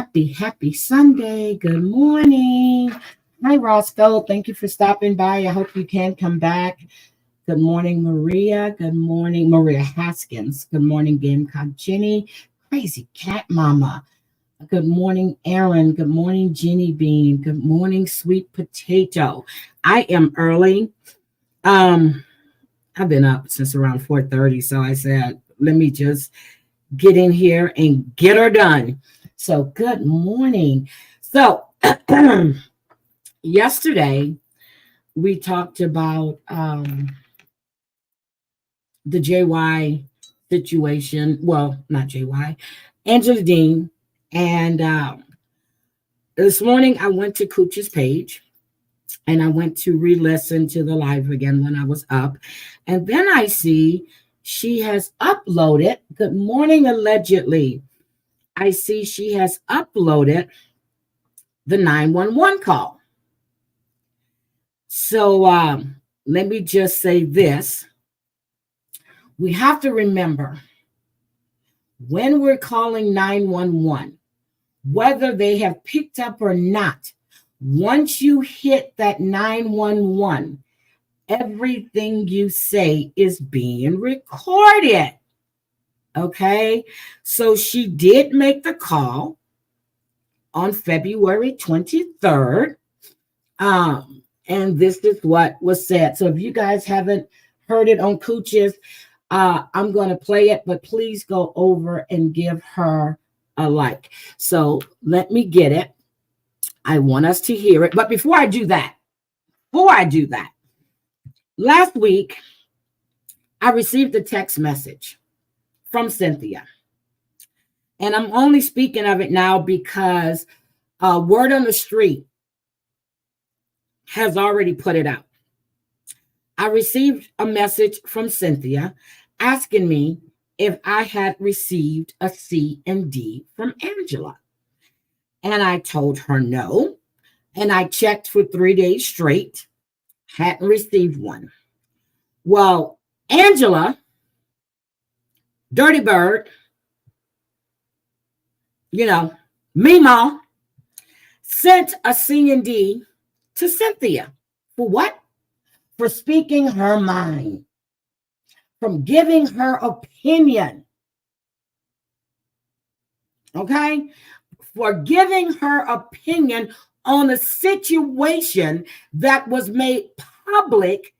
Happy Sunday. Good morning. Hi, Roscoe. Thank you for stopping by. I hope you can come back. Good morning, Maria. Good morning, Maria Haskins. Good morning, Gamecock Jenny. Crazy Cat Mama. Good morning, Aaron. Good morning, Jenny Bean. Good morning, Sweet Potato. I am early. Um, I've been up since around 4:30, so I said, let me just get in here and get her done. So, good morning. So, yesterday we talked about the JY situation. Well, not JY, Angela Dean. And this morning I went to Cooch's page and I went to re listen to the live again when I was up. And then I see she has uploaded, good morning, allegedly. I see she has uploaded the 911 call. So let me just say this. We have to remember when we're calling 911, whether they have picked up or not, once you hit that 911, everything you say is being recorded. Okay? So she did make the call on February 23rd. And this is what was said. So if you guys haven't heard it on Cooch's, I'm going to play it, but please go over and give her a like. So let me get it. I want us to hear it. But before I do that, last week, I received a text message from Cynthia. And I'm only speaking of it now because word on the street has already put it out. I received a message from Cynthia asking me if I had received a C and D from Angela. And I told her no. And I checked for 3 days straight, hadn't received one. Well, Angela, Dirty Bird, Mima, sent a C and D to Cynthia. For what? For speaking her mind, from giving her opinion. Okay? For giving her opinion on a situation that was made public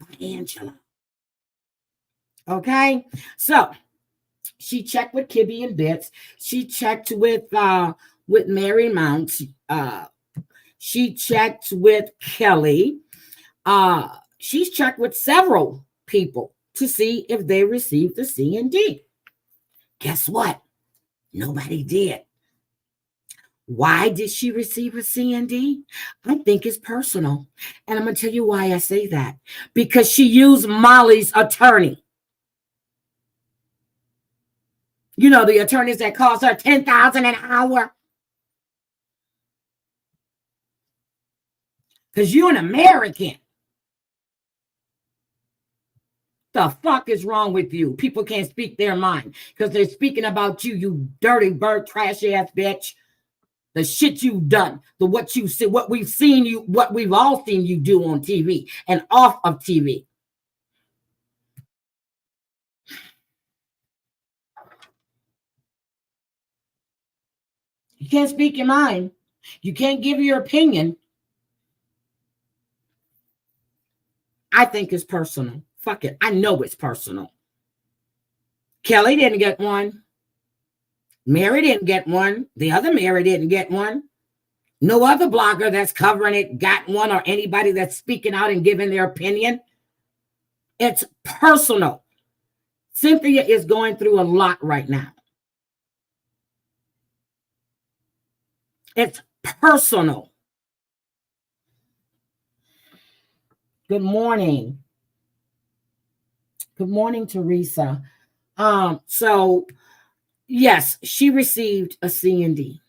by Angela. Okay? So she checked with Kibby and Bits. She checked with Mary Mount. She checked with Kelly. She's checked with several people to see if they received the C and D. Guess what? Nobody did. Why did she receive a C and D? I think it's personal. And I'm going to tell you why I say that. Because she used Molly's attorney. You know, the attorneys that cost her $10,000 an hour. Because you're an American. The fuck is wrong with you? People can't speak their mind because they're speaking about you, you dirty bird, trash ass bitch. The shit you've done, what you see, what we've seen you, what we've all seen you do on TV and off of TV. You can't speak your mind. You can't give your opinion. I think it's personal. Fuck it. I know it's personal. Kelly didn't get one. Mary didn't get one. The other Mary didn't get one. No other blogger that's covering it got one, or anybody that's speaking out and giving their opinion. It's personal. Cynthia is going through a lot right now. It's personal. Good morning. Good morning, Teresa. So yes, she received a C and D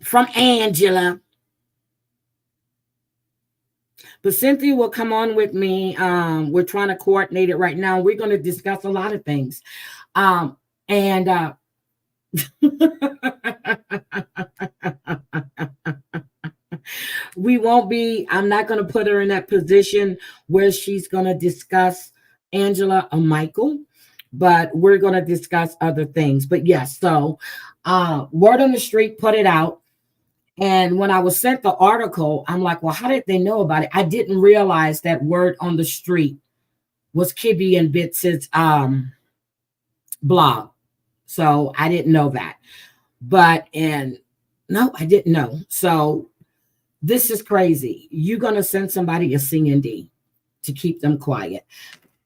from Angela. But Cynthia will come on with me. We're trying to coordinate it right now. We're going to discuss a lot of things. And I'm not going to put her in that position where she's going to discuss Angela or Michael, but we're going to discuss other things. But yes, so Word on the Street put it out. And when I was sent the article, I'm like, well, how did they know about it? I didn't realize that Word on the Street was Kibby and Bits' blog. So I didn't know that. No, I didn't know. So this is crazy. You're going to send somebody a C&D to keep them quiet.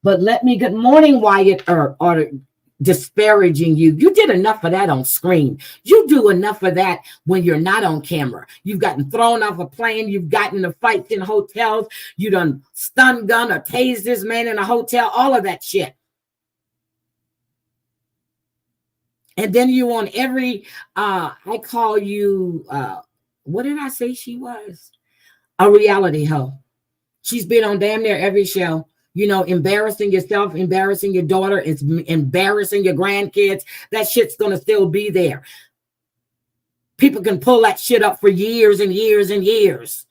But good morning, Wyatt, or disparaging you. You did enough of that on screen. You do enough of that when you're not on camera. You've gotten thrown off a plane. You've gotten in fights in hotels. You done stun gun or tased this man in a hotel. All of that shit. And then you on every, I call you, what did I say she was? A reality hoe. She's been on damn near every show. You know, embarrassing yourself, embarrassing your daughter, it's embarrassing your grandkids. That shit's going to still be there. People can pull that shit up for years and years and years.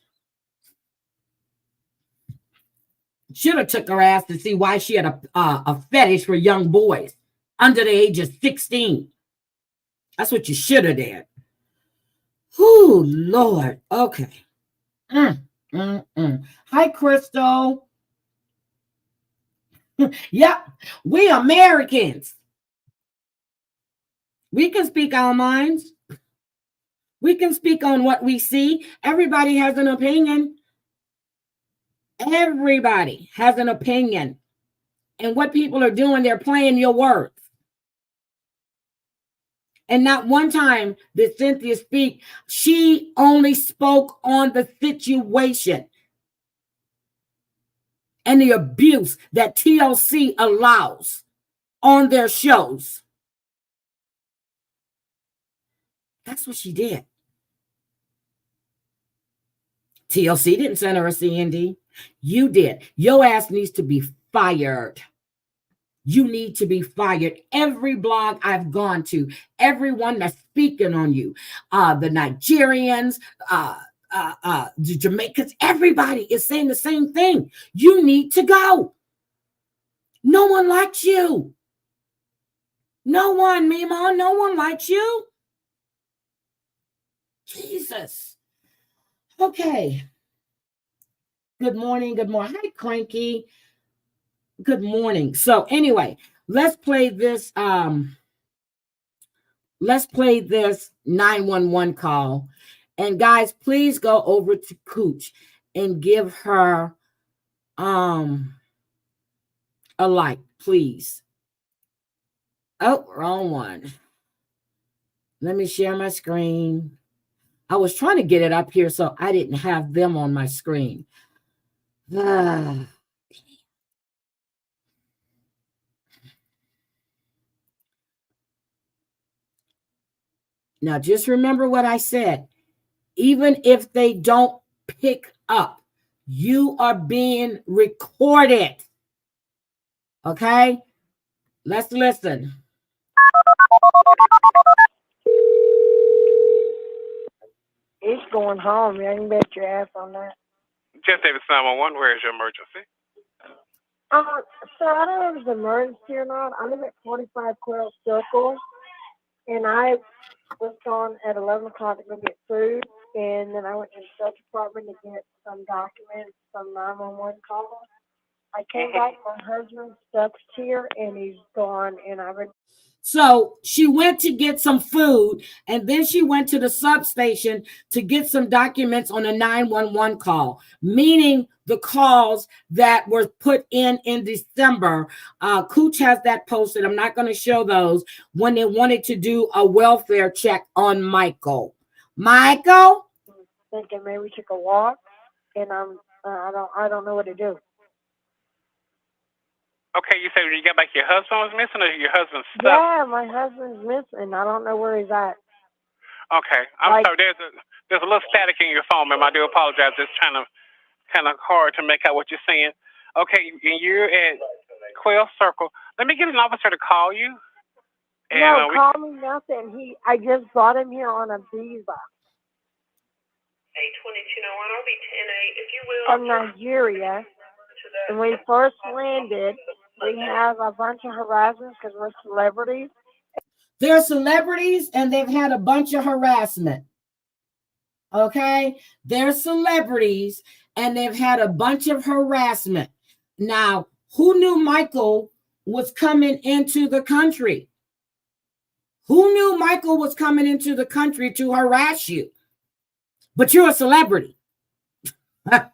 Should have took her ass to see why she had a fetish for young boys under the age of 16. That's what you should have did. Oh, Lord. Okay. Hi, Crystal. Yep, we Americans. We can speak our minds. We can speak on what we see. Everybody has an opinion. Everybody has an opinion. And what people are doing, they're playing your words. And not one time did Cynthia speak. She only spoke on the situation and the abuse that TLC allows on their shows. That's what she did. TLC didn't send her a C&D. You did. Your ass needs to be fired. You need to be fired. Every blog I've gone to, everyone that's speaking on you, the Nigerians, the Jamaicans, everybody is saying the same thing. You need to go. No one likes you. No one, Mima, no one likes you. Jesus. Okay. Good morning. Good morning. Hi, Cranky. Good morning. So anyway, let's play this 911 call. And guys, please go over to Cooch and give her a like, please. Oh, wrong one. Let me share my screen. I was trying to get it up here so I didn't have them on my screen. Now, just remember what I said. Even if they don't pick up, you are being recorded. Okay? Let's listen. It's going home. You can bet your ass on that. Jeff Davis 911, where is your emergency? So I don't know if it's an emergency or not. I live at 45 Quail Circle, and I was gone at 11 o'clock to go get food, and then I went to the sheriff department to get some documents, some 911 calls. I came back, my husband's stuck here, and he's gone, and I would. So she went to get some food, and then she went to the substation to get some documents on a 911 call, meaning the calls that were put in December. Cooch has that posted. I'm not going to show those when they wanted to do a welfare check on Michael. Michael? Thinking maybe we took a walk, and I don't know what to do. Okay, you said when you got back, your husband was missing, or your husband's stuff? Yeah, my husband's missing. I don't know where he's at. Okay, I'm sorry. There's a little static in your phone, ma'am. I do apologize. It's kind of hard to make out what you're saying. Okay, and you're at Quail Circle. Let me get an officer to call you. And No, call me nothing. I just brought him here on a visa. 82201, I'll be 10-8, if you will. From Nigeria. When we first landed, we have a bunch of harassment because we're celebrities. They're celebrities and they've had a bunch of harassment. Okay? They're celebrities and they've had a bunch of harassment. Now, who knew Michael was coming into the country? Who knew Michael was coming into the country to harass you? But you're a celebrity. And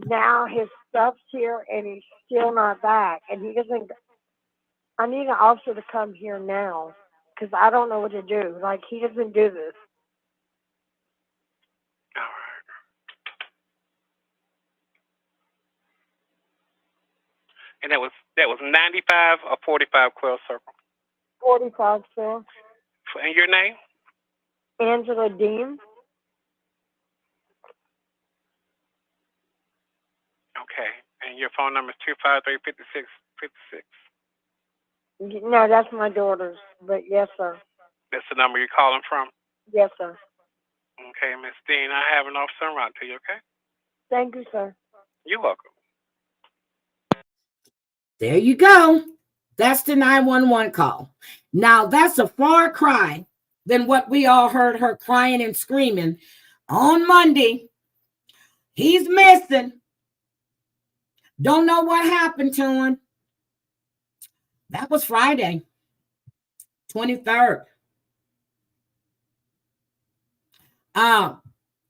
now his stuff's here and he's still not back. And he doesn't. I need an officer to come here now because I don't know what to do. Like, he doesn't do this. all right. And that was 95 or 45 Quail Circle. 45, sir. And your name? Angela Dean. Okay. And your phone number is 253-5656. No, that's my daughter's. But yes, sir. That's the number you're calling from? Yes, sir. Okay, Miss Dean, I have an officer en route to you, okay? Thank you, sir. You're welcome. There you go. That's the 911 call. Now, that's a far cry than what we all heard her crying and screaming on Monday. He's missing. Don't know what happened to him. That was Friday, 23rd.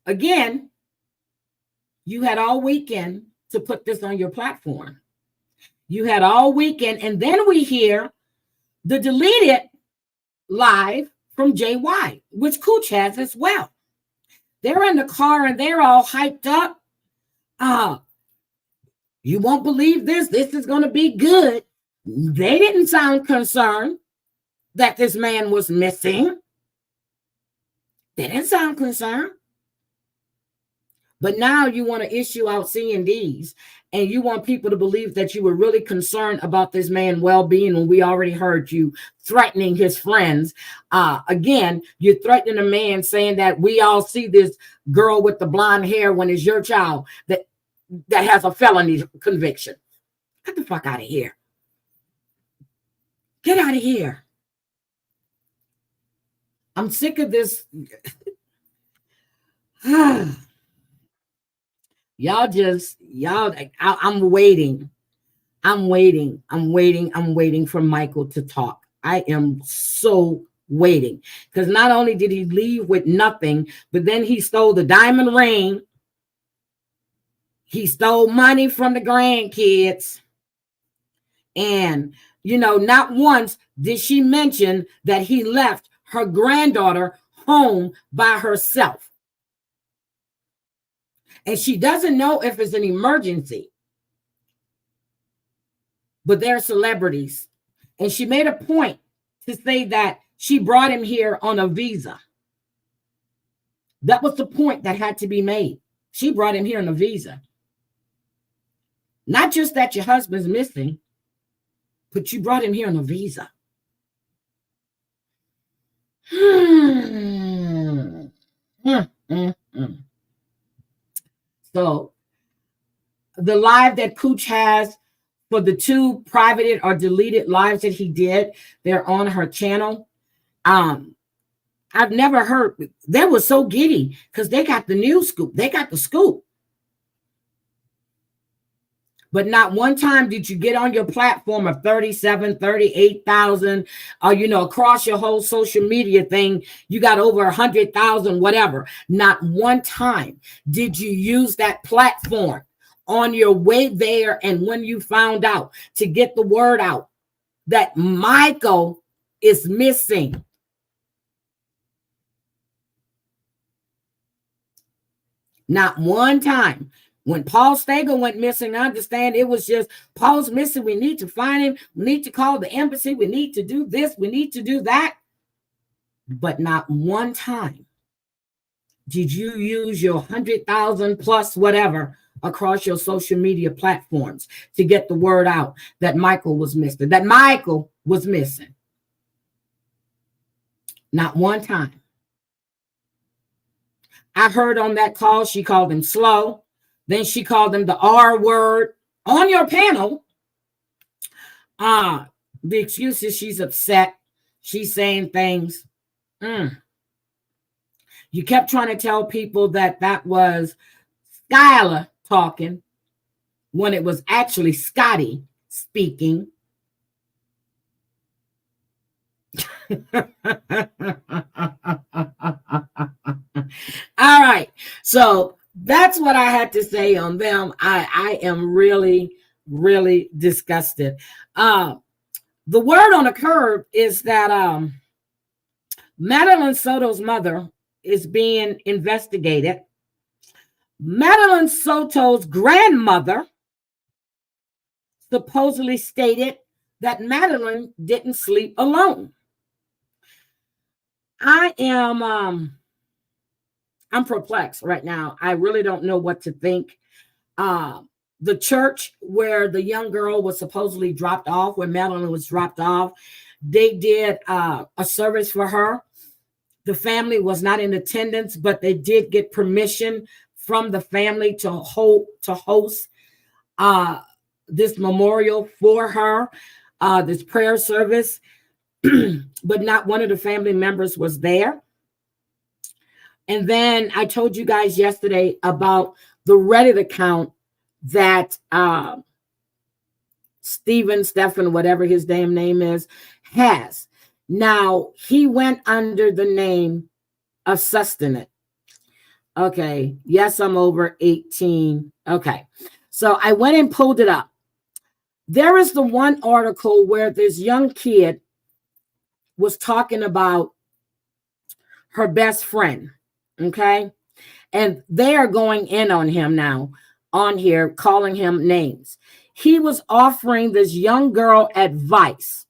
Again, you had all weekend to put this on your platform. You had all weekend, and then we hear the deleted live from JY, which Cooch has as well. They're in the car and they're all hyped up. You won't believe this. This is going to be good. They didn't sound concerned that this man was missing. They didn't sound concerned. But now you want to issue out C&Ds and you want people to believe that you were really concerned about this man's well-being when we already heard you threatening his friends. Again, you're threatening a man saying that we all see this girl with the blonde hair when it's your child that has a felony conviction. Get the fuck out of here. Get out of here. I'm sick of this. I'm waiting. I'm waiting for Michael to talk. I am so waiting because not only did he leave with nothing, but then he stole the diamond ring. He stole money from the grandkids. And, not once did she mention that he left her granddaughter home by herself. And she doesn't know if it's an emergency. But they're celebrities. And she made a point to say that she brought him here on a visa. That was the point that had to be made. She brought him here on a visa. Not just that your husband's missing, but you brought him here on a visa. So the live that Cooch has for the 2 privated or deleted lives that he did, they're on her channel. I've never heard, they were so giddy because they got the news scoop. They got the scoop. But not one time did you get on your platform of 37, 38,000, across your whole social media thing, you got over 100,000, whatever. Not one time did you use that platform on your way there and when you found out to get the word out that Michael is missing. Not one time. When Paul Stagel went missing, I understand it was just Paul's missing. We need to find him. We need to call the embassy. We need to do this. We need to do that. But not one time did you use your 100,000 plus whatever across your social media platforms to get the word out that Michael was missing, that Michael was missing. Not one time. I heard on that call, she called him slow. Then she called him the R word on your panel. The excuse is she's upset. She's saying things. You kept trying to tell people that that was Skylar talking when it was actually Scotty speaking. All right. So that's what I had to say on them. I am really, really disgusted. The word on the curb is that Madeline Soto's mother is being investigated. Madeline Soto's grandmother supposedly stated that Madeline didn't sleep alone. I'm perplexed right now. I really don't know what to think. The church where the young girl was supposedly dropped off, where Madeline was dropped off, they did a service for her. The family was not in attendance, but they did get permission from the family to host this memorial for her, this prayer service, but not one of the family members was there. And then I told you guys yesterday about the Reddit account that Stephen, whatever his damn name is, has. Now, he went under the name of Sustenance. Okay. Yes, I'm over 18. Okay. So I went and pulled it up. There is the one article where this young kid was talking about her best friend. Okay. And they are going in on him now on here, calling him names. He was offering this young girl advice.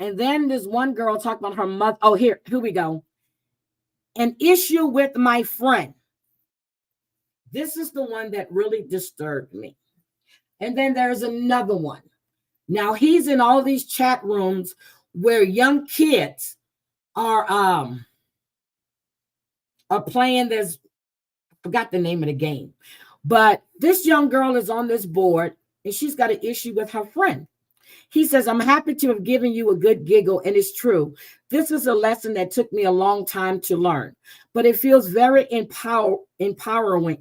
And then this one girl talked about her mother. Oh, here we go. An issue with my friend. This is the one that really disturbed me. And then there's another one. Now he's in all these chat rooms where young kids are playing this. I forgot the name of the game. But this young girl is on this board and she's got an issue with her friend. He says, I'm happy to have given you a good giggle, and it's true. This is a lesson that took me a long time to learn, but it feels very empowering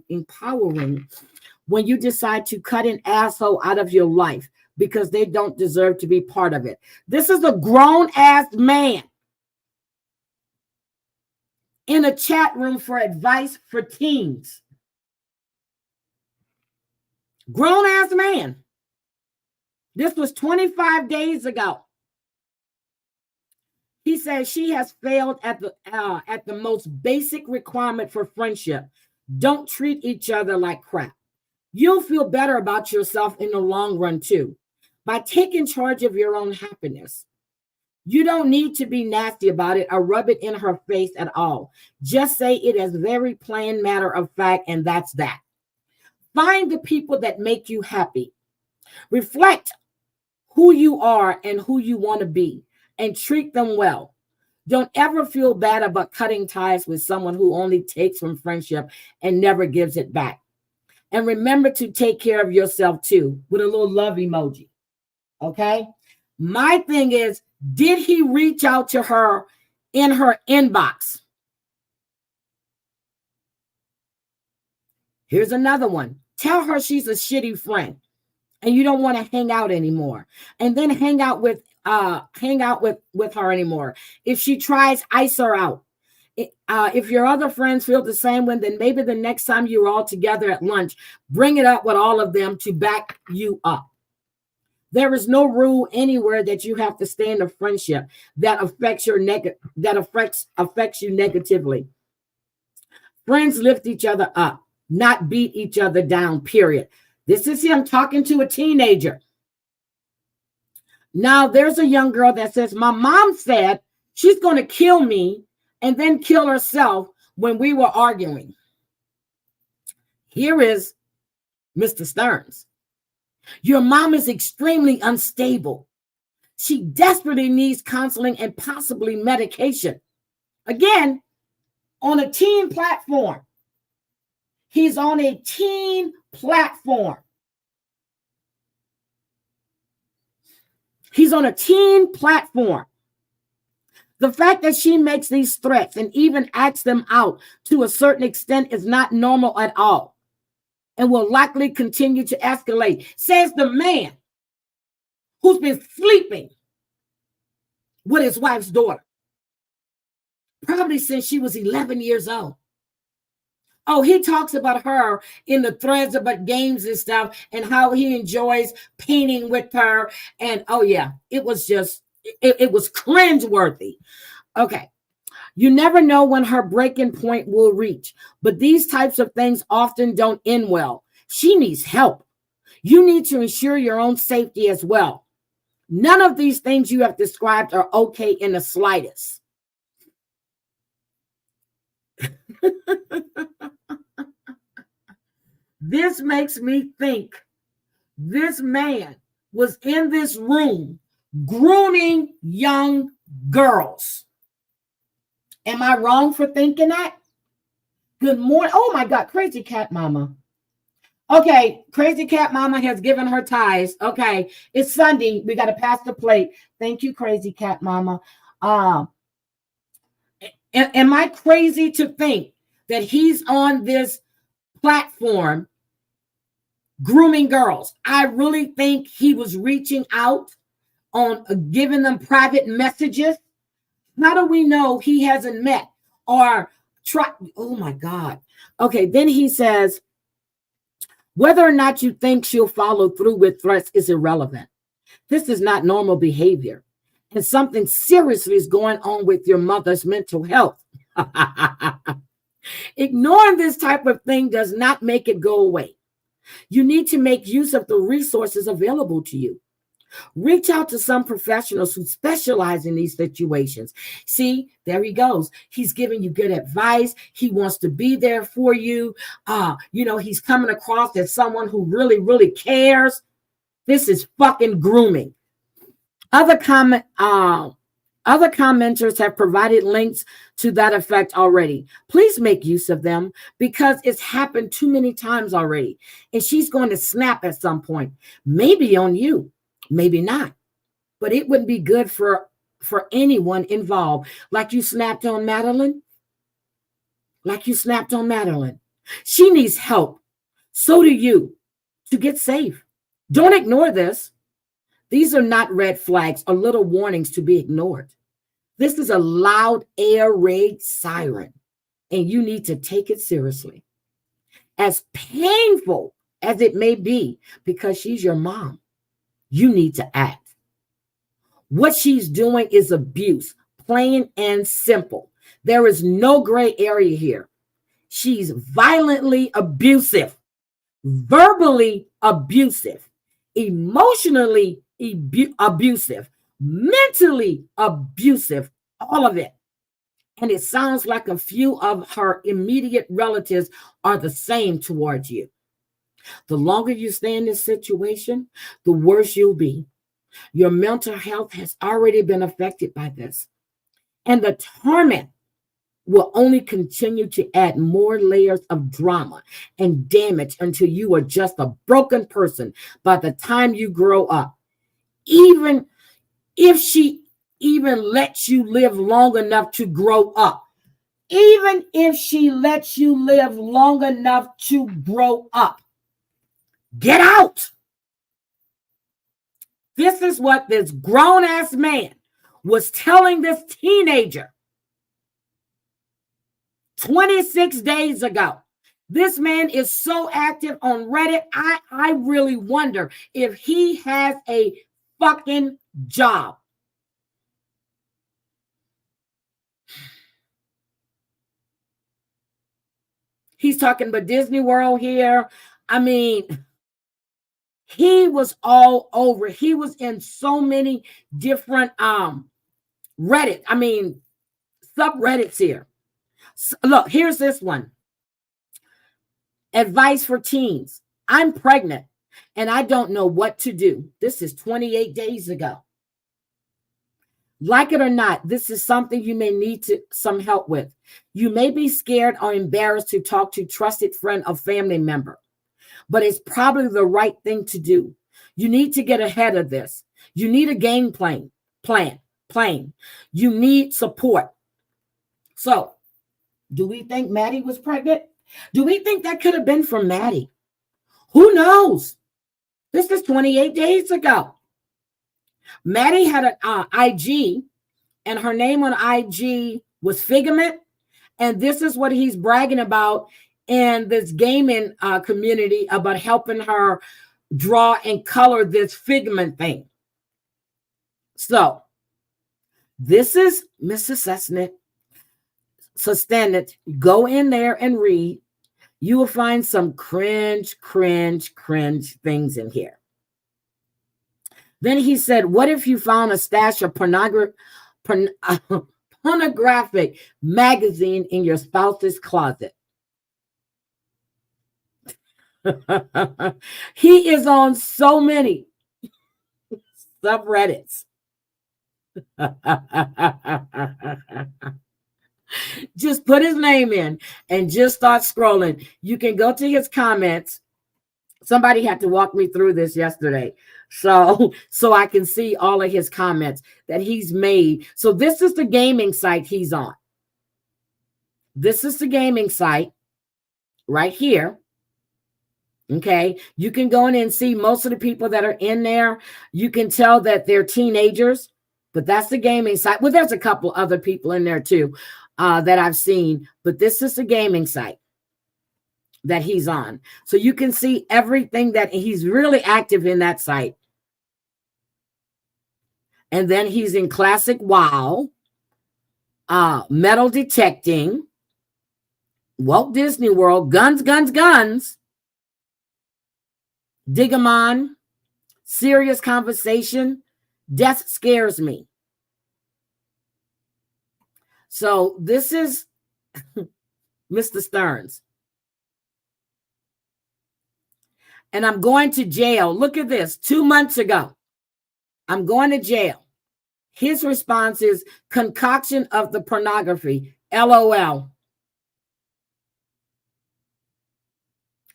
when you decide to cut an asshole out of your life because they don't deserve to be part of it. This is a grown-ass man in a chat room for advice for teens. Grown-ass man. This was 25 days ago. He says she has failed at the most basic requirement for friendship. Don't treat each other like crap. You'll feel better about yourself in the long run too, by taking charge of your own happiness. You don't need to be nasty about it or rub it in her face at all. Just say it as very plain matter of fact, and that's that. Find the people that make you happy. Reflect who you are and who you want to be, and treat them well. Don't ever feel bad about cutting ties with someone who only takes from friendship and never gives it back. And remember to take care of yourself too, with a little love emoji. Okay? My thing is, did he reach out to her in her inbox? Here's another one. Tell her she's a shitty friend and you don't want to hang out anymore. And then hang out with her anymore. If she tries, ice her out. If your other friends feel the same way, then maybe the next time you're all together at lunch, bring it up with all of them to back you up. There is no rule anywhere that you have to stay in a friendship that affects you negatively. Friends lift each other up, not beat each other down, period. This is him talking to a teenager. Now, there's a young girl that says, my mom said she's going to kill me and then kill herself when we were arguing. Here is Mr. Stearns. Your mom is extremely unstable. She desperately needs counseling and possibly medication. Again, on a teen platform. He's on a teen platform. He's on a teen platform. The fact that she makes these threats and even acts them out to a certain extent is not normal at all and will likely continue to escalate, says the man who's been sleeping with his wife's daughter, probably since she was 11 years old. Oh, he talks about her in the threads about games and stuff and how he enjoys painting with her. And oh yeah, it was just, it was cringeworthy. Okay. You never know when her breaking point will reach, but these types of things often don't end well. She needs help. You need to ensure your own safety as well. None of these things you have described are okay in the slightest. This makes me think this man was in this room grooming young girls. Am I wrong for thinking that? Good morning. Oh my God, Crazy Cat Mama. Okay, Crazy Cat Mama has given her ties. Okay, it's Sunday. We got to pass the plate. Thank you, Crazy Cat Mama. Am I crazy to think that he's on this platform grooming girls? I really think he was reaching out on giving them private messages. How do we know he hasn't met or tried? Oh my God. Okay, then he says, whether or not you think she'll follow through with threats is irrelevant. This is not normal behavior, and something seriously is going on with your mother's mental health. Ignoring this type of thing does not make it go away. You need to make use of the resources available to you. Reach out to some professionals who specialize in these situations. See, there he goes. He's giving you good advice. He wants to be there for you. He's coming across as someone who really, really cares. This is fucking grooming. Other commenters have provided links to that effect already. Please make use of them because it's happened too many times already. And she's going to snap at some point, maybe on you. Maybe not, but it wouldn't be good for anyone involved. Like you snapped on Madeline. She needs help. So do you, to get safe. Don't ignore this. These are not red flags or little warnings to be ignored. This is a loud air raid siren, and you need to take it seriously. As painful as it may be, because she's your mom. You need to act. What she's doing is abuse, plain and simple. There is no gray area here. She's violently abusive, verbally abusive, emotionally abusive, mentally abusive, all of it. And it sounds like a few of her immediate relatives are the same towards you. The longer you stay in this situation, the worse you'll be. Your mental health has already been affected by this. And the torment will only continue to add more layers of drama and damage until you are just a broken person by the time you grow up. Even if she even lets you live long enough to grow up. Even if she lets you live long enough to grow up. Get out. This is what this grown-ass man was telling this teenager 26 days ago. This man is so active on Reddit. I really wonder if he has a fucking job. He's talking about Disney World here. I mean, he was all over. He was in so many different subreddits here. So, look, here's this one. Advice for teens. I'm pregnant and I don't know what to do. This is 28 days ago. Like it or not, this is something you may need some help with. You may be scared or embarrassed to talk to a trusted friend or family member, but it's probably the right thing to do. You need to get ahead of this. You need a game plan. You need support. So, do we think Maddie was pregnant? Do we think that could have been from Maddie? Who knows? This is 28 days ago. Maddie had an IG, and her name on IG was Figment. And this is what he's bragging about in this gaming community about helping her draw and color this Figment thing. So, this is Mrs. Sustained. Go in there and read. You will find some cringe things in here. Then he said, what if you found a stash of pornographic magazine in your spouse's closet? He is on so many subreddits. Just put his name in and just start scrolling. You can go to his comments. Somebody had to walk me through this yesterday. So I can see all of his comments that he's made. So this is the gaming site he's on. This is the gaming site right here. Okay. You can go in and see most of the people that are in there. You can tell that they're teenagers, but that's the gaming site. Well, there's a couple other people in there too that I've seen, but this is the gaming site that he's on. So you can see everything that he's really active in that site. And then he's in Classic WoW, metal detecting, Walt Disney World, guns, Digimon, serious conversation, death scares me. So this is Mr. Stearns. And I'm going to jail. Look at this. 2 months ago, I'm going to jail. His response is concoction of the pornography. LOL.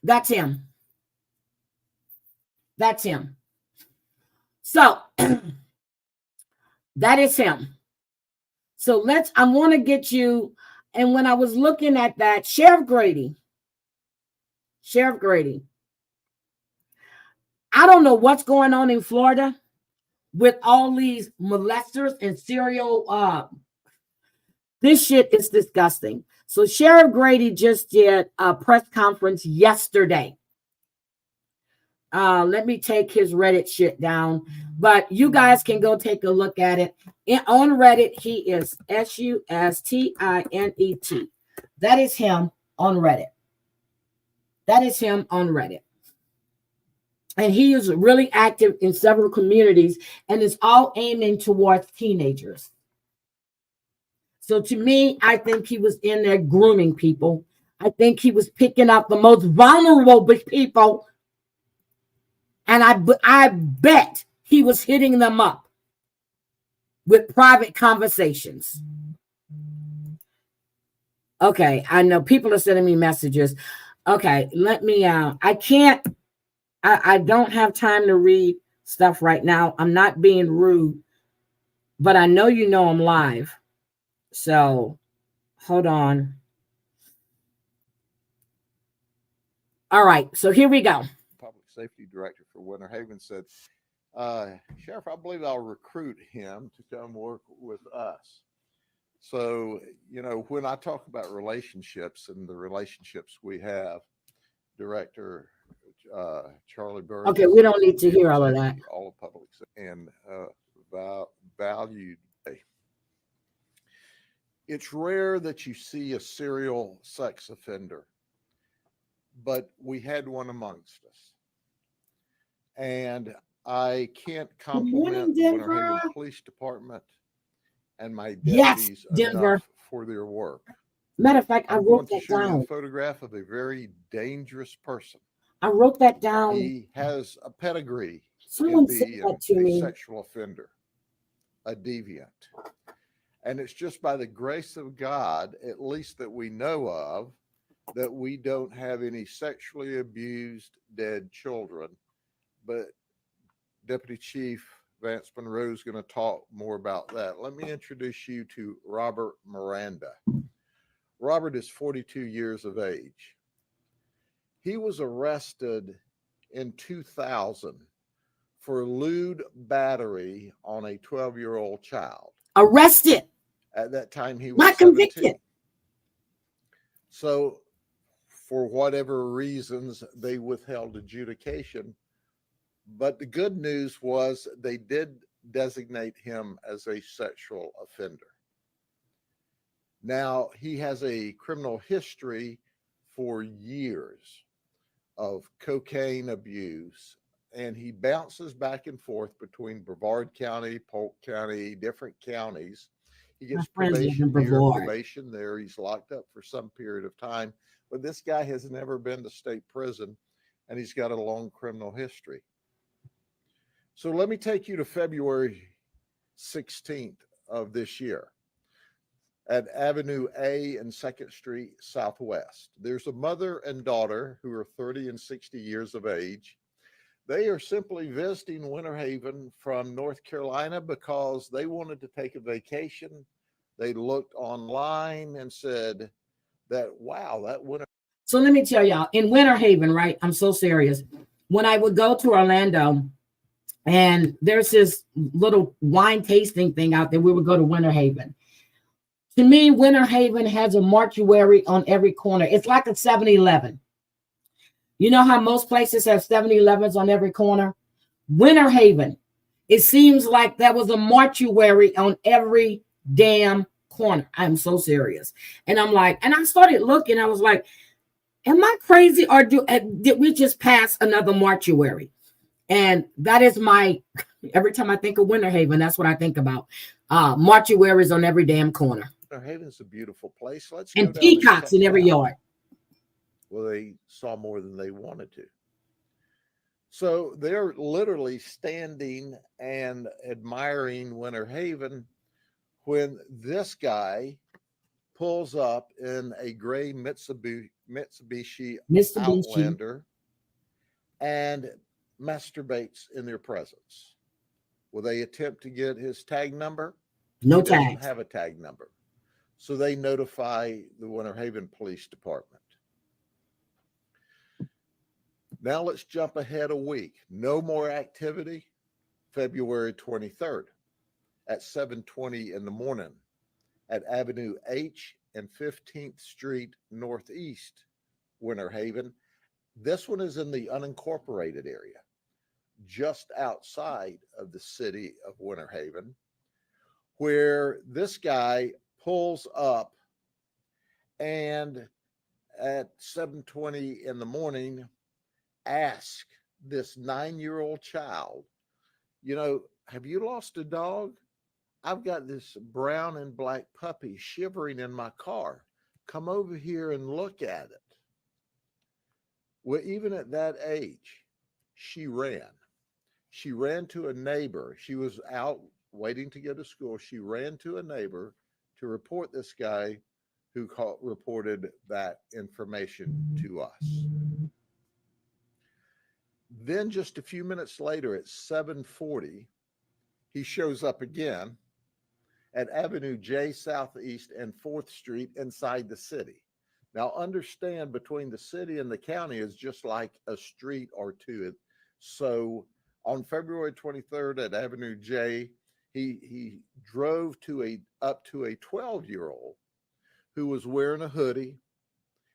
That's him. That's him. So that is him. So I want to get you. And when I was looking at that, Sheriff Grady, I don't know what's going on in Florida with all these molesters and serial. This shit is disgusting. So Sheriff Grady just did a press conference yesterday. Let me take his Reddit shit down, but you guys can go take a look at it. On Reddit, he is Sustinet. That is him on Reddit. And he is really active in several communities and is all aiming towards teenagers. So to me, I think he was in there grooming people. I think he was picking up the most vulnerable people. And I bet he was hitting them up with private conversations. Okay, I know people are sending me messages. Okay, let me, I don't have time to read stuff right now. I'm not being rude, but I know you know I'm live. So hold on. All right, so here we go. Public Safety Director for Winter Haven said, Sheriff, I believe I'll recruit him to come work with us. So, when I talk about relationships and the relationships we have, Director Charlie Burns. Okay, we don't need to hear all of that. All of public and valued. It's rare that you see a serial sex offender, but we had one amongst us. And I can't compliment the Winter Haven Police Department and my deputies enough for their work. Matter of fact, I I'm going wrote to that show you down. the photograph of a very dangerous person. I wrote that down. He has a pedigree in Someone said being that to a me. sexual offender, a deviant. And it's just by the grace of God, at least that we know of, that we don't have any sexually abused dead children. But Deputy Chief Vance Monroe is going to talk more about that. Let me introduce you to Robert Miranda. Robert is 42 years of age. He was arrested in 2000 for lewd battery on a 12-year-old child. Arrested, At that time, he was not 17. convicted. So, for whatever reasons, they withheld adjudication. But the good news was they did designate him as a sexual offender. Now, he has a criminal history for years of cocaine abuse, and he bounces back and forth between Brevard County, Polk County, different counties. He gets My friends live in probation here, Brevard. probation there. He's locked up for some period of time, but this guy has never been to state prison, and he's got a long criminal history. So let me take you to February 16th of this year at Avenue A and 2nd Street Southwest. There's a mother and daughter who are 30 and 60 years of age. They are simply visiting Winter Haven from North Carolina because they wanted to take a vacation. They looked online and said that, wow, that Winter. So let me tell y'all, in Winter Haven, right? I'm so serious. When I would go to Orlando, and there's this little wine tasting thing out there, we would go to Winter Haven. To me, Winter Haven has a mortuary on every corner. It's like a 7-Eleven. You know how most places have 7-Elevens on every corner? Winter Haven, it seems like there was a mortuary on every damn corner. I'm so serious. And I'm like, and I started looking, I was like, am I crazy, or did we just pass another mortuary? And that is every time I think of Winter Haven, that's what I think about. Mortuaries on every damn corner. Winter Haven's a beautiful place. Let's And go down peacocks and in check every it out. yard. Well, they saw more than they wanted to. So they're literally standing and admiring Winter Haven when this guy pulls up in a gray Mitsubishi Outlander and masturbates in their presence. Will they attempt to get his tag number? No He doesn't tags. have a tag number. So they notify the Winter Haven Police Department. Now let's jump ahead a week. No more activity. February 23rd at 7:20 in the morning at Avenue H and 15th Street Northeast, Winter Haven. This one is in the unincorporated area, just outside of the city of Winter Haven, where this guy pulls up and at 7:20 in the morning ask this 9-year-old child, you know, have you lost a dog? I've got this brown and black puppy shivering in my car. Come over here and look at it. Well, even at that age, she ran. She ran to a neighbor. She was out waiting to go to school. She ran to a neighbor to report this guy who reported that information to us. Then just a few minutes later at 7:40, he shows up again at Avenue J Southeast and 4th Street inside the city. Now understand, between the city and the county is just like a street or two. So on February 23rd at Avenue J, he drove up to a 12-year-old who was wearing a hoodie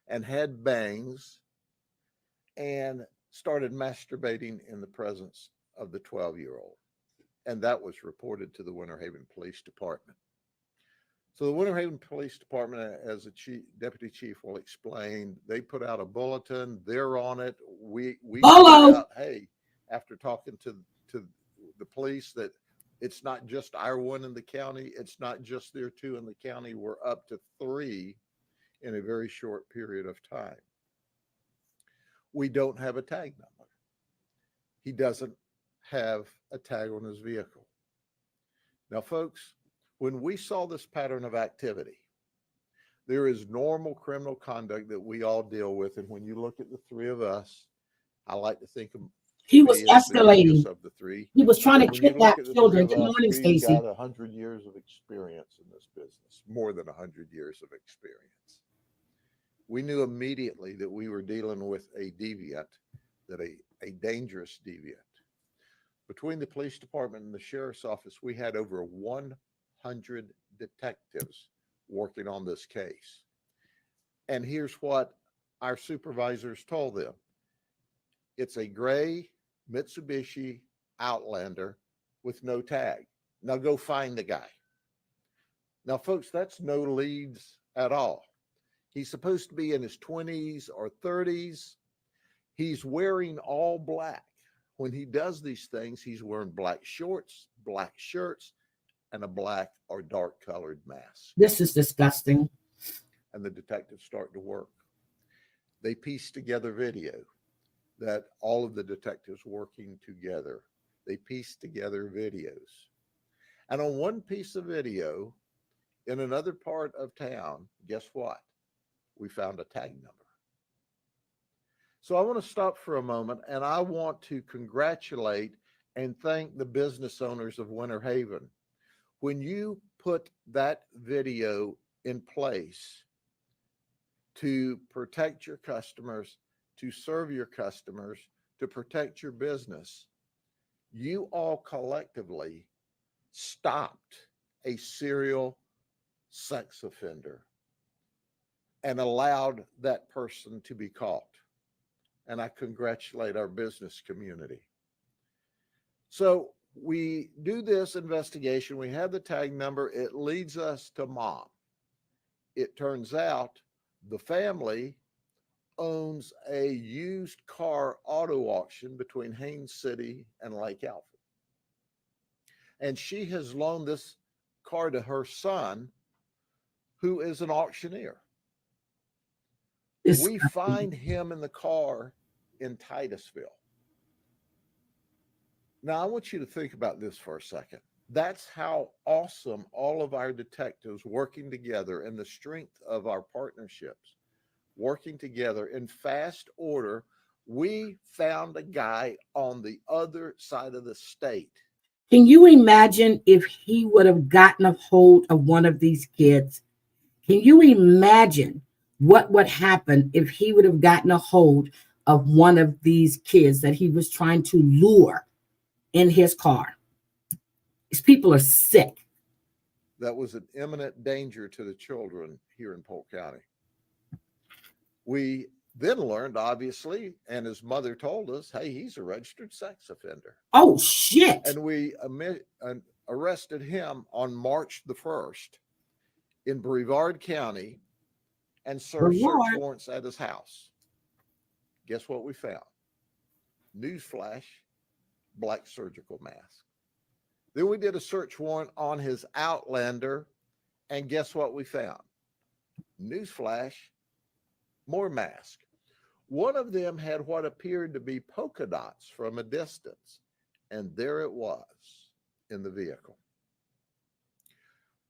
and had bangs and started masturbating in the presence of the 12-year-old. And that was reported to the Winter Haven Police Department. So the Winter Haven Police Department, as the deputy chief will explain, they put out a bulletin. They're on it. We figured out, hey, after talking to the police, that it's not just our one in the county. It's not just their two in the county. We're up to 3 in a very short period of time. We don't have a tag number. He doesn't have a tag on his vehicle. Now, folks, when we saw this pattern of activity, there is normal criminal conduct that we all deal with. And when you look at the three of us, I like to think of He was me as the youngest escalating. of the three. He was trying to When you look kidnap at the children. three Good of us, morning, we've Stacy. got 100 years of experience in this business, more than 100 years of experience. We knew immediately that we were dealing with a deviant, that a dangerous deviant. Between the police department and the sheriff's office, we had over 100 detectives working on this case. And here's what our supervisors told them. It's a gray Mitsubishi Outlander with no tag. Now go find the guy. Now, folks, that's no leads at all. He's supposed to be in his 20s or 30s. He's wearing all black. When he does these things, he's wearing black shorts, black shirts, and a black or dark colored mask. This is disgusting. And the detectives start to work. They piece together video that all of the detectives working together, they piece together videos. And on one piece of video in another part of town, guess what? We found a tag number. So I want to stop for a moment and I want to congratulate and thank the business owners of Winter Haven. When you put that video in place to protect your customers, to serve your customers, to protect your business, you all collectively stopped a serial sex offender and allowed that person to be caught. And I congratulate our business community. So we do this investigation. We have the tag number. It leads us to mom. It turns out the family owns a used car auto auction between Haines City and Lake Alfred. And she has loaned this car to her son, who is an auctioneer. We find him in the car in Titusville. Now, I want you to think about this for a second. That's how awesome all of our detectives working together and the strength of our partnerships working together in fast order. We found a guy on the other side of the state. Can you imagine if he would have gotten a hold of one of these kids? Can you imagine what would happen if he would have gotten a hold of one of these kids that he was trying to lure in his car? These people are sick. That was an imminent danger to the children here in Polk County. We then learned, obviously, and his mother told us, hey, he's a registered sex offender. Oh, shit. And we arrested him on March the 1st in Brevard County and served search warrants at his house. Guess what we found? Newsflash, black surgical mask. Then we did a search warrant on his Outlander, and guess what we found? Newsflash, more mask. One of them had what appeared to be polka dots from a distance, and there it was in the vehicle.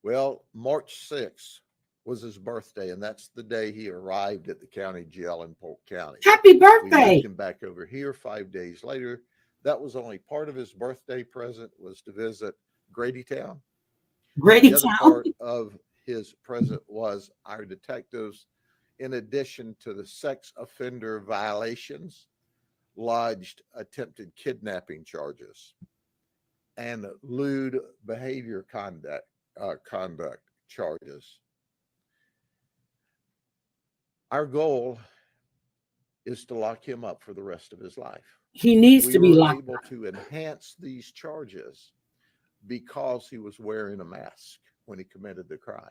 Well, March 6th was his birthday, and that's the day he arrived at the county jail in Polk County. Happy We birthday. moved him back over here 5 days later. That was only part of his birthday present, was to visit Gradytown. Grady The other Town. part of his present was our detectives, in addition to the sex offender violations, lodged attempted kidnapping charges and lewd behavior conduct charges. Our goal is to lock him up for the rest of his life. He needs We to be were locked able up. to enhance these charges because he was wearing a mask when he committed the crime.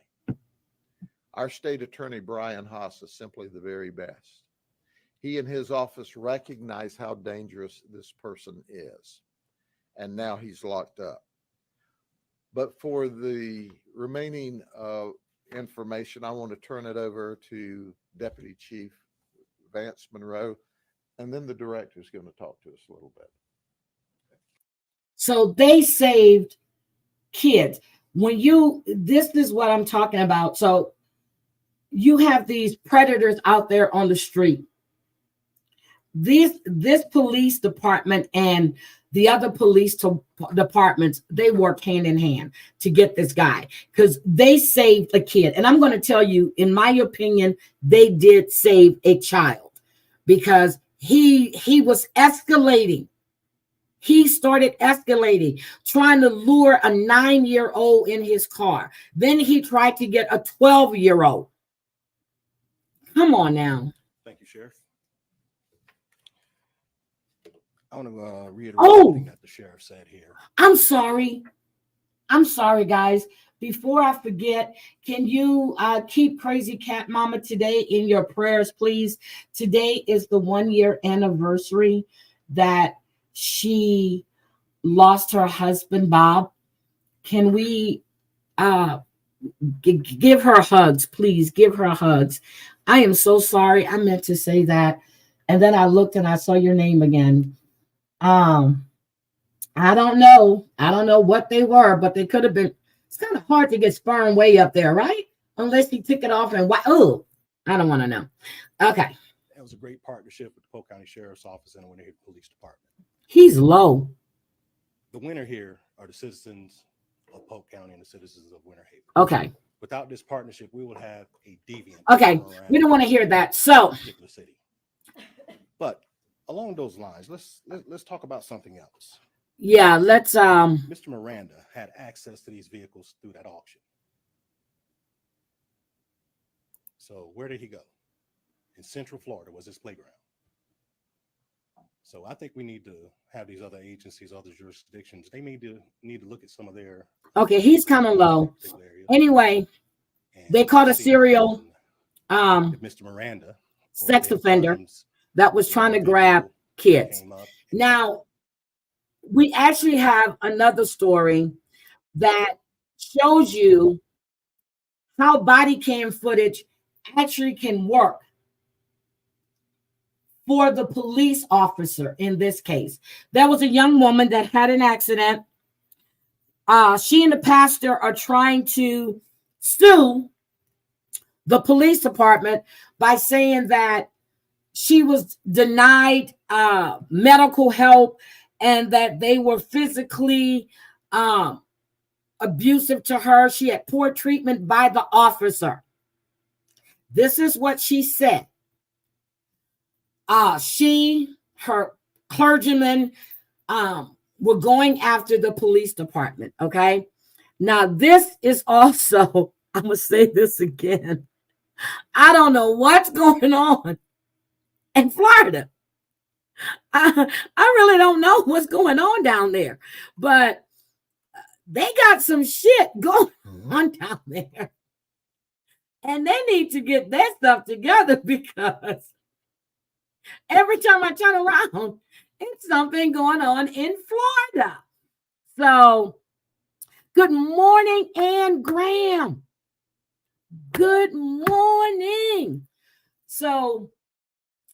Our state attorney, Brian Haas, is simply the very best. He and his office recognize how dangerous this person is, and now he's locked up. But for the remaining information, I want to turn it over to Deputy Chief Vance Monroe, and then the director is going to talk to us a little bit. So they saved kids. This is what I'm talking about. So you have these predators out there on the street. This police department and the other police departments, they work hand in hand to get this guy because they saved a kid. And I'm going to tell you, in my opinion, they did save a child because he was escalating. He started escalating, trying to lure a 9-year-old in his car. Then he tried to get a 12-year-old. Come on now. Thank you, Sheriff. I want to reiterate Oh. something that the sheriff said here. I'm sorry, guys. Before I forget, can you keep Crazy Cat Mama today in your prayers, please? Today is the 1-year anniversary that she lost her husband, Bob. Can we give her hugs, please? Give her hugs. I am so sorry. I meant to say that. And then I looked and I saw your name again. I don't know what they were, but they could have been. It's kind of hard to get sperm way up there, right? Unless he took it off and oh, I don't want to know. Okay. It was a great partnership with the Polk County Sheriff's Office and the Winter Haven Police Department. He's low. The winner here are the citizens of Polk County and the citizens of Winter Haven. Okay. Without this partnership, we would have a deviant. Okay. We don't want to hear that. So, particular city. But along those lines, let's talk about something else. yeah, let's Mr. Miranda had access to these vehicles through that auction. So where did he go? In Central Florida was his playground. So I think we need to have these other agencies, other jurisdictions. They need to look at some of their. Okay, he's kind of low. Anyway, they caught a serial Mr. Miranda, sex offender that was trying to grab kids. Now, we actually have another story that shows you how body cam footage actually can work for the police officer in this case. There was a young woman that had an accident. She and the pastor are trying to sue the police department by saying that she was denied medical help and that they were physically abusive to her. She had poor treatment by the officer. This is what she said. Her clergyman were going after the police department, okay? Now, this is also, I'm going to say this again. I don't know what's going on in Florida. I really don't know what's going on down there, but they got some shit going on down there. And they need to get their stuff together because every time I turn around, it's something going on in Florida. So, good morning, Ann Graham. Good morning. So,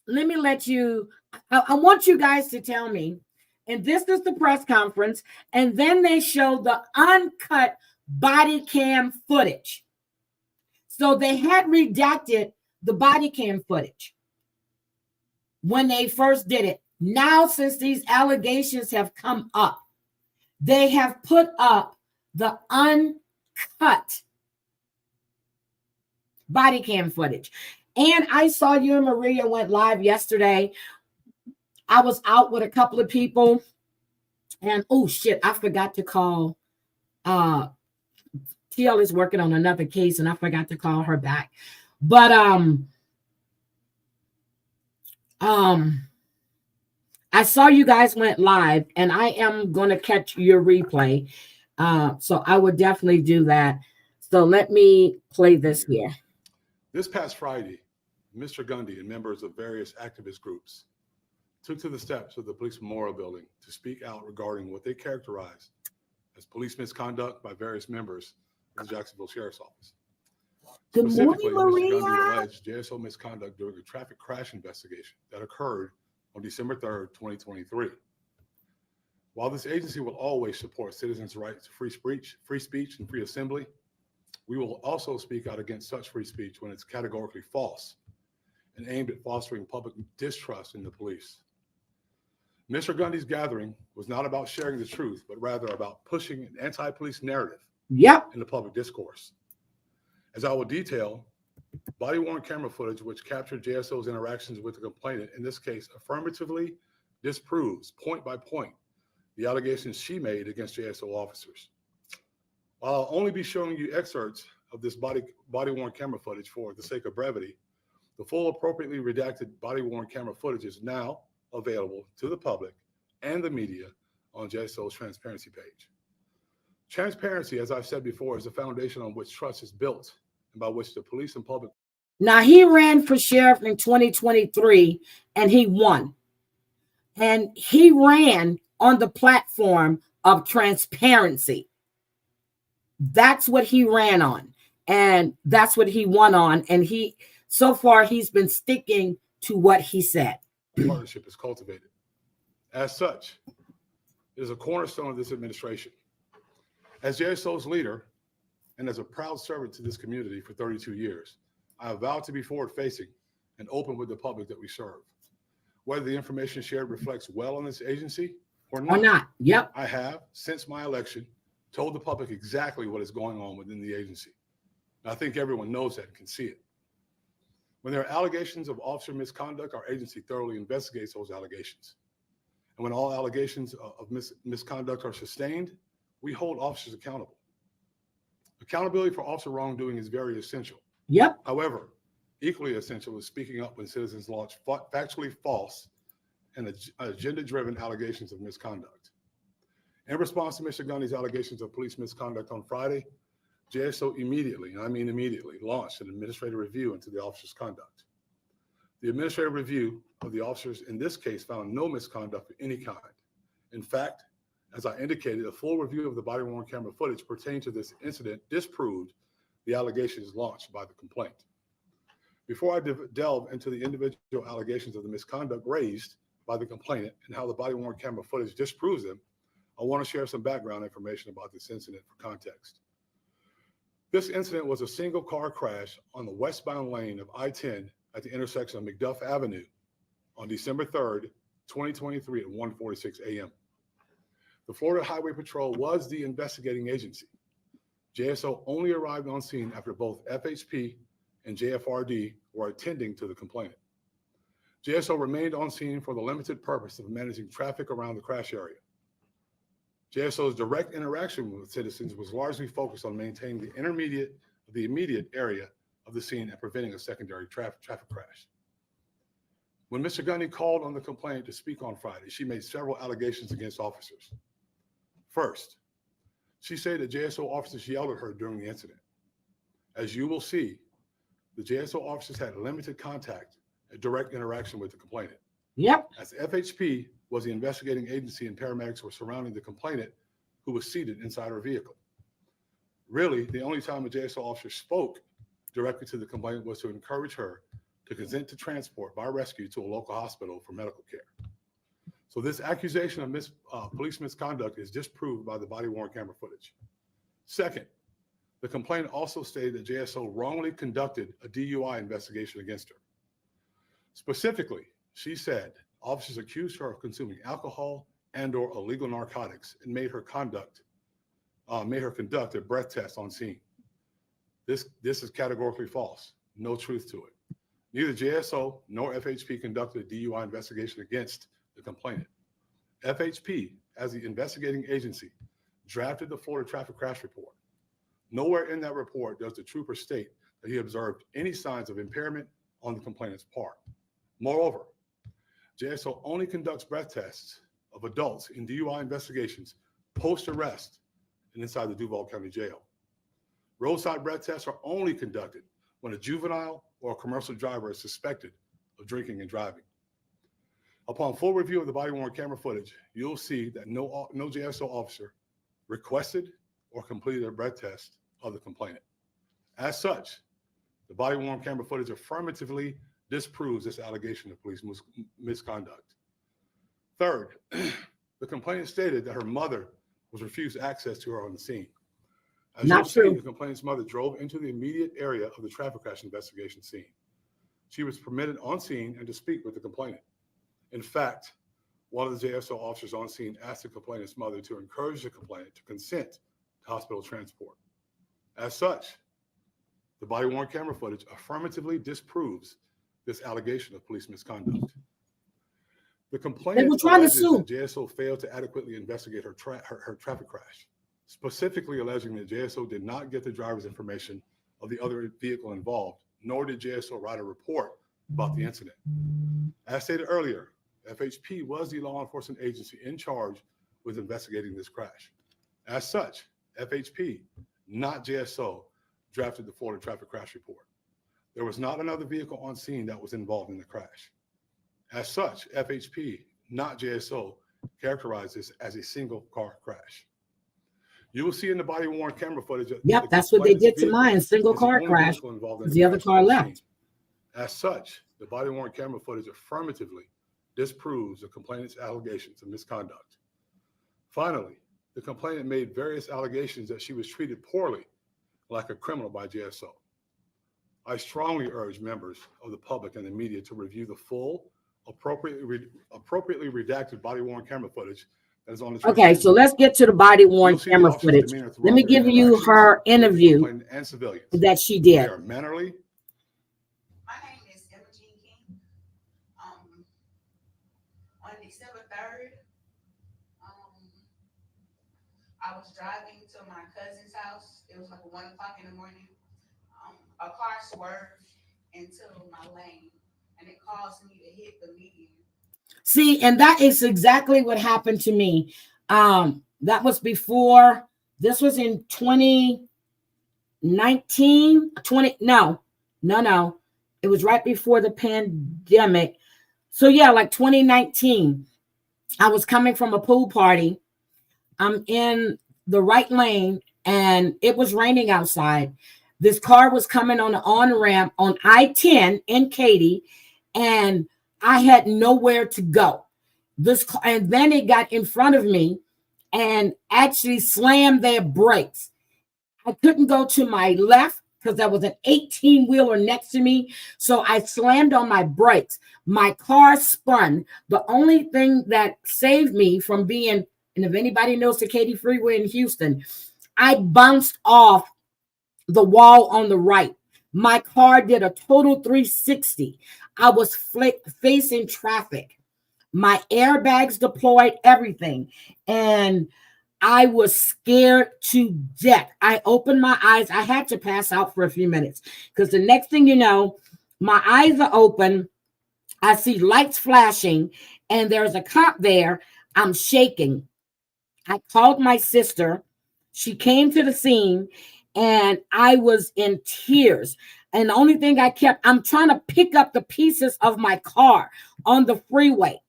let me let you, I want you guys to tell me, and this is the press conference, and then they show the uncut body cam footage. So they had redacted the body cam footage when they first did it. Now, since these allegations have come up, they have put up the uncut body cam footage. And I saw you and Maria went live yesterday. I was out with a couple of people and oh shit, I forgot to call. TL is working on another case and I forgot to call her back. But I saw you guys went live and I am going to catch your replay. So I would definitely do that. So let me play this here. This past Friday, Mr. Gundy and members of various activist groups took to the steps of the Police Memorial Building to speak out regarding what they characterized as police misconduct by various members of the Jacksonville Sheriff's Office. Good morning, Specifically, Mr. Gundy Maria. alleged JSO misconduct during a traffic crash investigation that occurred on December 3rd, 2023. While this agency will always support citizens' right to free speech and free assembly, we will also speak out against such free speech when it's categorically false and aimed at fostering public distrust in the police. Mr. Gundy's gathering was not about sharing the truth, but rather about pushing an anti-police narrative Yep. in the public discourse. As I will detail, body-worn camera footage which captured JSO's interactions with the complainant, in this case, affirmatively disproves point by point the allegations she made against JSO officers. While I'll only be showing you excerpts of this body-worn camera footage for the sake of brevity, the full appropriately redacted body-worn camera footage is now available to the public and the media on JSO's transparency page. Transparency, as I've said before, is the foundation on which trust is built and by which the police and public. Now, he ran for sheriff in 2023 and he won. And he ran on the platform of transparency. That's what he ran on. And that's what he won on. And so far, he's been sticking to what he said. Partnership is cultivated. As such, it is a cornerstone of this administration. As JSO's leader and as a proud servant to this community for 32 years, I have vowed to be forward-facing and open with the public that we serve. Whether the information shared reflects well on this agency or not. Yep. I have, since my election, told the public exactly what is going on within the agency. And I think everyone knows that and can see it. When there are allegations of officer misconduct, our agency thoroughly investigates those allegations. And when all allegations of misconduct are sustained, we hold officers accountable. Accountability for officer wrongdoing is very essential. Yep. However, equally essential is speaking up when citizens launch factually false and agenda-driven allegations of misconduct. In response to Mr. Gundy's allegations of police misconduct on Friday, JSO immediately, and I mean immediately, launched an administrative review into the officer's conduct. The administrative review of the officers in this case found no misconduct of any kind. In fact, as I indicated, a full review of the body-worn camera footage pertaining to this incident disproved the allegations launched by the complaint. Before I delve into the individual allegations of the misconduct raised by the complainant and how the body-worn camera footage disproves them, I want to share some background information about this incident for context. This incident was a single car crash on the westbound lane of I-10 at the intersection of McDuff Avenue on December 3rd, 2023 at 1:46 a.m. The Florida Highway Patrol was the investigating agency. JSO only arrived on scene after both FHP and JFRD were attending to the complainant. JSO remained on scene for the limited purpose of managing traffic around the crash area. JSO's direct interaction with citizens was largely focused on maintaining the immediate area of the scene and preventing a secondary traffic crash. When Mr. Gundy called on the complainant to speak on Friday, she made several allegations against officers. First, she said that JSO officers yelled at her during the incident. As you will see, the JSO officers had limited contact and direct interaction with the complainant. Yep. As FHP was the investigating agency and paramedics were surrounding the complainant who was seated inside her vehicle. Really, the only time a JSO officer spoke directly to the complainant was to encourage her to consent to transport by rescue to a local hospital for medical care. So this accusation of police misconduct is disproved by the body-worn camera footage. Second, the complainant also stated that JSO wrongly conducted a DUI investigation against her. Specifically, she said officers accused her of consuming alcohol and/or illegal narcotics and made her conduct a breath test on scene. This is categorically false. No truth to it. Neither JSO nor FHP conducted a DUI investigation against the complainant. FHP, as the investigating agency, drafted the Florida traffic crash report. Nowhere in that report does the trooper state that he observed any signs of impairment on the complainant's part. Moreover, JSO only conducts breath tests of adults in DUI investigations post-arrest and inside the Duval County Jail. Roadside breath tests are only conducted when a juvenile or a commercial driver is suspected of drinking and driving. Upon full review of the body-worn camera footage, you'll see that no JSO officer requested or completed a breath test of the complainant. As such, The body-worn camera footage affirmatively disproves this allegation of police misconduct. Third, the complainant stated that her mother was refused access to her on the scene. As Not you'll see, true. the complainant's mother drove into the immediate area of the traffic crash investigation scene. She was permitted on scene and to speak with the complainant. In fact, one of the JSO officers on scene asked the complainant's mother to encourage the complainant to consent to hospital transport. As such, the body-worn camera footage affirmatively disproves this allegation of police misconduct. The complainant trying to alleges sue. that JSO failed to adequately investigate her traffic crash, specifically alleging that JSO did not get the driver's information of the other vehicle involved, nor did JSO write a report about the incident. As stated earlier, FHP was the law enforcement agency in charge with investigating this crash. As such, FHP, not JSO, drafted the Florida traffic crash report. There was not another vehicle on scene that was involved in the crash. As such, FHP, not JSO, characterized this as a single car crash. You will see in the body-worn camera footage. Yep, that's what they did to mine. Single car crash. The other car left. As such, the body-worn camera footage affirmatively disproves the complainant's allegations of misconduct. Finally, the complainant made various allegations that she was treated poorly, like a criminal by JSO. I strongly urge members of the public and the media to review the full, appropriately redacted body-worn camera footage that is on the. Okay, so let's get to the body-worn camera footage. Let me give you her interview and civilians that she They did. are mannerly. My name is Emma Jean King. On December 3rd, I was driving to my cousin's house. It was like 1 o'clock in the morning. A car swerved into my lane, and it caused me to hit the median. See, and that is exactly what happened to me. That was before, this was in 2019, no. It was right before the pandemic. So yeah, like 2019, I was coming from a pool party. I'm in the right lane and it was raining outside. This car was coming on the on-ramp on I-10 in Katy, and I had nowhere to go. And then it got in front of me and actually slammed their brakes. I couldn't go to my left because there was an 18-wheeler next to me. So I slammed on my brakes. My car spun. The only thing that saved me from being, and if anybody knows the Katy Freeway in Houston, I bounced off the wall on the right. My car did a total 360. I was facing traffic. My airbags deployed, everything. And I was scared to death. I opened my eyes. I had to pass out for a few minutes because the next thing you know, my eyes are open. I see lights flashing and there's a cop there. I'm shaking. I called my sister. She came to the scene and I was in tears. And the only thing I'm trying to pick up the pieces of my car on the freeway.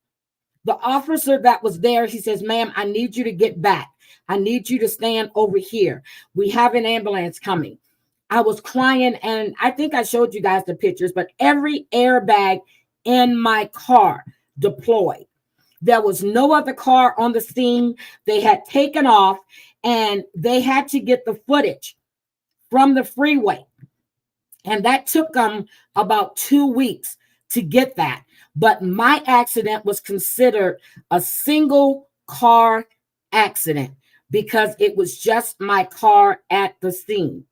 The officer that was there, he says, ma'am, I need you to get back. I need you to stand over here. We have an ambulance coming. I was crying, and I think I showed you guys the pictures, but every airbag in my car deployed. There was no other car on the scene. They had taken off, and they had to get the footage from the freeway. And that took them about 2 weeks to get that. But my accident was considered a single car accident because it was just my car at the scene.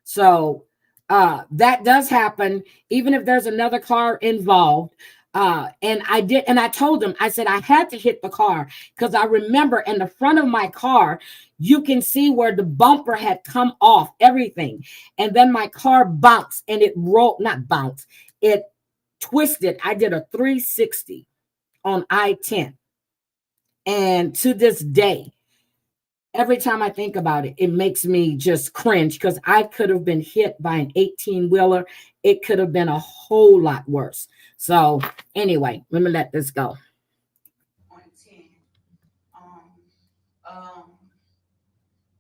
So that does happen, even if there's another car involved. And I told them, I said, I had to hit the car because I remember in the front of my car, you can see where the bumper had come off, everything. And then my car bounced and it rolled, not bounced, it twisted. I did a 360 on I-10. And to this day, every time I think about it, it makes me just cringe because I could have been hit by an 18-wheeler. It could have been a whole lot worse. So anyway, let me let this go. On 10.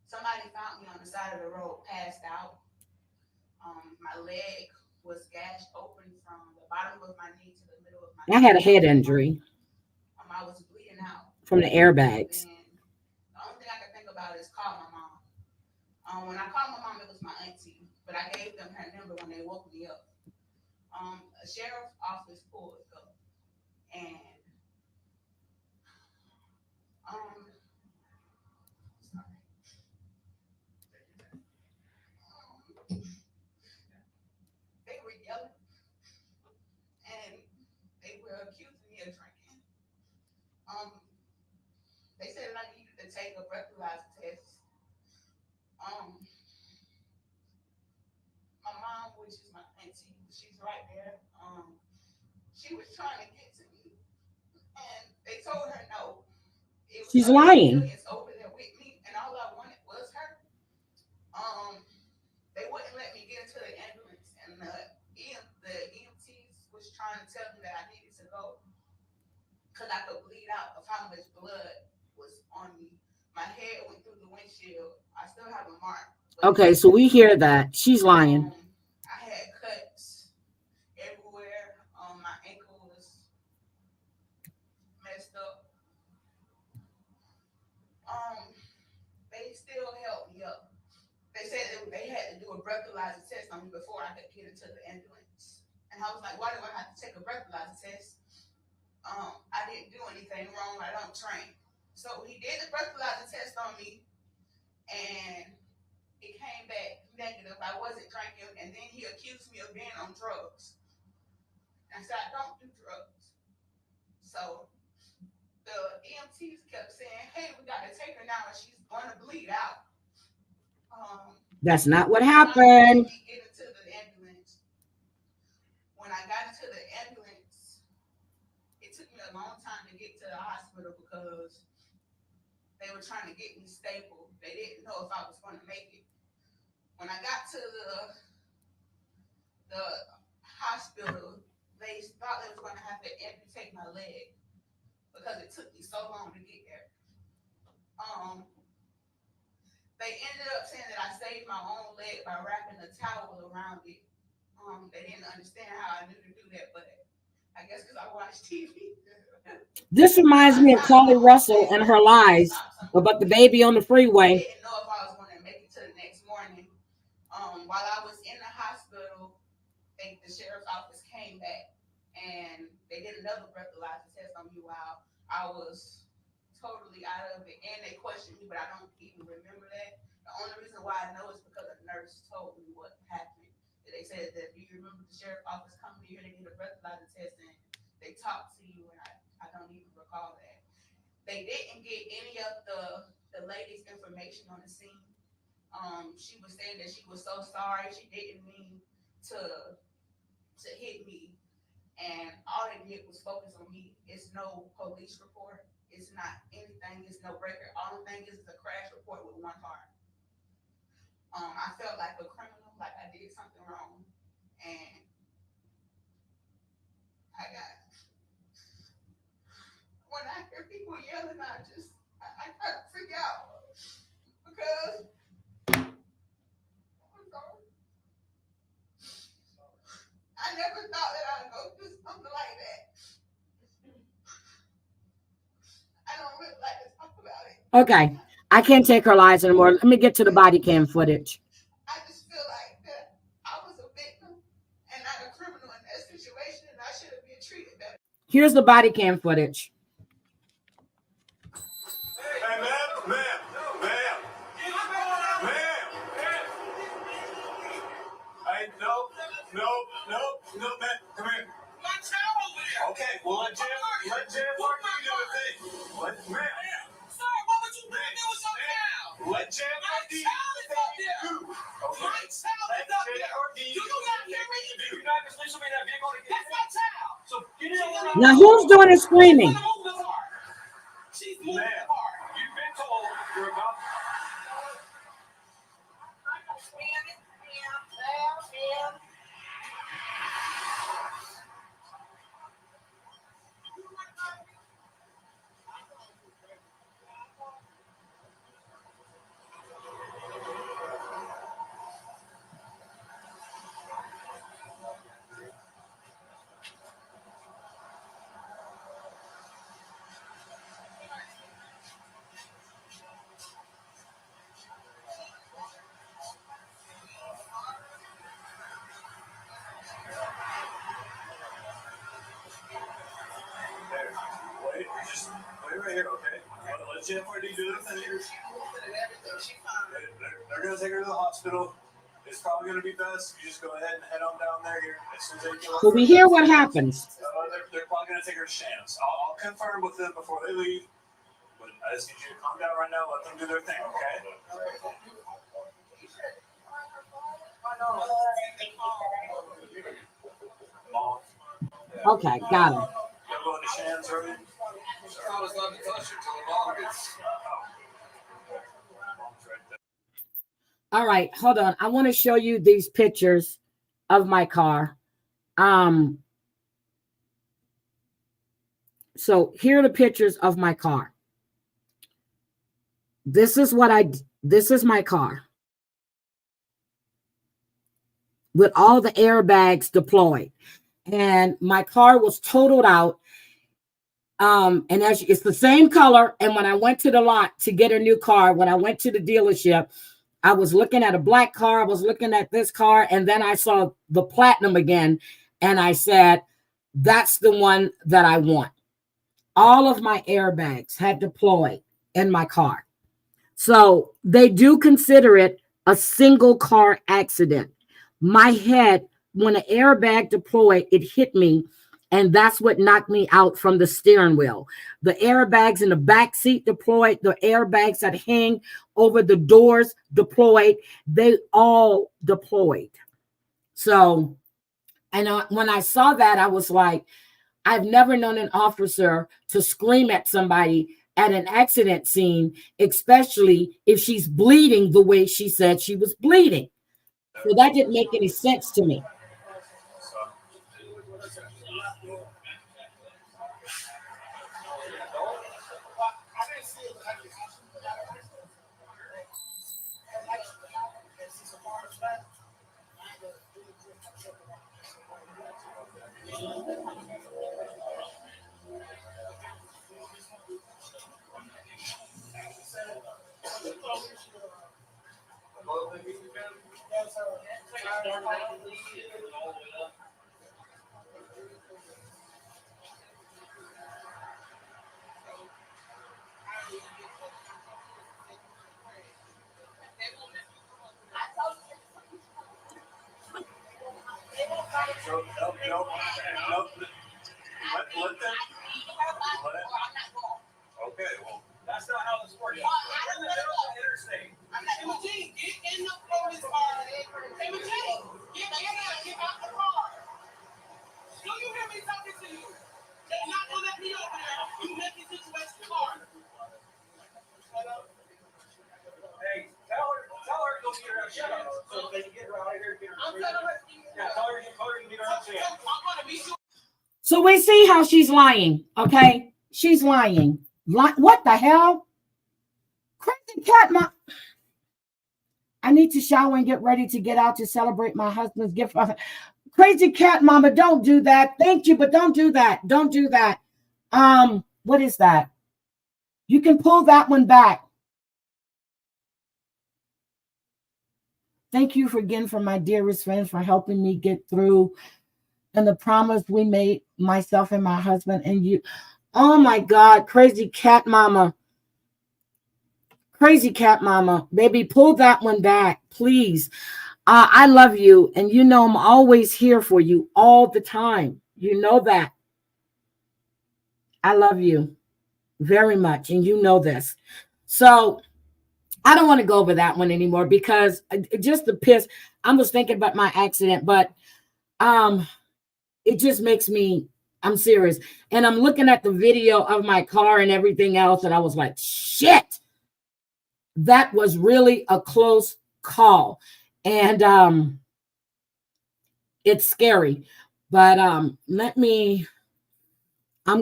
Somebody found me on the side of the road, passed out. My leg was gashed open from the bottom of my knee to the middle of my I had a head injury I was bleeding out. from the airbags. And the only thing I could think about is call my mom. When I called my mom, it was my auntie, but I gave them her number when they woke me up. A sheriff's office pulled up, and they were yelling, and they were accusing me of drinking. They said that I needed to take a breathalyzer test. My mom, which is my auntie, she's right there. She was trying to get to me, and they told her no. She's lying. Over there with me, and all I wanted was her. They wouldn't let me get into the ambulance, and the EMTs was trying to tell me that I needed to go because I could bleed out of how much blood was on me. My head went through the windshield. I still have a mark. Okay, so we hear that. She's lying. I had cuts everywhere. My ankle was messed up. They still held me up. They said that they had to do a breathalyzer test on me before I could get into the ambulance. And I was like, why do I have to take a breathalyzer test? I didn't do anything wrong. I don't train. So he did the breathalyzer test on me, and it came back negative. I wasn't drinking, and then he accused me of being on drugs. I said, I don't do drugs. So the EMTs kept saying, hey, we got to take her now, and she's going to bleed out. That's not what happened. Get into the ambulance. When I got into the ambulance, it took me a long time to get to the hospital because they were trying to get me stable. They didn't know if I was going to make it. When I got to the hospital, they thought they was going to have to amputate my leg because it took me so long to get there. They ended up saying that I saved my own leg by wrapping a towel around it. They didn't understand how I knew to do that, but I guess because I watched TV. This reminds me of Carly Russell and her lies about the baby on the freeway. I didn't know if I was going to make it to the next morning. While I was in the hospital, the sheriff's office came back and they did another breathalyzer test on me while I was totally out of it, and they questioned me, but I don't even remember that. The only reason why I know is because a nurse told me what happened. They said that you remember the sheriff's office coming here, they did a breathalyzer test and they talked to you, and I don't even recall that. They didn't get any of the lady's information on the scene. She was saying that she was so sorry, she didn't mean to hit me, and all they did was focus on me. It's no police report. It's not anything. It's no record. All the thing is a crash report with one car. I felt like a criminal, like I did something wrong, and when I hear people yelling, I try to freak out because I never thought that I'd go through something like that. I don't really like to talk about it. Okay, I can't take her lies anymore. Let me get to the body cam footage. I just feel like that I was a victim and not a criminal in that situation, and I should have been treated better. Here's the body cam footage. Hey, ma'am. Hey, no, man, come here. My child over there. Okay, well, let Jen work you do the thing. Ma'am. Sir, what would you do with your child? Let Jen My work you child is up there. Okay. My child is up there. Do you not hear me? Do not listen to me in that vehicle to get That's my child. So get in. Now, who's doing the screaming? She's moving Ma'am, hard. you've been told you're about. here, okay? Let Jen Hardy do the thing. They're gonna take her to the hospital. It's probably gonna be best. You just go ahead and head on down there here. As soon as they get So we hear what happens. they're probably gonna take her to Shams. I'll confirm with them before they leave. But I just need you to calm down right now. Let them do their thing, okay? Mom. Okay, got him. You're going to Shams early? I was not to touch her till the mom gets. All right, hold on. I want to show you these pictures of my car. So here are the pictures of my car. This is my car with all the airbags deployed. And my car was totaled out. And it's the same color. And when I went to the lot to get a new car, when I went to the dealership, I was looking at a black car. I was looking at this car. And then I saw the platinum again. And I said, that's the one that I want. All of my airbags had deployed in my car. So they do consider it a single car accident. My head, when an airbag deployed, it hit me. And that's what knocked me out from the steering wheel. The airbags in the back seat deployed. The airbags that hang over the doors deployed. They all deployed. So, and when I saw that, I was like, I've never known an officer to scream at somebody at an accident scene, especially if she's bleeding the way she said she was bleeding. So that didn't make any sense to me. Okay, well, that's not how this works. We're in the middle of the interstate. Imogene, get in the police car. Imogene, get out the car. Do you hear me talking to you? They're not gonna let me over there. You make the situation hard. Hey, tell her to go get her a shut up so they can get her out of here. I'm telling her. Yeah, tell her to get her out of here. I'm gonna be sure. So we see how she's lying, okay? She's lying. What the hell? Crazy cat, I need to shower and get ready to get out to celebrate my husband's gift. Crazy cat mama, don't do that. Thank you, but don't do that. Don't do that. What is that? You can pull that one back. Thank you again for my dearest friends for helping me get through and the promise we made, myself and my husband and you. Oh my God, crazy cat mama. Crazy cat mama. Baby, pull that one back, please. I love you. And you know I'm always here for you all the time. You know that. I love you very much. And you know this. So I don't want to go over that one anymore because just the piss. I was thinking about my accident, but it just makes me, I'm serious. And I'm looking at the video of my car and everything else. And I was like, shit, that was really a close call. And it's scary. But I'm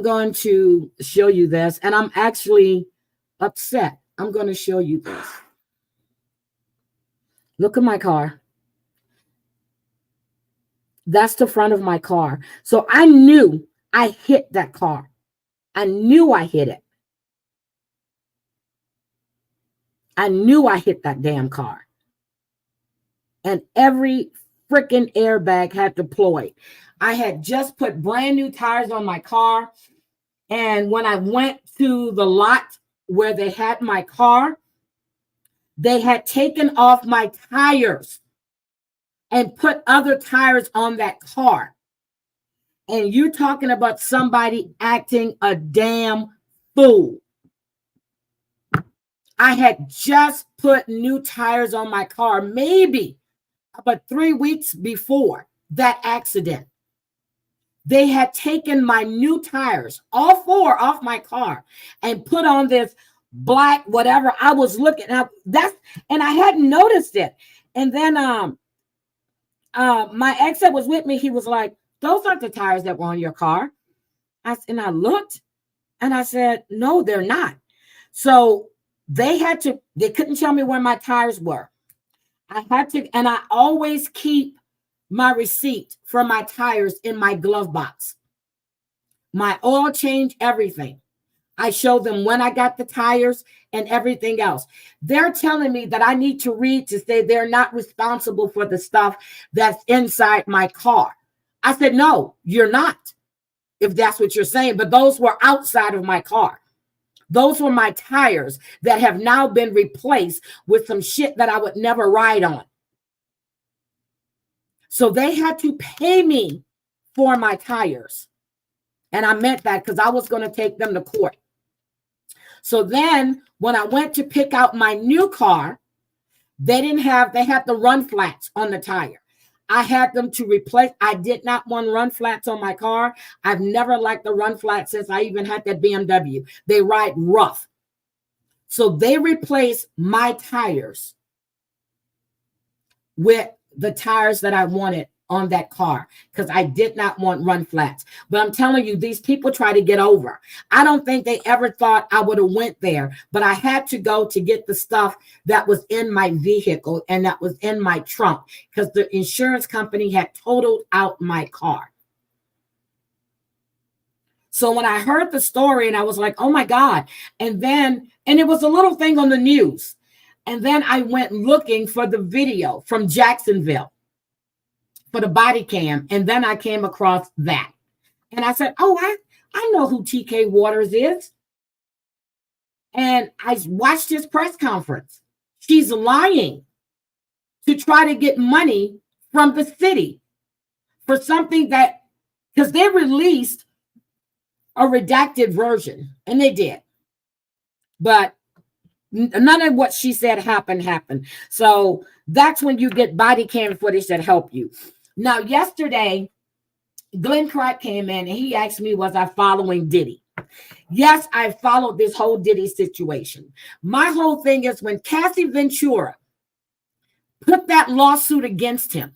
going to show you this. And I'm actually upset. I'm going to show you this. Look at my car. That's the front of my car. So I knew I hit that car. I knew I hit it. I knew I hit that damn car. And every freaking airbag had deployed. I had just put brand new tires on my car. And when I went to the lot where they had my car, they had taken off my tires and put other tires on that car. And you're talking about somebody acting a damn fool. I had just put new tires on my car, maybe about 3 weeks before that accident. They had taken my new tires, all 4 off my car, and put on this black whatever. I was looking at and I hadn't noticed it. And then my ex that was with me, he was like, "Those aren't the tires that were on your car." And I looked and I said, "No, they're not." So they couldn't tell me where my tires were. I had to, and I always keep my receipt for my tires in my glove box. My oil change, everything. I show them when I got the tires and everything else. They're telling me that I need to read to say they're not responsible for the stuff that's inside my car. I said, "No, you're not, if that's what you're saying." But those were outside of my car. Those were my tires that have now been replaced with some shit that I would never ride on. So they had to pay me for my tires. And I meant that because I was going to take them to court. So then when I went to pick out my new car, they had the run flats on the tire. I had them to replace. I did not want run flats on my car. I've never liked the run flats since I even had that BMW. They ride rough. So they replaced my tires with the tires that I wanted on that car because I did not want run flats. But I'm telling you, these people try to get over. I don't think they ever thought I would have went there, but I had to go to get the stuff that was in my vehicle and that was in my trunk because the insurance company had totaled out my car. So when I heard the story and I was like, "Oh my God." And it was a little thing on the news. And then I went looking for the video from Jacksonville for the body cam. And then I came across that. And I said, "Oh, I know who TK Waters is." And I watched his press conference. She's lying to try to get money from the city for something because they released a redacted version, and they did. But none of what she said happened. So that's when you get body cam footage that help you. Now, yesterday, Glenn Crack came in and he asked me, was I following Diddy? Yes, I followed this whole Diddy situation. My whole thing is when Cassie Ventura put that lawsuit against him,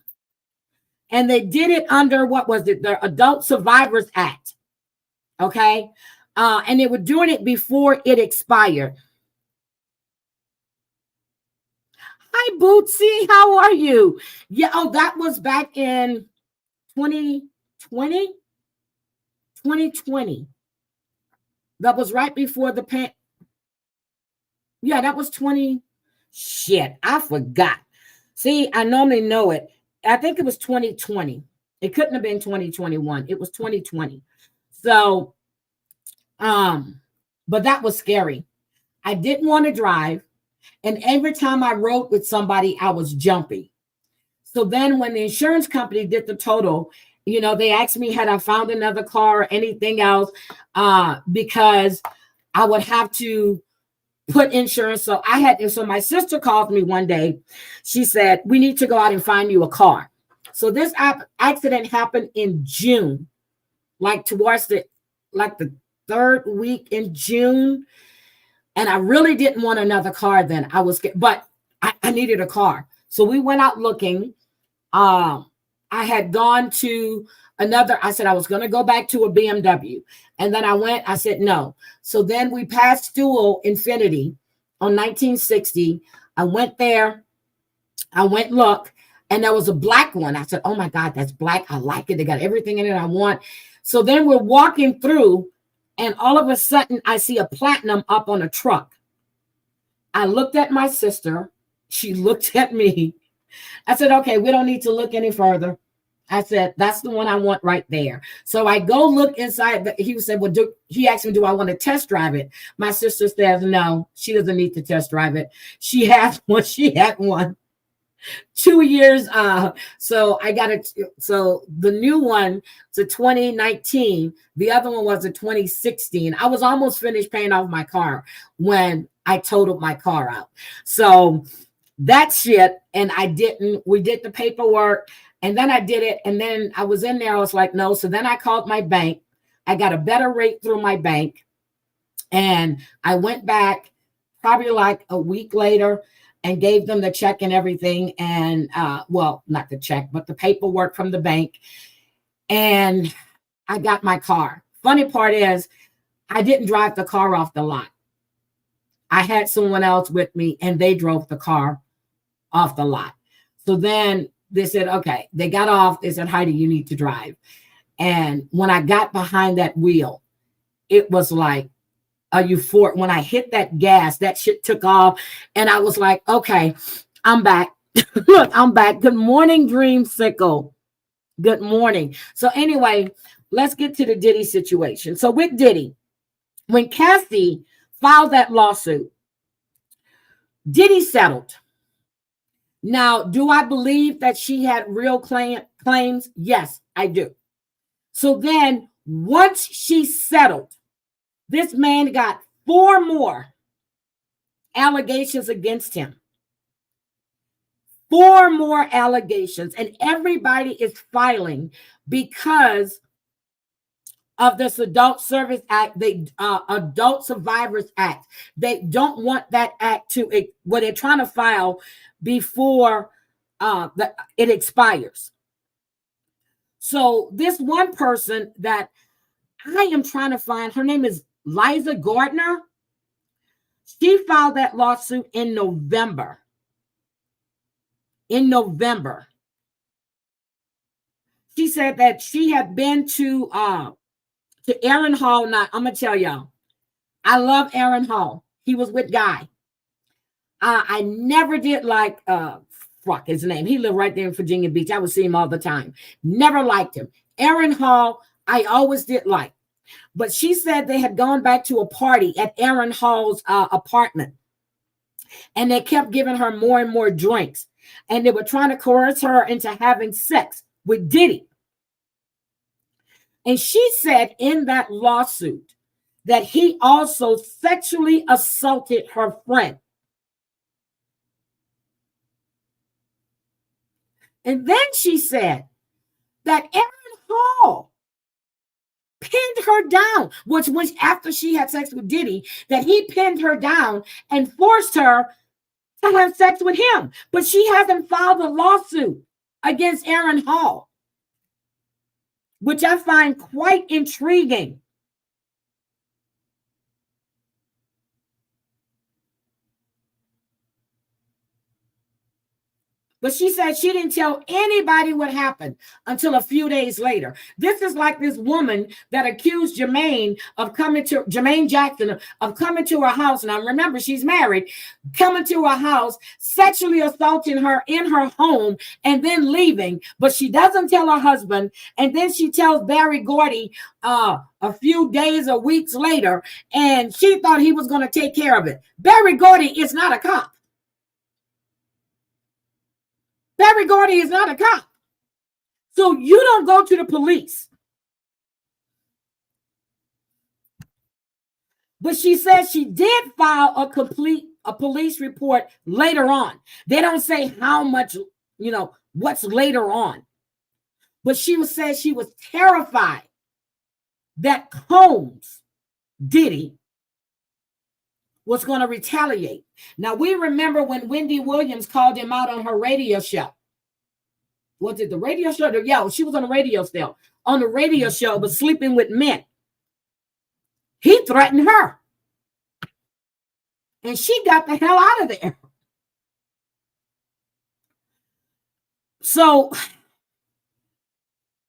and they did it under, what was it? The Adult Survivors Act. Okay. And they were doing it before it expired. Hi, Bootsy. How are you? Yeah. Oh, that was back in 2020. That was right before the Yeah, that was 20. Shit, I forgot. See, I normally know it. I think it was 2020. It couldn't have been 2021. It was 2020. So, but that was scary. I didn't want to drive. And every time I rode with somebody, I was jumpy. So then when the insurance company did the total, they asked me, had I found another car or anything else, because I would have to put insurance. So my sister called me one day. She said, "We need to go out and find you a car." So this accident happened in June, like towards the 3rd week in June. And I really didn't want another car then. I was scared, but I needed a car. So we went out looking. I had gone to I said I was going to go back to a BMW. And then I said no. So then we passed Dual Infinity on 1960. I went there. I went look, and there was a black one. I said, "Oh my God, that's black. I like it. They got everything in it I want." So then we're walking through, and all of a sudden I see a platinum up on a truck. I looked at my sister. She looked at me. I said, "Okay, we don't need to look any further." I said, that's the one I want right there. So I go look inside. He said, well, he asked me, do I want to test drive it? My sister says, no, she doesn't need to test drive it. She has one. She had one 2 years. So I got it. So the new one to 2019. The other one was a 2016. I was almost finished paying off my car when I totaled my car out. So that's shit. And we did the paperwork. And then I did it. And then I was in there. I was like, no. So then I called my bank. I got a better rate through my bank. And I went back probably like a week later and gave them the check and everything. And well, not the check, but the paperwork from the bank. And I got my car. Funny part is I didn't drive the car off the lot. I had someone else with me and they drove the car off the lot. So then they said, okay, they got off. They said, Heidi, you need to drive. And when I got behind that wheel, it was like a euphoric. When I hit that gas, that shit took off. And I was like, okay, I'm back. Look, I'm back. Good morning, Dreamsicle. Good morning. So anyway, let's get to the Diddy situation. So with Diddy, when Cassie filed that lawsuit, Diddy settled. Now, do I believe that she had real claims? Yes, I do. So then once she settled, this man got 4 more allegations against him. 4 more allegations. And everybody is filing because of this Adult Service Act, the Adult Survivors Act. They don't want that act what they're trying to file before it expires. So this one person that I am trying to find, her name is Liza Gardner. She filed that lawsuit in November. She said that she had been to Aaron Hall. Now, I'm going to tell y'all, I love Aaron Hall. He was with Guy. I never did like, fuck his name. He lived right there in Virginia Beach. I would see him all the time. Never liked him. Aaron Hall, I always did like. But she said they had gone back to a party at Aaron Hall's apartment. And they kept giving her more and more drinks. And they were trying to coerce her into having sex with Diddy. And she said in that lawsuit that he also sexually assaulted her friend. And then she said that Aaron Hall pinned her down, which was after she had sex with Diddy, that he pinned her down and forced her to have sex with him. But she hasn't filed a lawsuit against Aaron Hall, which I find quite intriguing. But she said she didn't tell anybody what happened until a few days later. This is like this woman that accused Jermaine Jackson of coming to her house. Now remember, she's married, coming to her house, sexually assaulting her in her home, and then leaving. But she doesn't tell her husband. And then she tells Barry Gordy a few days or weeks later, and she thought he was going to take care of it. Barry Gordy is not a cop. Barry Gordy is not a cop. So you don't go to the police. But she says she did file a police report later on. They don't say how much, what's later on. But she said she was terrified that Combs, Diddy, was going to retaliate. Now, we remember when Wendy Williams called him out on her radio show. Was it the radio show? Yeah, she was on the radio still. On the radio show, but sleeping with men. He threatened her. And she got the hell out of there. So,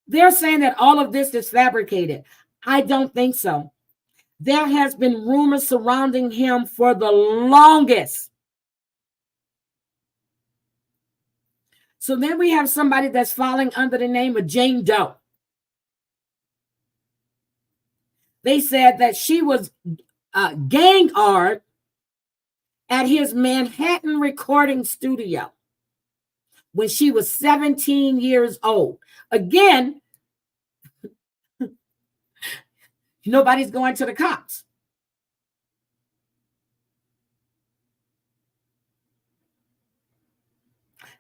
they're saying that all of this is fabricated. I don't think so. There has been rumors surrounding him for the longest. So then we have somebody that's falling under the name of Jane Doe. They said that she was gang-ard at his Manhattan recording studio when she was 17 years old. Again, nobody's going to the cops.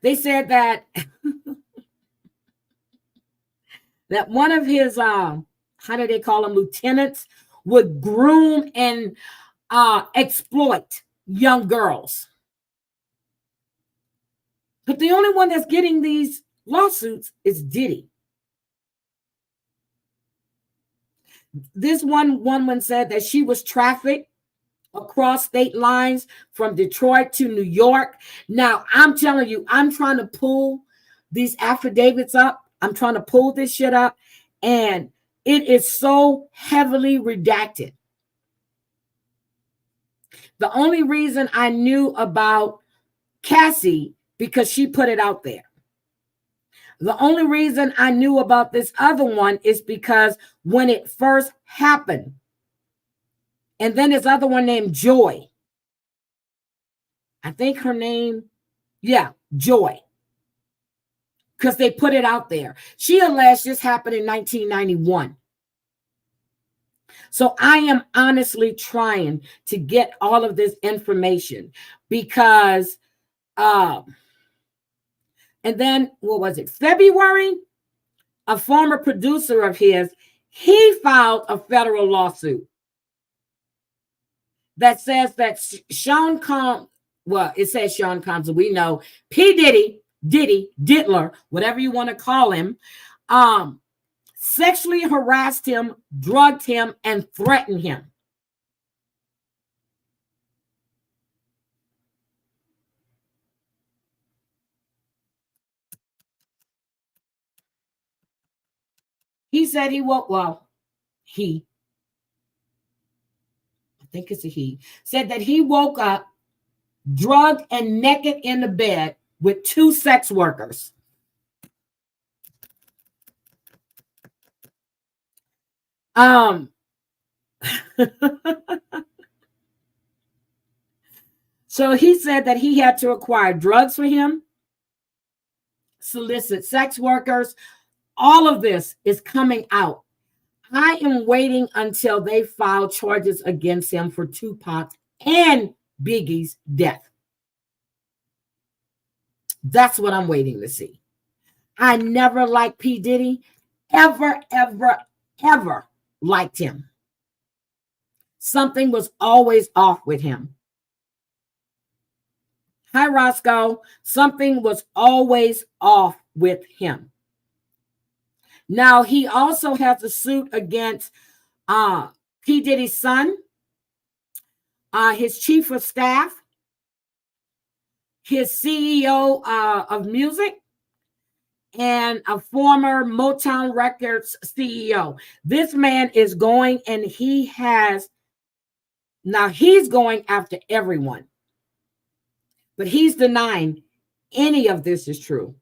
They said that that one of his how do they call them, lieutenants, would groom and exploit young girls. But the only one that's getting these lawsuits is Diddy. This one woman said that she was trafficked across state lines from Detroit to New York. Now, I'm telling you, I'm trying to pull these affidavits up. I'm trying to pull this shit up, and it is so heavily redacted. The only reason I knew about Cassie, because she put it out there. The only reason I knew about this other one is because when it first happened, and then this other one named Joy. I think her name, Joy. Because they put it out there. She alleged this happened in 1991. So I am honestly trying to get all of this information because, and then, what was it? February, a former producer of his, he filed a federal lawsuit that says that Sean Combs, well, it says Sean Combs, and we know P. Diddy, Diddler, whatever you want to call him, sexually harassed him, drugged him, and threatened him. He said he woke, I think it's a he, said that he woke up drugged and naked in the bed with 2 sex workers. So he said that he had to acquire drugs for him, solicit sex workers. All of this is coming out. I am waiting until they file charges against him for Tupac and Biggie's death. That's what I'm waiting to see. I never liked P. Diddy, ever liked him. Something was always off with him. Hi, Roscoe. Something was always off with him. Now, he also has a suit against P. Diddy's son, his chief of staff, his CEO of music, and a former Motown Records CEO. This man is going, and he's going after everyone. But he's denying any of this is true.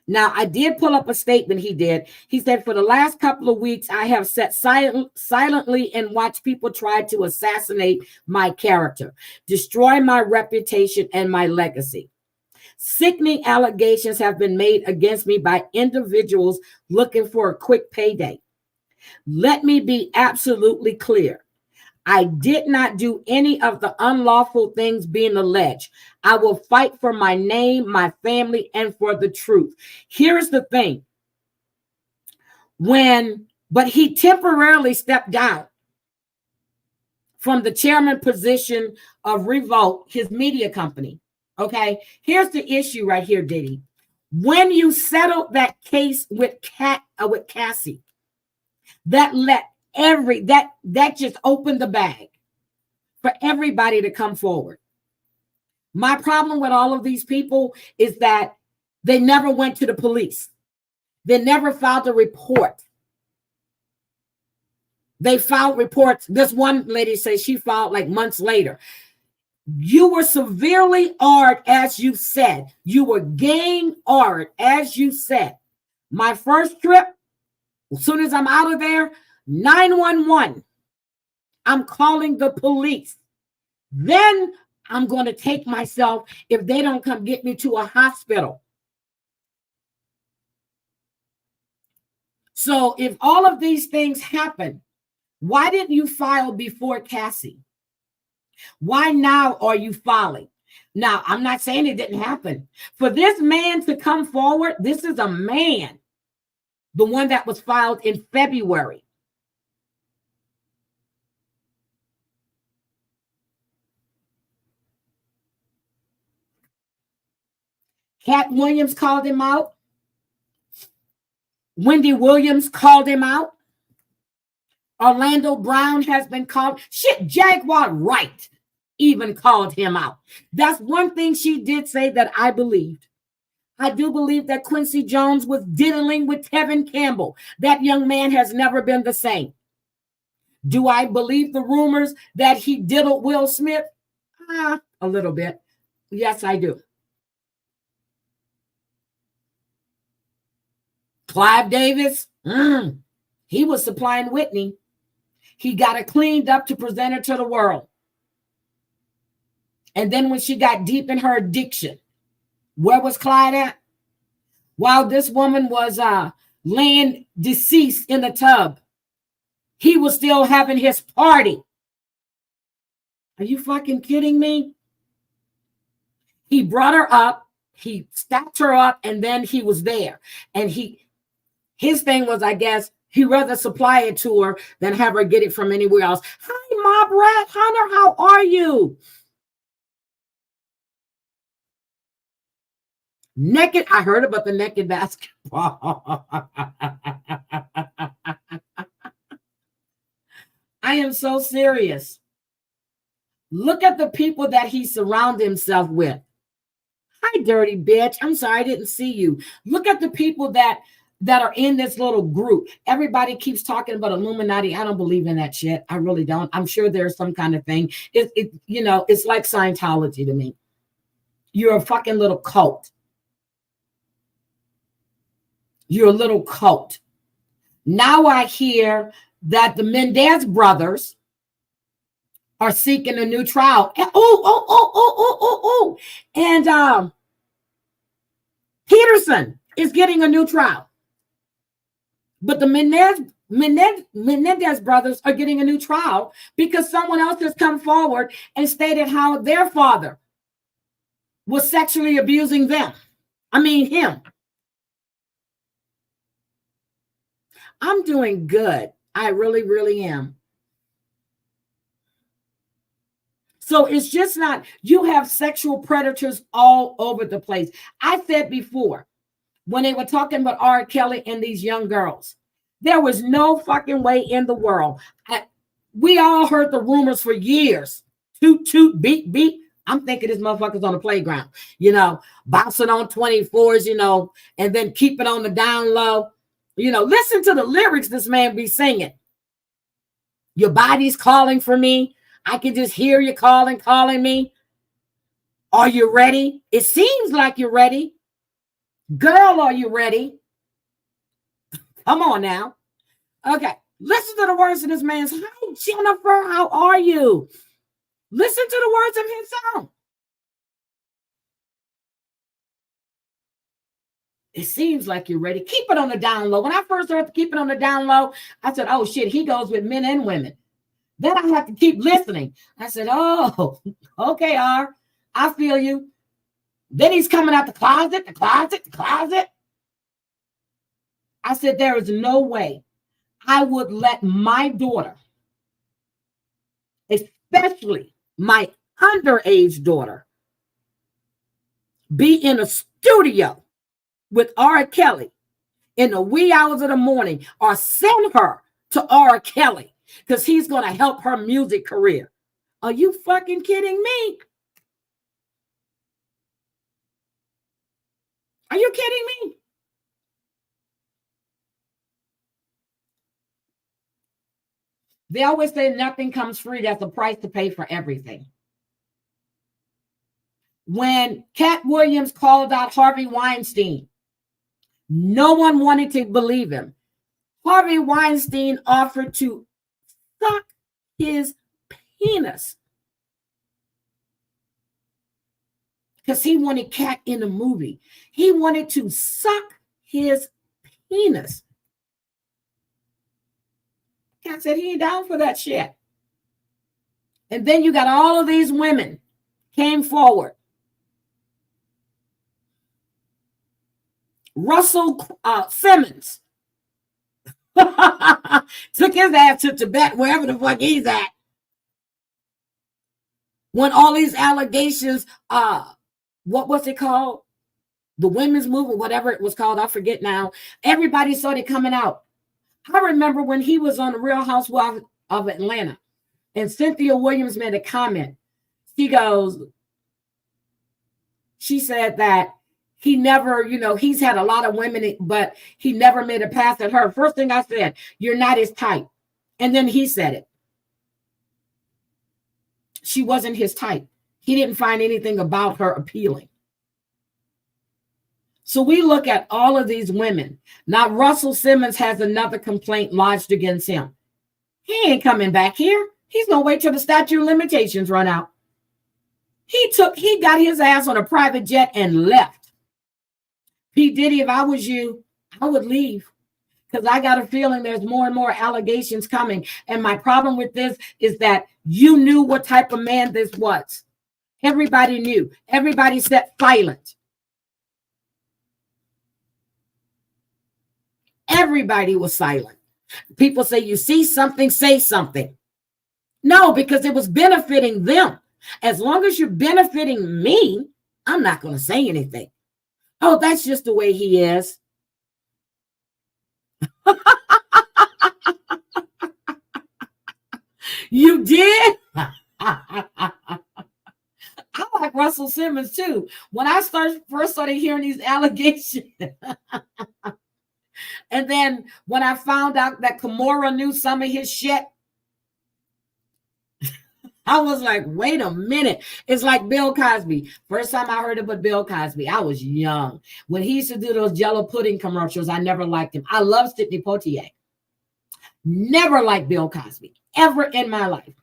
Now, I did pull up a statement he did. He said, for the last couple of weeks, I have sat silently and watched people try to assassinate my character, destroy my reputation and my legacy. Sickening allegations have been made against me by individuals looking for a quick payday. Let me be absolutely clear. I did not do any of the unlawful things being alleged. I will fight for my name, my family, and for the truth. Here's the thing. But he temporarily stepped down from the chairman position of Revolt, his media company. Okay, here's the issue right here, Diddy. When you settled that case with Cassie, that just opened the bag for everybody to come forward. My problem with all of these people is that they never went to the police. They never filed a report. They filed reports. This one lady says she filed like months later. You were severely AR'd, as you said. You were gang AR'd, as you said. My first trip, as soon as I'm out of there, 911. I'm calling the police. Then I'm going to take myself, if they don't come get me, to a hospital. So if all of these things happen, why didn't you file before Cassie? Why now are you filing? Now, I'm not saying it didn't happen. For this man to come forward, this is a man, the one that was filed in February. Cat Williams called him out. Wendy Williams called him out. Orlando Brown has been called. Shit, Jaguar Wright even called him out. That's one thing she did say that I believed. I do believe that Quincy Jones was diddling with Tevin Campbell. That young man has never been the same. Do I believe the rumors that he diddled Will Smith? A little bit. Yes, I do. Clive Davis, he was supplying Whitney. He got it cleaned up to present her to the world. And then when she got deep in her addiction, where was Clyde at? While this woman was laying deceased in the tub, he was still having his party. Are you fucking kidding me? He brought her up, he stacked her up, and then he was there. And his thing was, I guess, he'd rather supply it to her than have her get it from anywhere else. Hi, Mob Rat Hunter, how are you? Naked, I heard about the naked basketball. I am so serious. Look at the people that he surrounded himself with. Hi, dirty bitch. I'm sorry, I didn't see you. Look at the people that are in this little group. Everybody keeps talking about Illuminati. I don't believe in that shit. I really don't. I'm sure there's some kind of thing. It's like Scientology to me. You're a fucking little cult. You're a little cult. Now I hear that the Mendez brothers are seeking a new trial. And Peterson is getting a new trial. But the Menendez brothers are getting a new trial because someone else has come forward and stated how their father was sexually abusing them. I mean, him. I'm doing good. I really, really am. So it's just not, you have sexual predators all over the place. I said before, when they were talking about R. Kelly and these young girls, there was no fucking way in the world. We all heard the rumors for years. Toot, toot, beat, beat. I'm thinking this motherfucker's on the playground, bouncing on 24s, and then keep it on the down low. Listen to the lyrics this man be singing. Your body's calling for me. I can just hear you calling me. Are you ready? It seems like you're ready. Girl, are you ready? Come on now. Okay. Listen to the words of this man's. Hi, Jennifer. How are you? Listen to the words of his song. It seems like you're ready. Keep it on the down low. When I first heard to keep it on the down low, I said, oh shit, he goes with men and women. Then I have to keep listening. I said, oh, okay, R. I feel you. Then he's coming out the closet. I said, there is no way I would let my daughter, especially my underage daughter, be in a studio with R. Kelly in the wee hours of the morning, or send her to R. Kelly because he's going to help her music career. Are you fucking kidding me? Are you kidding me? They always say nothing comes free. That's a price to pay for everything. when Cat Williams called out Harvey Weinstein, no one wanted to believe him. Harvey Weinstein offered to suck his penis because he wanted Cat in the movie. He wanted to suck his penis. Cat said he ain't down for that shit. And then you got all of these women came forward. Russell Simmons took his ass to Tibet, wherever the fuck he's at. When all these allegations, what was it called? The women's movement, whatever it was called, I forget now. Everybody started coming out. I remember when he was on the Real Housewives of Atlanta, and Cynthia Williams made a comment. She said that he never, he's had a lot of women, but he never made a pass at her. First thing I said, you're not his type. And then he said it. She wasn't his type. He didn't find anything about her appealing. So we look at all of these women. Now, Russell Simmons has another complaint lodged against him. He ain't coming back here. He's going to wait till the statute of limitations run out. He got his ass on a private jet and left. P. Diddy, if I was you, I would leave because I got a feeling there's more and more allegations coming. And my problem with this is that you knew what type of man this was. Everybody knew. Everybody sat silent. Everybody was silent. People say, you see something, say something. No, because it was benefiting them. As long as you're benefiting me, I'm not going to say anything. Oh, that's just the way he is. You did? I like Russell Simmons too. When I first started hearing these allegations, and then when I found out that Kimora knew some of his shit, I was like, wait a minute. It's like Bill Cosby. First time I heard about Bill Cosby, I was young. When he used to do those Jell-O pudding commercials, I never liked him. I love Sidney Poitier. Never liked Bill Cosby, ever in my life.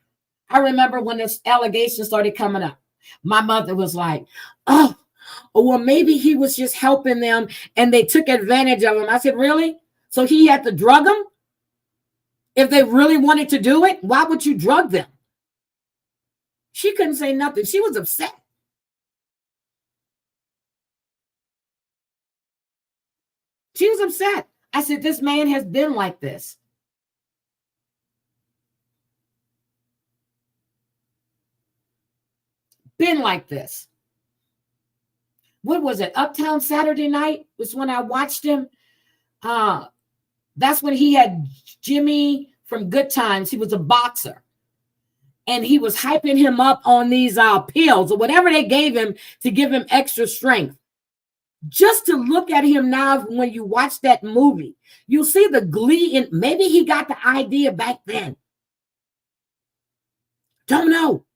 I remember when this allegation started coming up, my mother was like, oh, well, maybe he was just helping them and they took advantage of him. I said, really? So he had to drug them? If they really wanted to do it, why would you drug them? She couldn't say nothing. She was upset. She was upset. I said, this man has been like this. Been like this. What was it? Uptown Saturday Night was when I watched him. That's when he had Jimmy from Good Times. He was a boxer. And he was hyping him up on these pills or whatever they gave him to give him extra strength. Just to look at him now, when you watch that movie, you'll see the glee in. Maybe he got the idea back then. Don't know.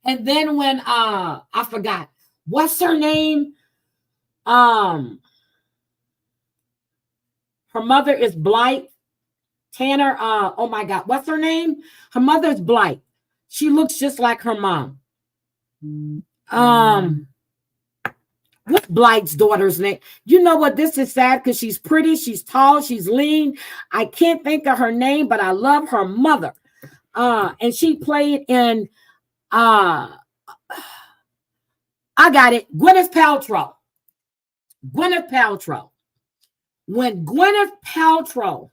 And then when I forgot. What's her name? Her mother is Blight. Tanner, oh my God, what's her name? Her mother's Blight. She looks just like her mom. What's Blight's daughter's name? You know what? This is sad because she's pretty, she's tall, she's lean. I can't think of her name, but I love her mother. And she played in I got it. Gwyneth Paltrow. Gwyneth Paltrow. When Gwyneth Paltrow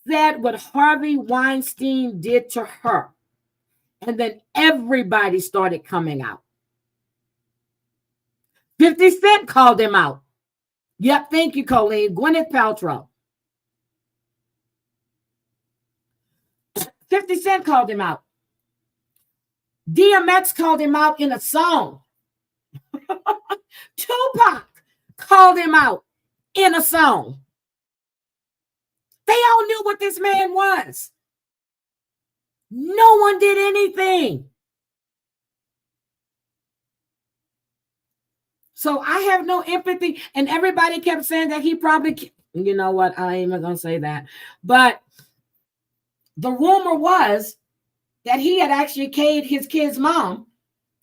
said what Harvey Weinstein did to her, and then everybody started coming out. 50 Cent called him out. Yep, thank you, Colleen. Gwyneth Paltrow. 50 Cent called him out. DMX called him out in a song. Tupac called him out in a song. They all knew what this man was. No one did anything. So I have no empathy. And everybody kept saying that he probably, you know what? I ain't even going to say that. But the rumor was that he had actually killed his kid's mom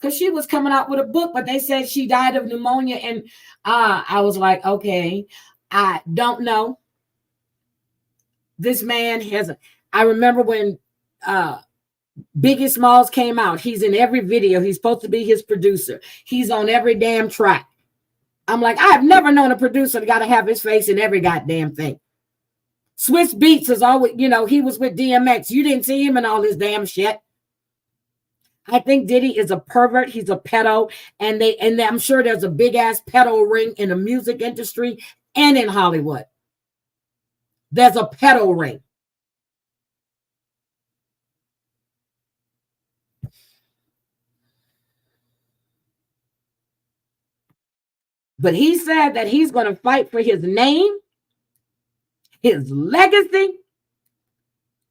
because she was coming out with a book, but they said she died of pneumonia. And I was like, okay, I don't know. This man I remember when Biggie Smalls came out. He's in every video. He's supposed to be his producer. He's on every damn track. I'm like, I've never known a producer that got to have his face in every goddamn thing. Swiss Beats is always, you know, he was with DMX. You didn't see him in all this damn shit. I think Diddy is a pervert. He's a pedo. And I'm sure there's a big ass pedo ring in the music industry and in Hollywood. There's a pedo ring. But he said that he's going to fight for his name, his legacy,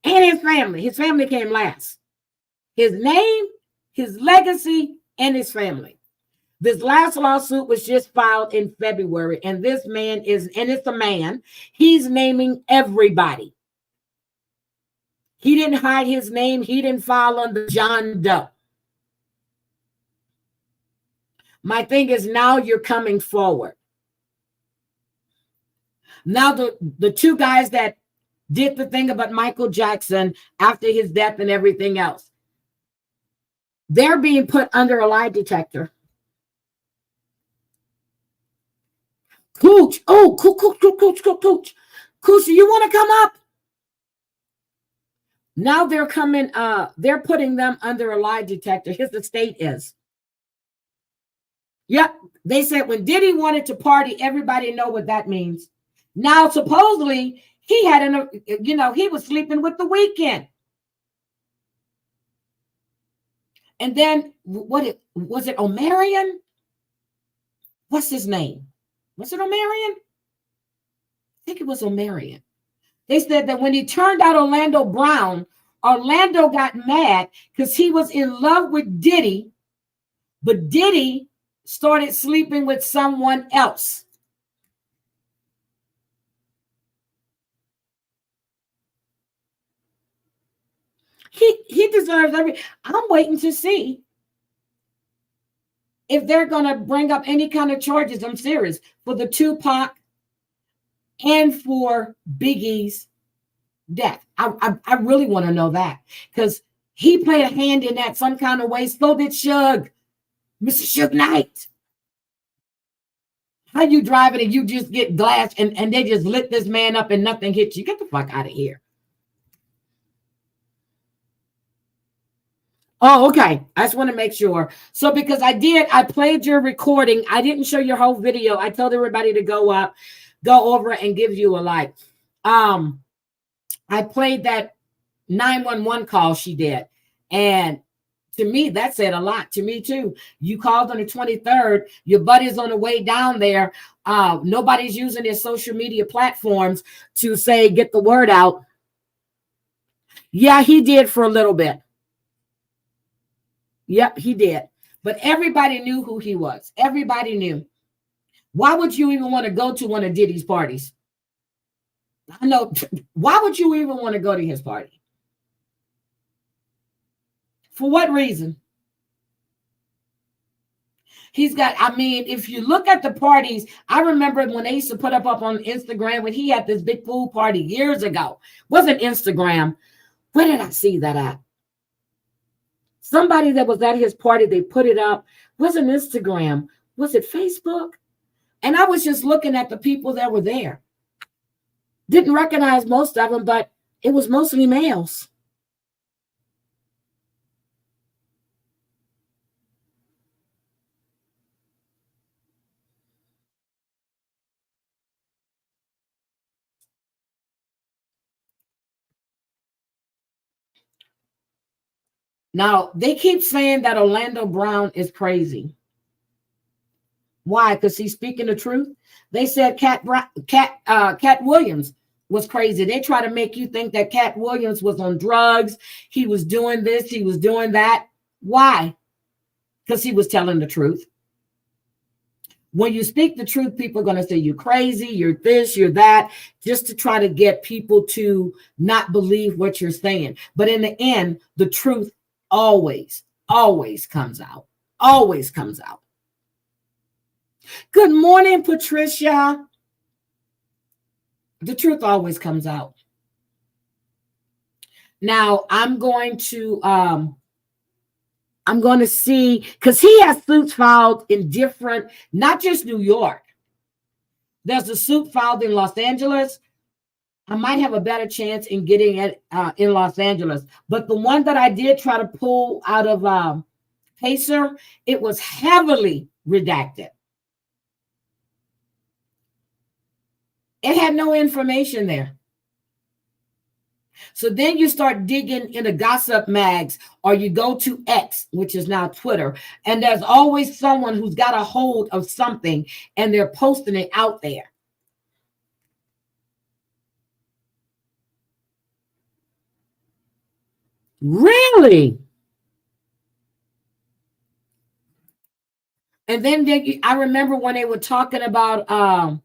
and his family. His family came last. His name, his legacy, and his family. This last lawsuit was just filed in February, and this man and it's a man, he's naming everybody. He didn't hide his name. He didn't file under John Doe. My thing is, now you're coming forward. Now the two guys that did the thing about Michael Jackson after his death and everything else, they're being put under a lie detector. Cooch, oh, Cooch, you want to come up? Now they're coming, they're putting them under a lie detector. His estate is. Yep. They said when Diddy wanted to party, everybody know what that means. Now, supposedly, he had he was sleeping with The Weeknd. And then, was it Omarion? What's his name? Was it Omarion? I think it was Omarion. They said that when he turned out Orlando Brown, Orlando got mad because he was in love with Diddy, but Diddy started sleeping with someone else. He deserves I'm waiting to see if they're going to bring up any kind of charges. I'm serious, for the Tupac and for Biggie's death. I really want to know that, because he played a hand in that some kind of way. So did Suge, Mr. Suge Knight. How you driving and you just get glass and they just lit this man up and nothing hit you? Get the fuck out of here. Oh, okay. I just want to make sure. So because I played your recording. I didn't show your whole video. I told everybody to go over and give you a like. I played that 911 call she did. And to me, that said a lot. To me, too. You called on the 23rd. Your buddy's on the way down there. Nobody's using their social media platforms to say, get the word out. Yeah, he did for a little bit. Yep, he did. But everybody knew who he was. Everybody knew. Why would you even want to go to one of Diddy's parties? I know. Why would you even want to go to his party? For what reason? He's got, if you look at the parties, I remember when they used to put up on Instagram when he had this big pool party years ago. Wasn't Instagram. Where did I see that at? Somebody that was at his party, they put it up. Wasn't Instagram. Was it Facebook? And I was just looking at the people that were there. Didn't recognize most of them, but it was mostly males. Now, they keep saying that Orlando Brown is crazy. Why? Because he's speaking the truth. They said Cat Williams was crazy. They try to make you think that Cat Williams was on drugs. He was doing this. He was doing that. Why? Because he was telling the truth. When you speak the truth, people are going to say you're crazy, you're this, you're that, just to try to get people to not believe what you're saying. But in the end, the truth always comes out. Always comes out. Good morning, Patricia. The truth always comes out. Now, I'm going to see, because he has suits filed in different, not just New York. There's a suit filed in Los Angeles. I might have a better chance in getting it in Los Angeles. But the one that I did try to pull out of Pacer, it was heavily redacted. It had no information there. So then you start digging in the gossip mags, or you go to X, which is now Twitter, and there's always someone who's got a hold of something and they're posting it out there. Really? And then I remember when they were talking about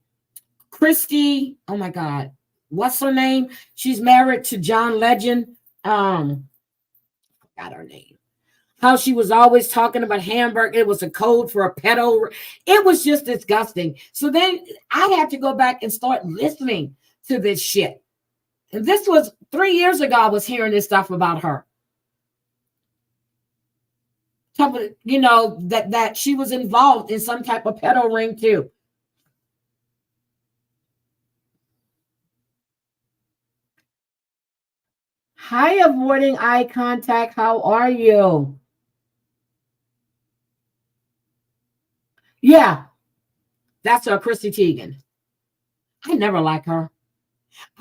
Christy, oh my God, what's her name? She's married to John Legend. Got her name. How she was always talking about Hamburg. It was a code for a pedo. It was just disgusting. So then I had to go back and start listening to this shit. And this was 3 years ago. I was hearing this stuff about her. You know, that she was involved in some type of pedo ring too. Hi, avoiding eye contact. How are you? Yeah, that's Chrissy Teigen. I never liked her.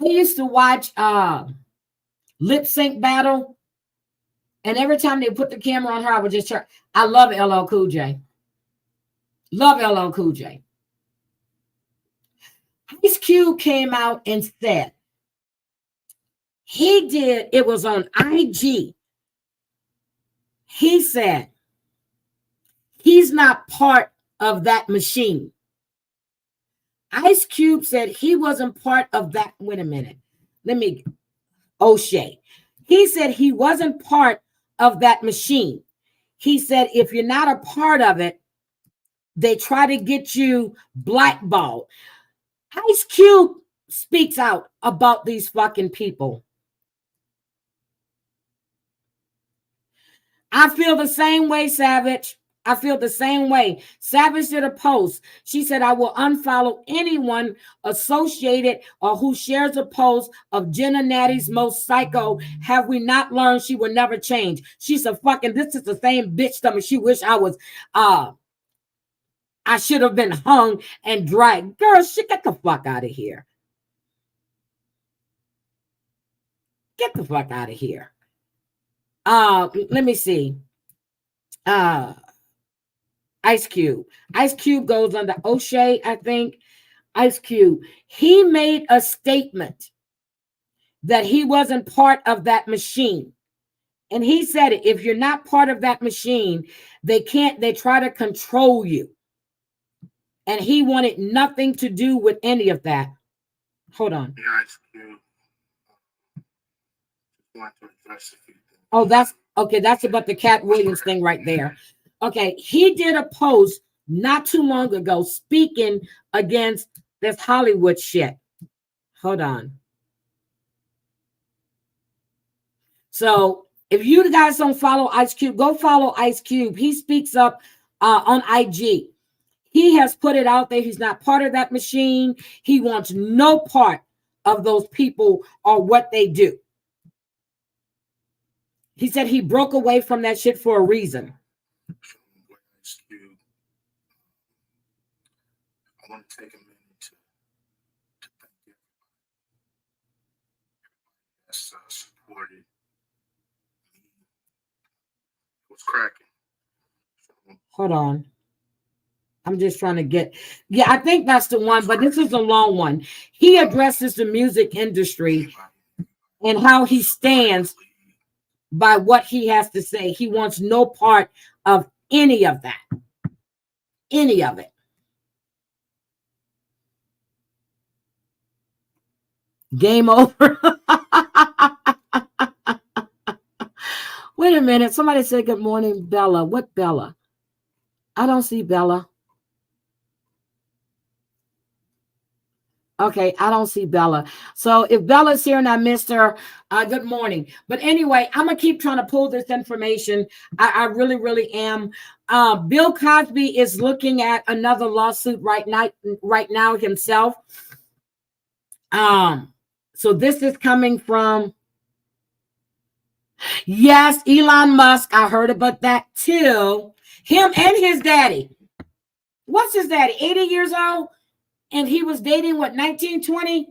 I used to watch Lip Sync Battle, and every time they put the camera on her, I would just turn. I love LL Cool J. Love LL Cool J. Ice Cube came out and said, he did, it was on IG. He said, he's not part of that machine. Ice Cube said he wasn't part of that. Wait a minute. O'Shea. He said he wasn't part of that machine. He said, if you're not a part of it, they try to get you blackballed. Ice Cube speaks out about these fucking people. I feel the same way, Savage. I feel the same way. Savage did a post. She said, I will unfollow anyone associated or who shares a post of Jenna Natty's most psycho. Have we not learned she will never change? She's a fucking, this is the same bitch stomach. She wish I was, I should have been hung and dragged. Girl, shit, get the fuck out of here. Get the fuck out of here. Let me see. Ice Cube. Ice Cube goes under O'Shea, I think. Ice Cube. He made a statement that he wasn't part of that machine. And he said, if you're not part of that machine, they try to control you. And he wanted nothing to do with any of that. Hold on. Ice Cube. Want to address a few things. Oh, that's okay. That's about the Cat Williams thing right there. Okay. He did a post not too long ago speaking against this Hollywood shit. Hold on. So if you guys don't follow Ice Cube, go follow Ice Cube. He speaks up on IG. He has put it out there. He's not part of that machine. He wants no part of those people or what they do. He said he broke away from that shit for a reason. I want to take a minute to thank everybody that's supported me. It was cracking. Hold on. I'm just trying to get, yeah, I think that's the one, but this is a long one. He addresses the music industry and how he stands by what he has to say. He wants no part of any of that. Any of it. Game over. Wait a minute. Somebody said good morning, Bella. What Bella? I don't see Bella. Okay, I don't see Bella. So if Bella's here and I missed her, good morning. But anyway, I'm going to keep trying to pull this information. I really, really am. Bill Cosby is looking at another lawsuit right now himself. So this is coming from, yes, Elon Musk. I heard about that too. Him and his daddy. What's his daddy? 80 years old? And he was dating, what, 19, 20?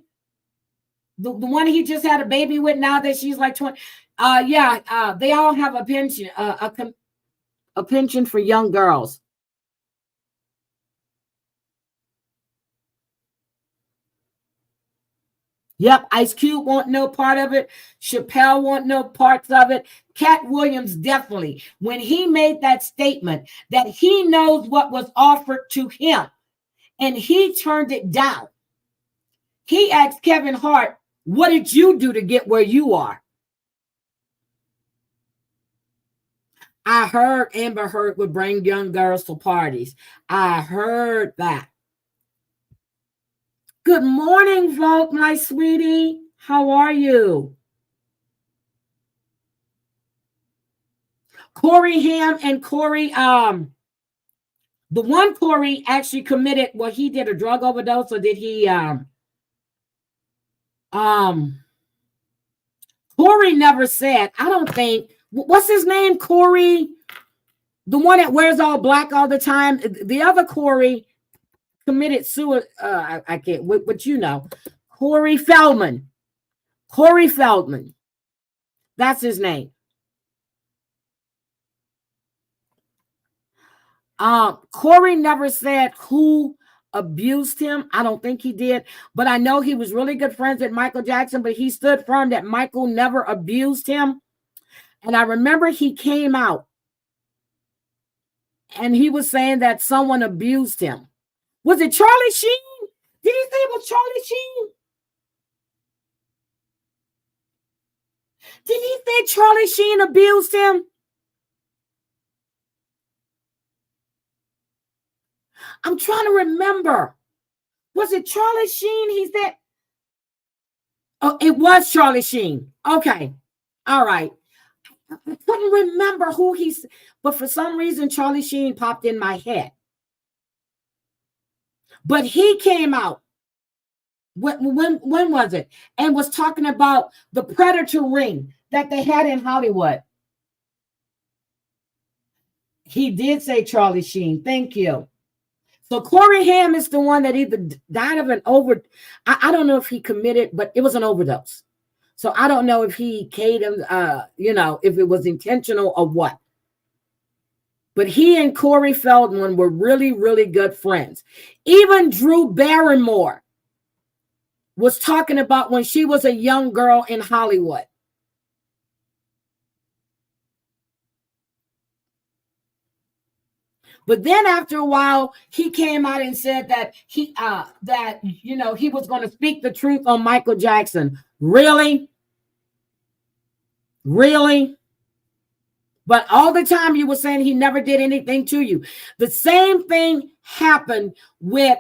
The one he just had a baby with now that she's like 20. They all have a pension, a pension for young girls. Yep, Ice Cube want no part of it. Chappelle want no parts of it. Cat Williams definitely. When he made that statement that he knows what was offered to him and he turned it down. He asked Kevin Hart, what did you do to get where you are? I heard Amber Heard would bring young girls to parties. I heard that. Good morning, Vogue, my sweetie. How are you? Corey Haim and Corey, the one Corey actually committed, well, he did a drug overdose, or did he, Corey never said, I don't think, what's his name, Corey? The one that wears all black all the time. The other Corey committed suicide. I can't, but you know, Corey Feldman. Corey Feldman. That's his name. Corey never said who abused him. I don't think he did, but I know he was really good friends with Michael Jackson, but he stood firm that Michael never abused him. And I remember he came out and he was saying that someone abused him. Was it Charlie Sheen? Did he say it was Charlie Sheen? Did he say Charlie Sheen abused him? I'm trying to remember. Was it Charlie Sheen? He said, oh, it was Charlie Sheen. Okay. All right. I couldn't remember who he's, but for some reason, Charlie Sheen popped in my head. But he came out. When was it? And was talking about the Predator ring that they had in Hollywood. He did say Charlie Sheen. Thank you. So Corey Haim is the one that either died of an I don't know if he committed, but it was an overdose. So I don't know if he killed him, if it was intentional or what. But he and Corey Feldman were really, really good friends. Even Drew Barrymore was talking about when she was a young girl in Hollywood. But then after a while, he came out and said that he was going to speak the truth on Michael Jackson. Really? Really? But all the time you were saying he never did anything to you. The same thing happened with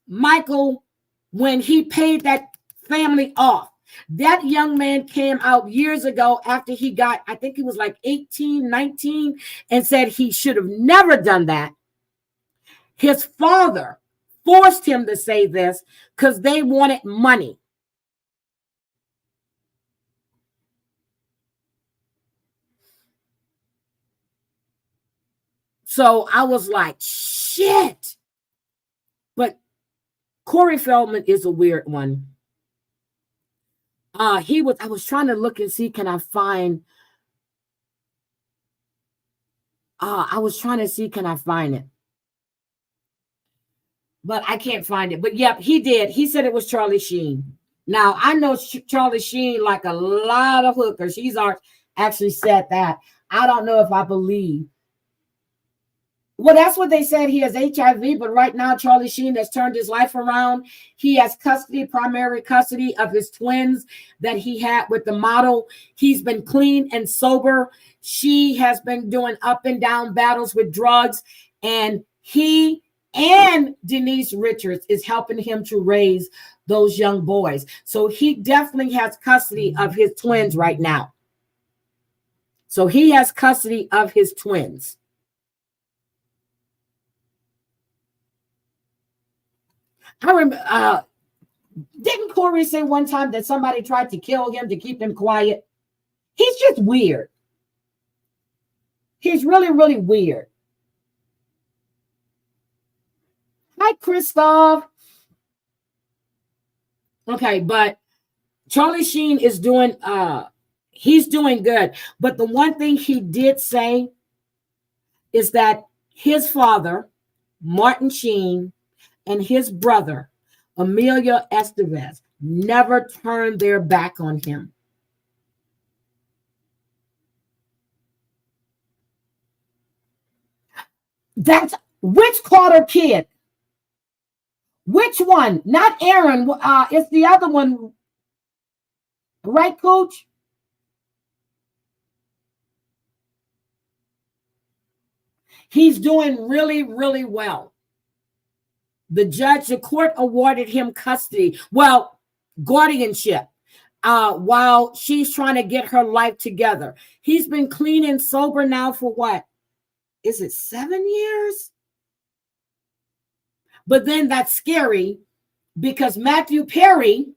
Michael when he paid that family off. That young man came out years ago after he got, I think he was like 18, 19, and said he should have never done that. His father forced him to say this because they wanted money. So I was like, shit. But Corey Feldman is a weird one. I was trying to look and see, can I find, it? but I can't find it. But yep, he did. He said it was Charlie Sheen. Now I know Charlie Sheen like a lot of hookers. He's actually said that. I don't know if I believe. Well, that's what they said. He has HIV, but right now Charlie Sheen has turned his life around. He has primary custody of his twins that he had with the model. He's been clean and sober. She has been doing up and down battles with drugs, and he and Denise Richards is helping him to raise those young boys. So he definitely has custody of his twins right now. So he has custody of his twins. I remember, didn't Corey say one time that somebody tried to kill him to keep him quiet? He's just weird. He's really, really weird. Hi, Christoph. Okay, but Charlie Sheen is doing, he's doing good. But the one thing he did say is that his father, Martin Sheen, and his brother, Emilio Estevez, never turned their back on him. That's which Carter kid? Which one? Not Aaron. It's the other one. Right, Coach? He's doing really, really well. The court awarded him custody, well, guardianship, while she's trying to get her life together. He's been clean and sober now for what? Is it 7 years? But then that's scary because Matthew Perry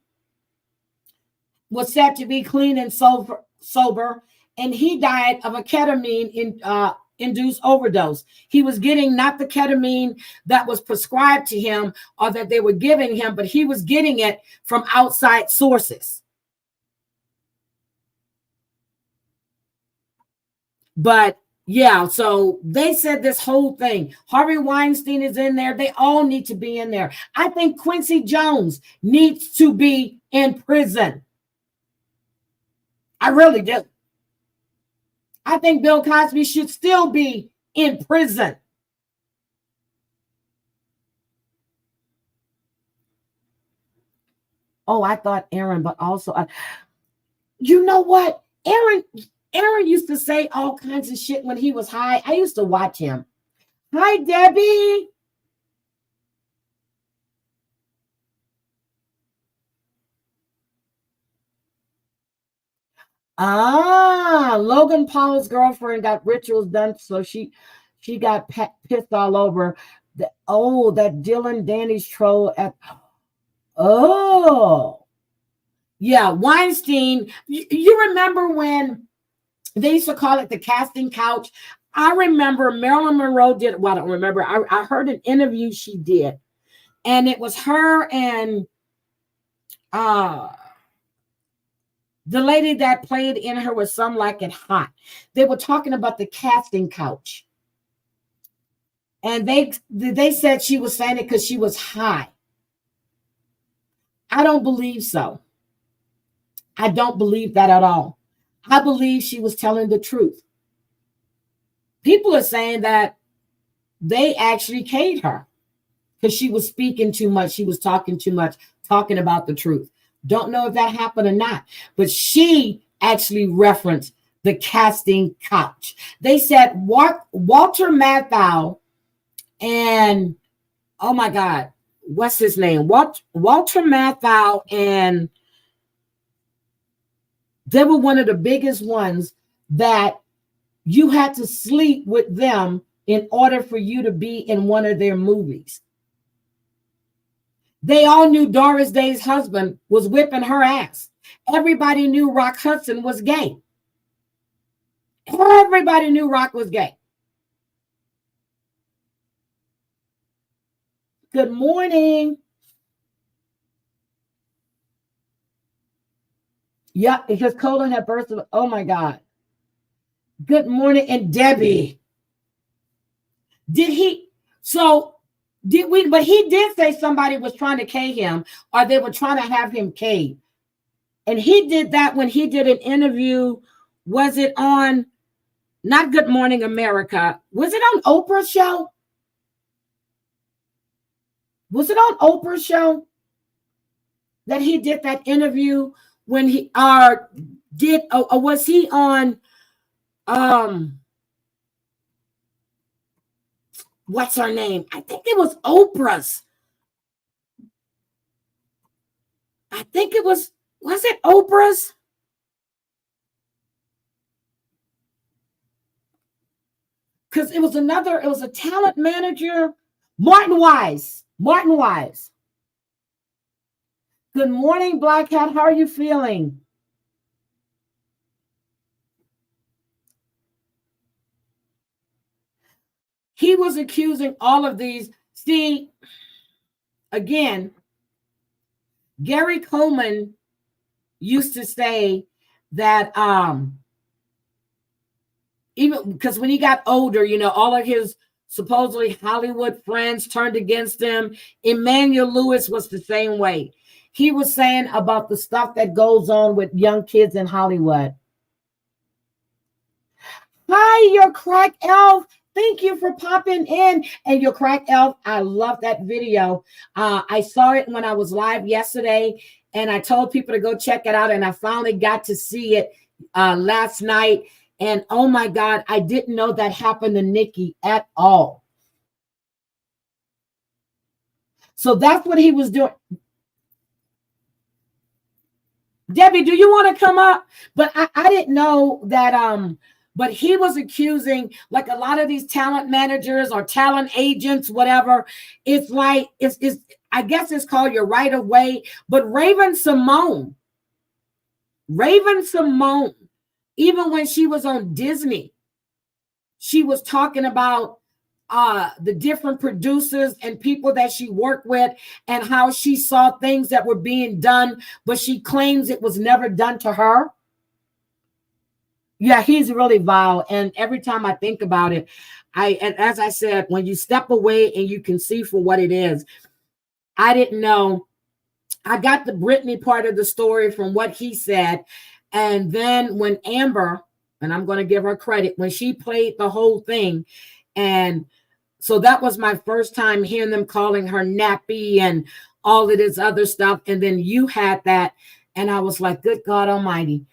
was said to be clean and sober, and he died of a ketamine induced overdose. He was getting not the ketamine that was prescribed to him or that they were giving him, but he was getting it from outside sources. But yeah, so they said this whole thing. Harvey Weinstein is in there. They all need to be in there. I think Quincy Jones needs to be in prison. I really do. I think Bill Cosby should still be in prison. Oh, I thought Aaron, but also, you know what? Aaron used to say all kinds of shit when he was high. I used to watch him. Hi, Debbie. Logan Paul's girlfriend got rituals done, so she got pissed all over. That Dylan Danny's troll at. Oh, yeah, Weinstein. You remember when they used to call it the casting couch? I remember Marilyn Monroe did. Well, I don't remember. I heard an interview she did, and it was her and the lady that played in her was Some Like It Hot. They were talking about the casting couch. And they said she was saying it because she was high. I don't believe so. I don't believe that at all. I believe she was telling the truth. People are saying that they actually K'd her because she was speaking too much. She was talking too much, talking about the truth. Don't know if that happened or not, but she actually referenced the casting couch. They said Walter Matthau and, oh my God, what's his name? Walter Matthau, and they were one of the biggest ones that you had to sleep with them in order for you to be in one of their movies. They all knew Doris Day's husband was whipping her ass. Everybody knew Rock Hudson was gay. Everybody knew Rock was gay. Good morning. Yep, because Colin had burst of, oh my God. Good morning. And Debbie. So Did we? But he did say somebody was trying to K him, or they were trying to have him K. And he did that when he did an interview. Was it on not Good Morning America? Was it on Oprah's show? Was it on Oprah's show that he did that interview when he did, or was he on what's her name? I think it was Oprah's. I think it was it Oprah's? Because it was a talent manager, Martin Wise. Martin Wise. Good morning, Black Hat. How are you feeling? He was accusing all of these. See, again, Gary Coleman used to say that even because when he got older, you know, all of his supposedly Hollywood friends turned against him. Emmanuel Lewis was the same way. He was saying about the stuff that goes on with young kids in Hollywood. Hi, your crack elf. Thank you for popping in. And your crack elf, I love that video. I saw it when I was live yesterday, and I told people to go check it out, and I finally got to see it last night. And oh my God, I didn't know that happened to Nikki at all. So that's what he was doing. Debbie, do you want to come up? But I didn't know that but he was accusing, like, a lot of these talent managers or talent agents, whatever. It's like it's I guess it's called your right of way. But Raven-Symoné, even when she was on Disney, she was talking about the different producers and people that she worked with and how she saw things that were being done, but she claims it was never done to her. Yeah, he's really vile. And every time I think about it, and as I said, when you step away and you can see for what it is, I didn't know. I got the Britney part of the story from what he said. And then when Amber, and I'm going to give her credit, when she played the whole thing, and so that was my first time hearing them calling her nappy and all of this other stuff. And then you had that, and I was like, good God Almighty.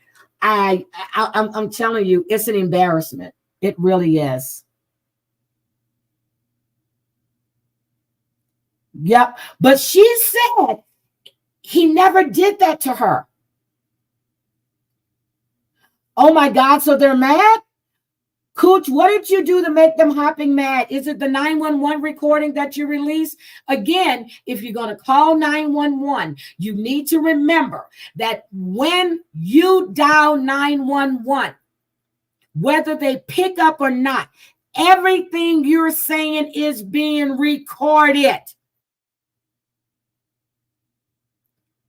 I'm telling you, it's an embarrassment. It really is. Yep. But she said he never did that to her. Oh my God. So they're mad? Cooch, what did you do to make them hopping mad? Is it the 911 recording that you released? Again, if you're going to call 911, you need to remember that when you dial 911, whether they pick up or not, everything you're saying is being recorded.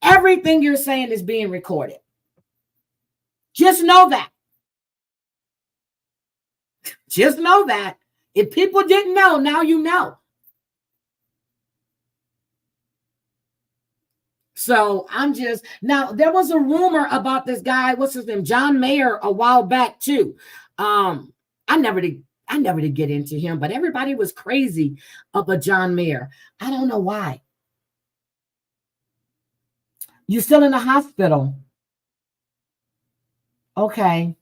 Everything you're saying is being recorded. Just know that. Just know that. If people didn't know, now you know. So now there was a rumor about this guy, what's his name, John Mayer, a while back too. I never did get into him, but everybody was crazy about John Mayer. I don't know why. You still in the hospital? Okay.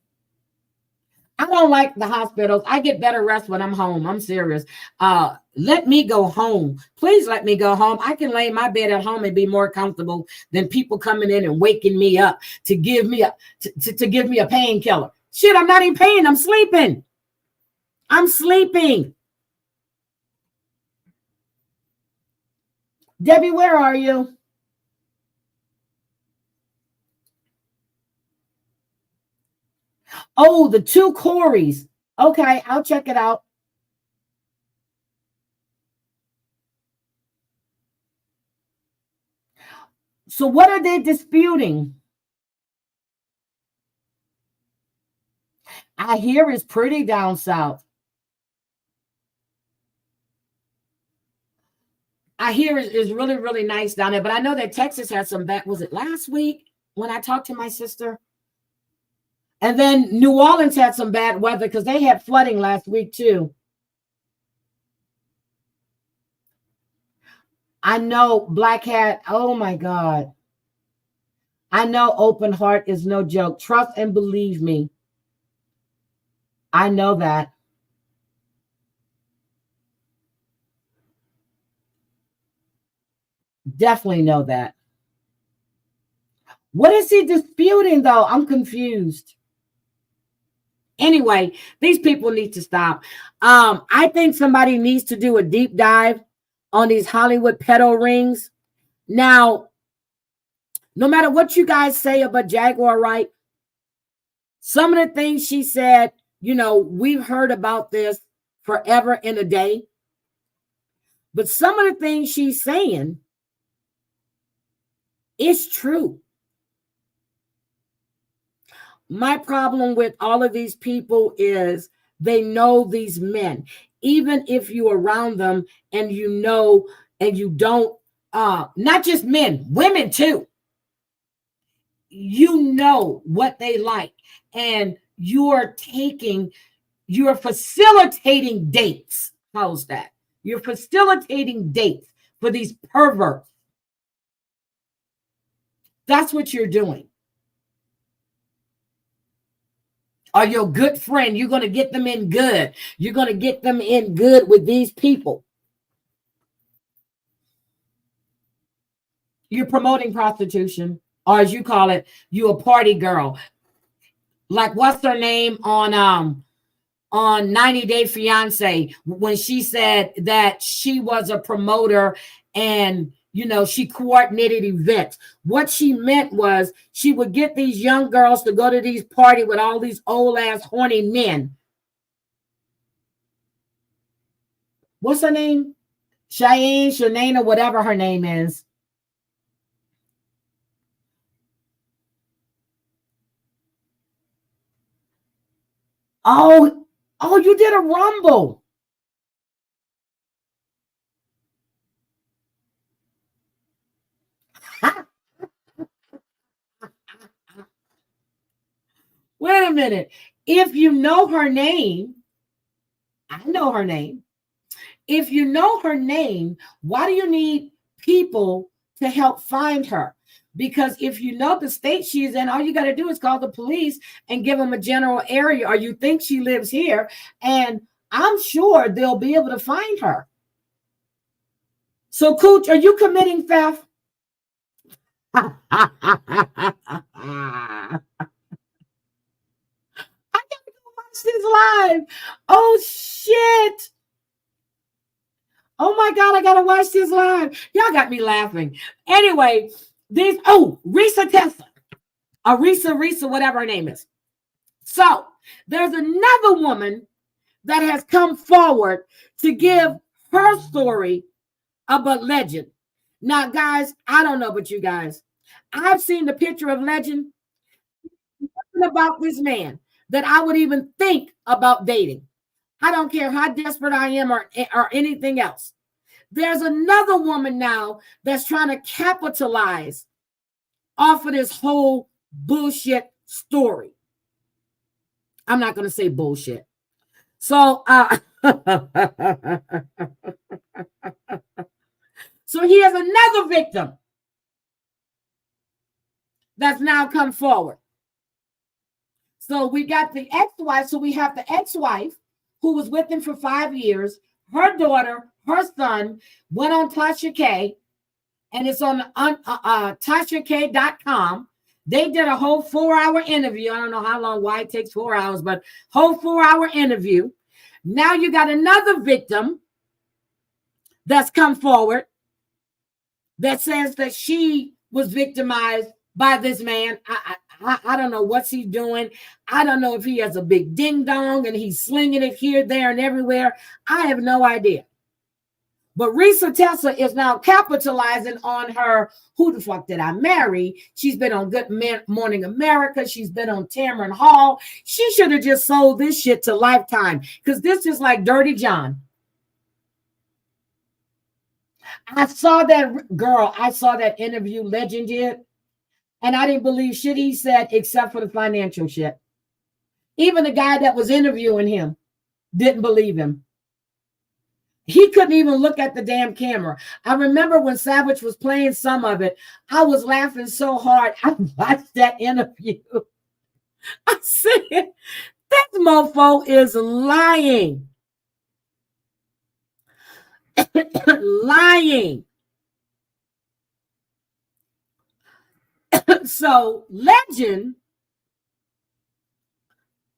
I don't like the hospitals. I get better rest when I'm home. I'm serious. Let me go home. Please let me go home. I can lay in my bed at home and be more comfortable than people coming in and waking me up to give me a painkiller. Shit, I'm not in pain. I'm sleeping. I'm sleeping. Debbie, where are you? Oh, the two Corys. Okay, I'll check it out. So what are they disputing? I hear it's pretty down south. I hear is really, really nice down there. But I know that Texas had some bad. Was it last week when I talked to my sister? And then New Orleans had some bad weather because they had flooding last week too. I know Black Hat. Oh my God. I know open heart is no joke. Trust and believe me. I know that. Definitely know that. What is he disputing though? I'm confused. Anyway, these people need to stop. I think somebody needs to do a deep dive on these Hollywood pedo rings. Now, no matter what you guys say about Jaguar Wright, some of the things she said, you know, we've heard about this forever and a day. But some of the things she's saying is true. My problem with all of these people is they know these men. Even if you're around them and you know and you don't, not just men, women too. You know what they like. And you're facilitating dates. How's that? You're facilitating dates for these perverts. That's what you're doing. Or your good friend, you're going to get them in good. You're going to get them in good with these people. You're promoting prostitution, or as you call it, you a party girl. Like what's her name on 90 Day Fiance, when she said that she was a promoter and you know, she coordinated events. What she meant was she would get these young girls to go to these parties with all these old ass horny men. What's her name? Cheyenne, Shanaina, whatever her name is. Oh, you did a Rumble. Wait a minute. If you know her name, I know her name. If you know her name, why do you need people to help find her? Because if you know the state she's in, all you got to do is call the police and give them a general area, or you think she lives here, and I'm sure they'll be able to find her. So, Cooch, are you committing theft? I gotta go watch this live. Oh, shit. Oh, my God, I got to watch this live. Y'all got me laughing. Anyway, Risa Tessa. Risa, whatever her name is. So, there's another woman that has come forward to give her story about Legend. Now, guys, I don't know about you guys. I've seen the picture of Legend. Nothing about this man that I would even think about dating. I don't care how desperate I am or anything else. There's another woman now that's trying to capitalize off of this whole bullshit story. I'm not going to say bullshit. So, so here's another victim that's now come forward. So we got the ex-wife. So we have the ex-wife who was with him for 5 years. Her daughter, her son went on Tasha K, and it's on TashaK.com. They did a whole 4-hour interview. I don't know how long, why it takes 4 hours, but whole 4-hour interview. Now you got another victim that's come forward that says that she was victimized by this man. I don't know what's he doing. I don't know if he has a big ding dong and he's slinging it here, there, and everywhere. I have no idea. But Risa Tessa is now capitalizing on her. Who the fuck did I marry? She's been on Good Morning America. She's been on Tamron Hall. She should have just sold this shit to Lifetime, because this is like Dirty John. I saw that girl. I saw that interview Legend did, and I didn't believe shit he said except for the financial shit. Even the guy that was interviewing him didn't believe him. He couldn't even look at the damn camera. I remember when Savage was playing some of it, I was laughing so hard. I watched that interview. I said, that mofo is lying. Lying. So Legend,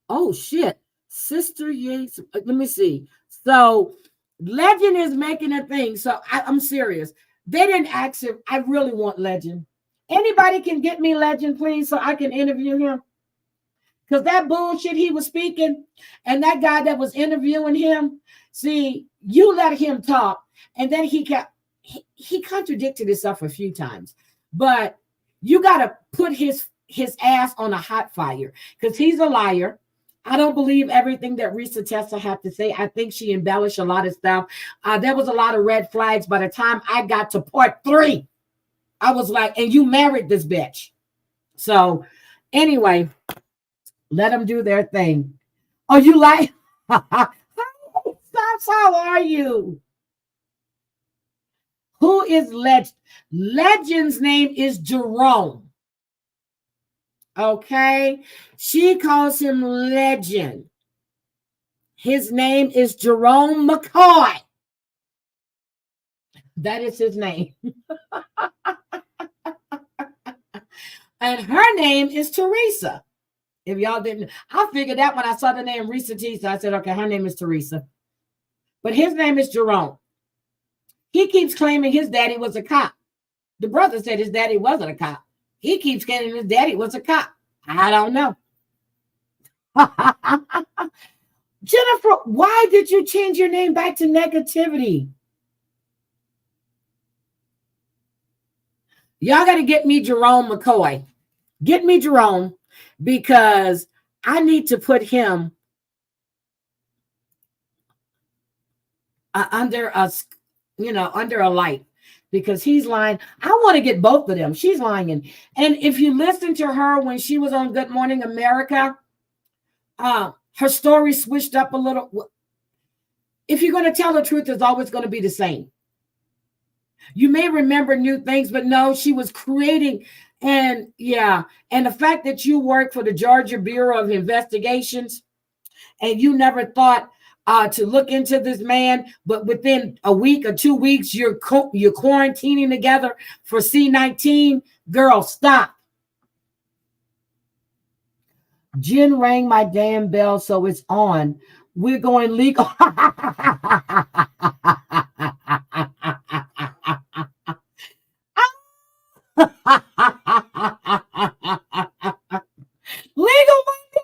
oh shit, Sister Yates. Let me see. So Legend is making a thing. So I'm serious. They didn't ask him. I really want Legend. Anybody can get me Legend, please, so I can interview him. Because that bullshit he was speaking, and that guy that was interviewing him, see, you let him talk, and then he contradicted himself a few times. But you got to put his ass on a hot fire because he's a liar. I don't believe everything that Risa Tessa had to say. I think she embellished a lot of stuff. There was a lot of red flags. By the time I got to part 3, I was like, and you married this bitch. So anyway, let them do their thing. Oh, you like? How are you? Who is Legend? Legend's name is Jerome. Okay, she calls him Legend. His name is Jerome McCoy. That is his name. And her name is Teresa. If y'all didn't, I figured out when I saw the name Risa Tessa. I said, okay, her name is Teresa. But his name is Jerome. He keeps claiming his daddy was a cop. The brother said his daddy wasn't a cop. He keeps claiming his daddy was a cop. I don't know. Jennifer, why did you change your name back to negativity? Y'all got to get me Jerome McCoy. Get me Jerome because I need to put him under a light. Because he's lying. I want to get both of them. She's lying. And if you listen to her when she was on Good Morning America, her story switched up a little. If you're going to tell the truth, it's always going to be the same. You may remember new things, but no, she was creating. And yeah, and the fact that you work for the Georgia Bureau of Investigations and you never thought to look into this man, but within a week or 2 weeks, you're quarantining together for C-19. Girl, stop. Jen rang my damn bell, so it's on. We're going legal. Legal Monday.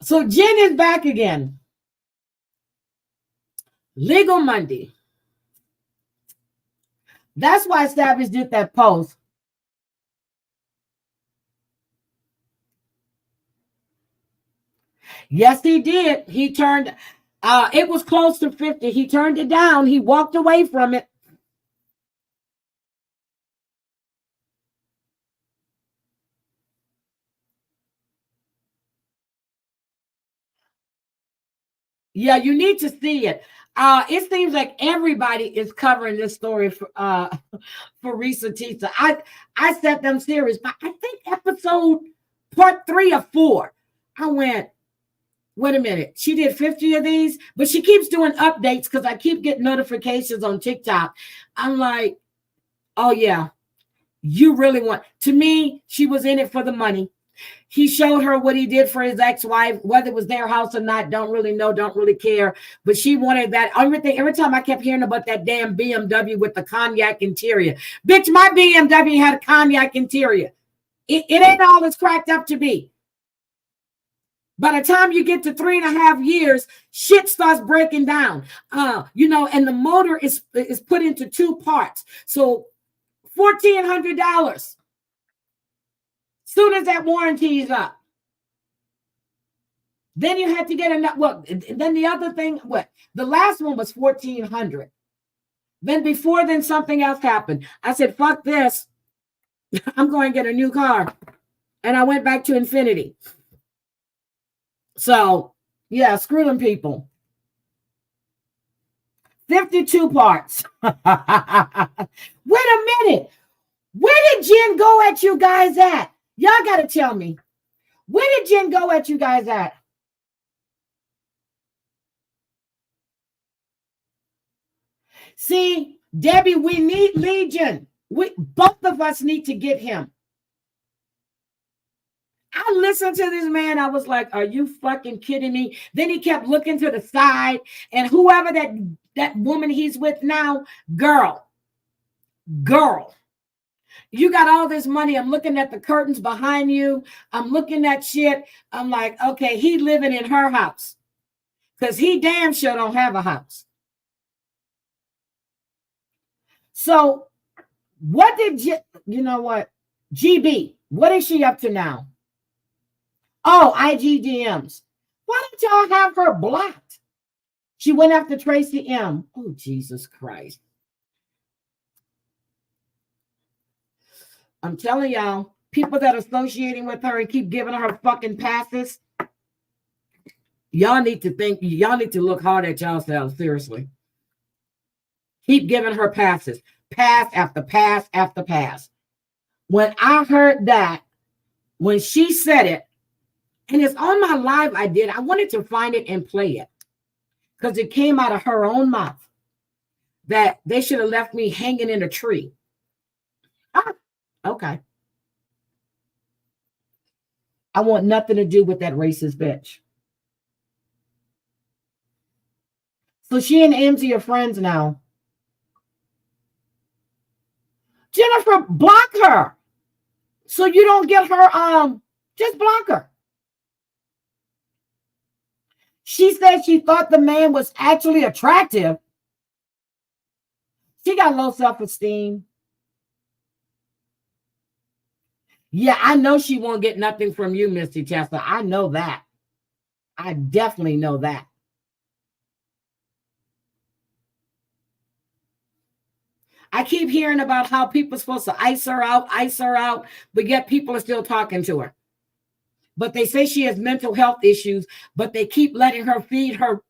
So Jen is back again. Legal Monday. That's why Savage did that post. Yes, he did. He turned, it was close to 50. He turned it down. He walked away from it. Yeah, you need to see it. It seems like everybody is covering this story for Risa Tessa. I set them serious, but I think episode part 3 or 4, I went, wait a minute. She did 50 of these, but she keeps doing updates because I keep getting notifications on TikTok. I'm like, oh yeah, you really want. To me, she was in it for the money. He showed her what he did for his ex-wife, whether it was their house or not, don't really know, don't really care. But she wanted that. Every time I kept hearing about that damn BMW with the cognac interior. Bitch, my BMW had a cognac interior. It ain't all it's cracked up to be. By the time you get to 3.5 years, shit starts breaking down. And the motor is put into 2 parts. So $1,400. Soon as that warranty is up. Then you had to get another. Well, then the other thing, what? The last one was 1,400. Then before then something else happened. I said, fuck this. I'm going to get a new car. And I went back to Infinity. So, yeah, screw them people. 52 parts. Wait a minute. Where did Jen go at you guys at? Y'all got to tell me. Where did Jen go at you guys at? See, Debbie, we need Legion. Both of us need to get him. I listened to this man. I was like, are you fucking kidding me? Then he kept looking to the side, and whoever that woman he's with now, girl, you got all this money. I'm looking at the curtains behind you. I'm looking at shit. I'm like, okay, he living in her house because he damn sure don't have a house. So what did you know what? GB, what is she up to now? Oh, IG DMs. Why don't y'all have her blocked? She went after Tracy M. Oh, Jesus Christ. I'm telling y'all, people that are associating with her and keep giving her fucking passes, y'all need to look hard at yourselves, seriously. Keep giving her passes. Pass after pass after pass. When I heard that, when she said it, and it's on my live I did, I wanted to find it and play it because it came out of her own mouth that they should have left me hanging in a tree. Ah, okay. I want nothing to do with that racist bitch. So she and Amzy are friends now. Jennifer, block her. So you don't get her, just block her. She said she thought the man was actually attractive. She got low self-esteem. Yeah, I know she won't get nothing from you, Misty Chester. I know that. I definitely know that. I keep hearing about how people are supposed to ice her out, but yet people are still talking to her. But they say she has mental health issues, but they keep letting her feed her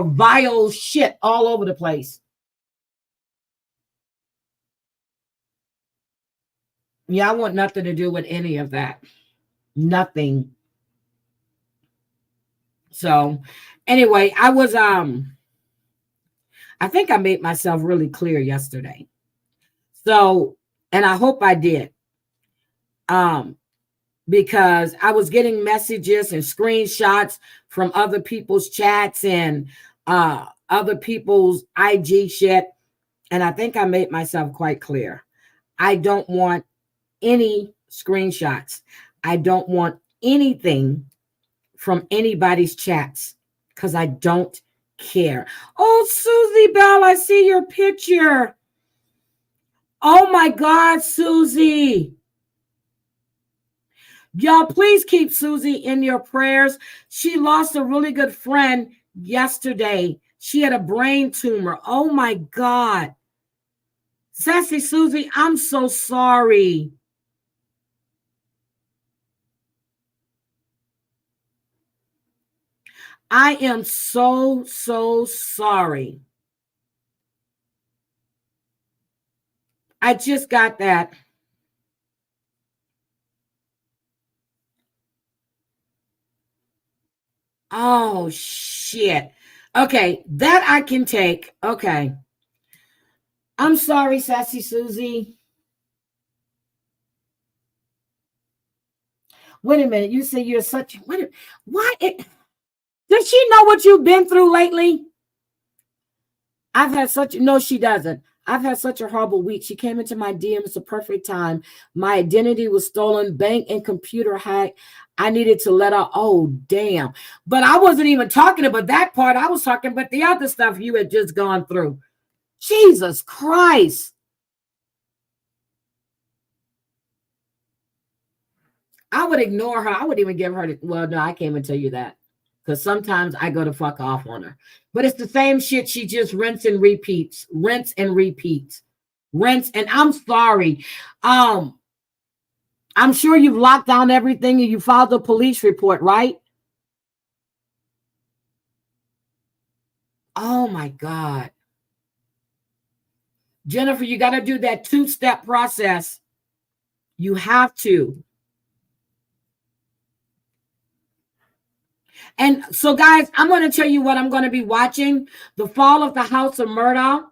vile shit all over the place. Yeah, I want nothing to do with any of that. Nothing. So anyway, I was I think I made myself really clear yesterday. So, and I hope I did. Because I was getting messages and screenshots from other people's chats and other people's IG shit. And I think I made myself quite clear. I don't want any screenshots. I don't want anything from anybody's chats because I don't care. Oh, Susie Bell, I see your picture. Oh my God, Susie. Y'all, please keep Susie in your prayers. She lost a really good friend yesterday. She had a brain tumor. Oh my God. Sassy Susie, I'm so sorry. I am so sorry. I just got that. Oh, shit. Okay, that I can take. Okay. I'm sorry, Sassy Susie. Wait a minute. You say you're such... Why? Does she know what you've been through lately? I've had such... No, she doesn't. I've had such a horrible week. She came into my DMs the perfect time. My identity was stolen, bank and computer hacked. I needed to let her... Oh, damn. But I wasn't even talking about that part. I was talking about the other stuff you had just gone through. Jesus Christ. I would ignore her. I wouldn't even give her... Well, no, I can't even tell you that. because sometimes I go to fuck off on her. But it's the same shit. She just rinse and repeats, rinse and repeats, rinse. And I'm sorry. I'm sure you've locked down everything and you filed a police report, right? Oh my God. Jennifer, you got to do that 2-step process. You have to. And so, guys, I'm going to tell you what I'm going to be watching. The Fall of the House of Murdaugh.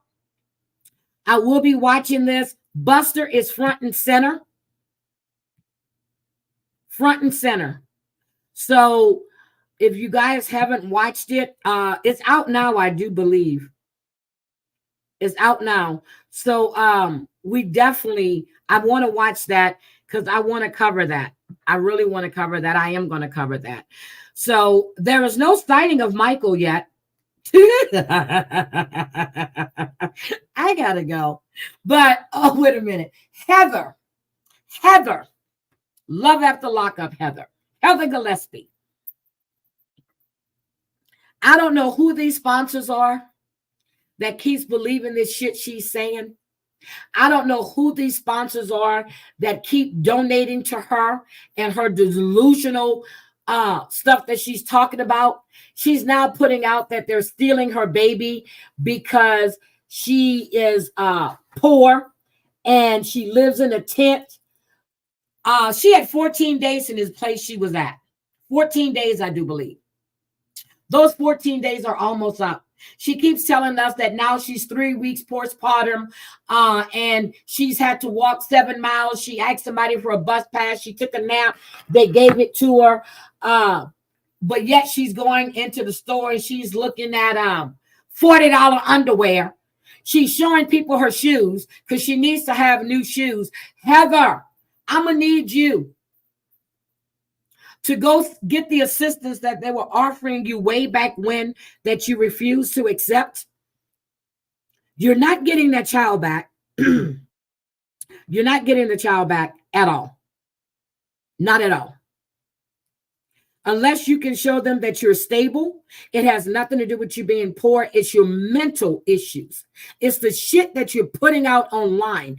I will be watching this. Buster is front and center. Front and center. So if you guys haven't watched it, it's out now, I do believe. It's out now. So we definitely, I want to watch that because I want to cover that. I really want to cover that. I am going to cover that. So there is no sighting of Michael yet. I gotta go. But oh, wait a minute. Heather, Love After Lockup, Heather Gillespie. I don't know who these sponsors are that keeps believing this shit she's saying. I don't know who these sponsors are that keep donating to her and her delusional stuff that she's talking about. She's now putting out that they're stealing her baby because she is poor and she lives in a tent. She had 14 days in this place she was at. 14 days, I do believe. Those 14 days are almost up. She keeps telling us that now she's 3 weeks postpartum and she's had to walk 7 miles. She asked somebody for a bus pass. She took a nap. They gave it to her. But yet she's going into the store and she's looking at $40 underwear. She's showing people her shoes because she needs to have new shoes. Heather, I'm going to need you to go get the assistance that they were offering you way back when that you refused to accept. You're not getting that child back. You're not getting the child back at all. Not at all. Unless you can show them that you're stable. It has nothing to do with you being poor. It's your mental issues. It's the shit that you're putting out online.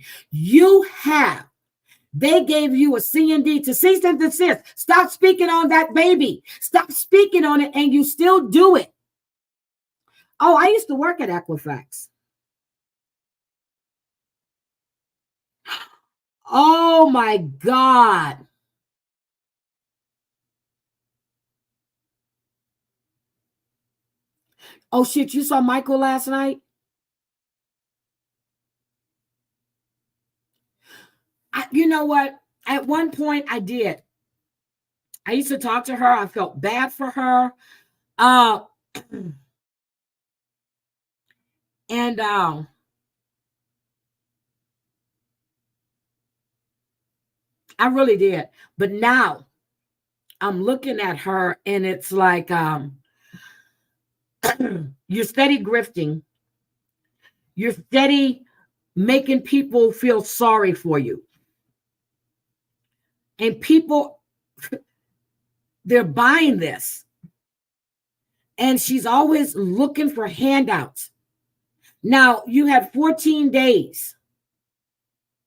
They gave you a C&D to cease and desist. Stop speaking on that baby. Stop speaking on it, and you still do it. Oh, I used to work at Equifax. Oh, my God. Oh, shit, you saw Michael last night? You know what? At one point, I did. I used to talk to her. I felt bad for her. And I really did. But now I'm looking at her and it's like you're steady grifting. You're steady making people feel sorry for you. And people, they're buying this. And she's always looking for handouts. Now, you had 14 days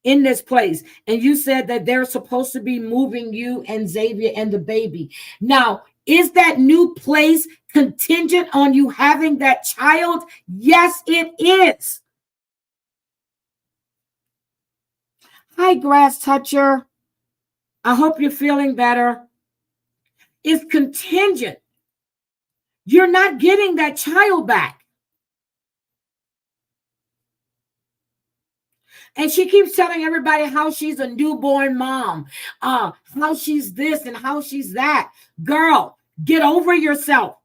in this place, and you said that they're supposed to be moving you and Xavier and the baby. Now, is that new place contingent on you having that child? Yes, it is. Hi, Grass Toucher. I hope you're feeling better. It's contingent. You're not getting that child back. And she keeps telling everybody how she's a newborn mom, how she's this and how she's that. Girl, get over yourself.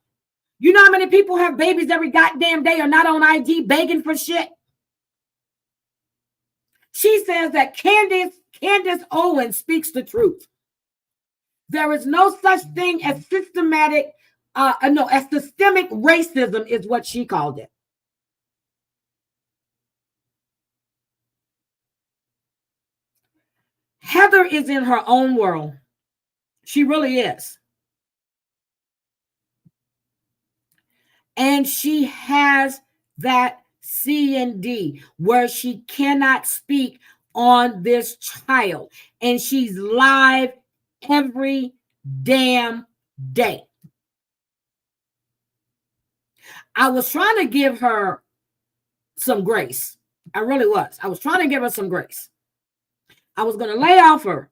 You know how many people have babies every goddamn day are not on IG begging for shit? She says that Candace Owens speaks the truth. There is no such thing as systemic racism is what she called it. Heather is in her own world. She really is. and she has that C&D where she cannot speak on this child, and she's live every damn day. I was trying to give her some grace. I really was. I was trying to give her some grace. I was going to lay off her.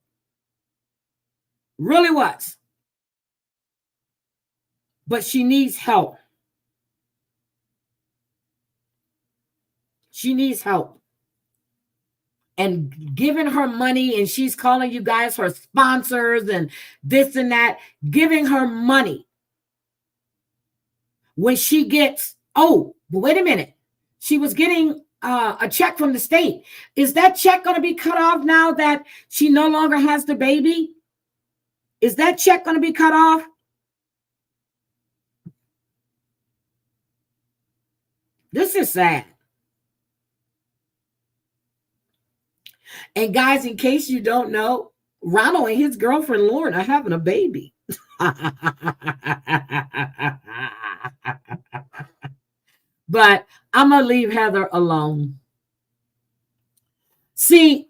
Really was. But she needs help. She needs help. And giving her money, and she's calling you guys her sponsors and this and that, giving her money. When she gets, oh, but wait a minute. She was getting a check from the state. Is that check going to be cut off now that she no longer has the baby? Is that check going to be cut off? This is sad. And guys, in case you don't know, Ronald and his girlfriend Lauren are having a baby. But I'm going to leave Heather alone. See,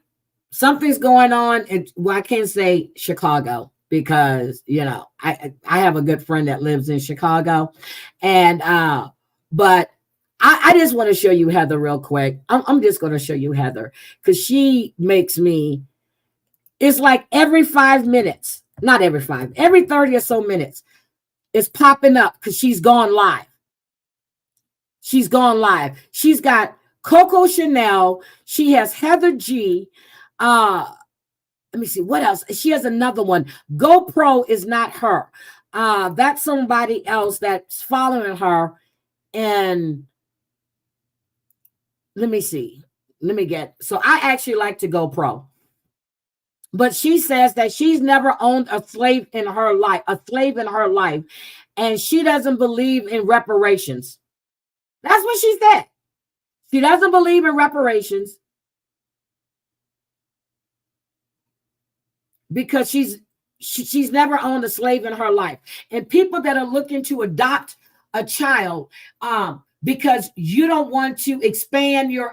something's going on. Well, I can't say Chicago because, you know, I have a good friend that lives in Chicago. And, but I just want to show you Heather real quick. I'm just going to show you Heather because she makes me, it's like every 5 minutes, not every 5, every 30 or so minutes, it's popping up because she's gone live. She's gone live. She's got Coco Chanel. She has Heather G. Let me see what else. She has another one. GoPro is not her. That's somebody else that's following her. And let me see. So I actually like to GoPro. But she says that she's never owned a slave in her life, and she doesn't believe in reparations. That's what she said. She doesn't believe in reparations because she's never owned a slave in her life. And people that are looking to adopt a child, because you don't want to expand your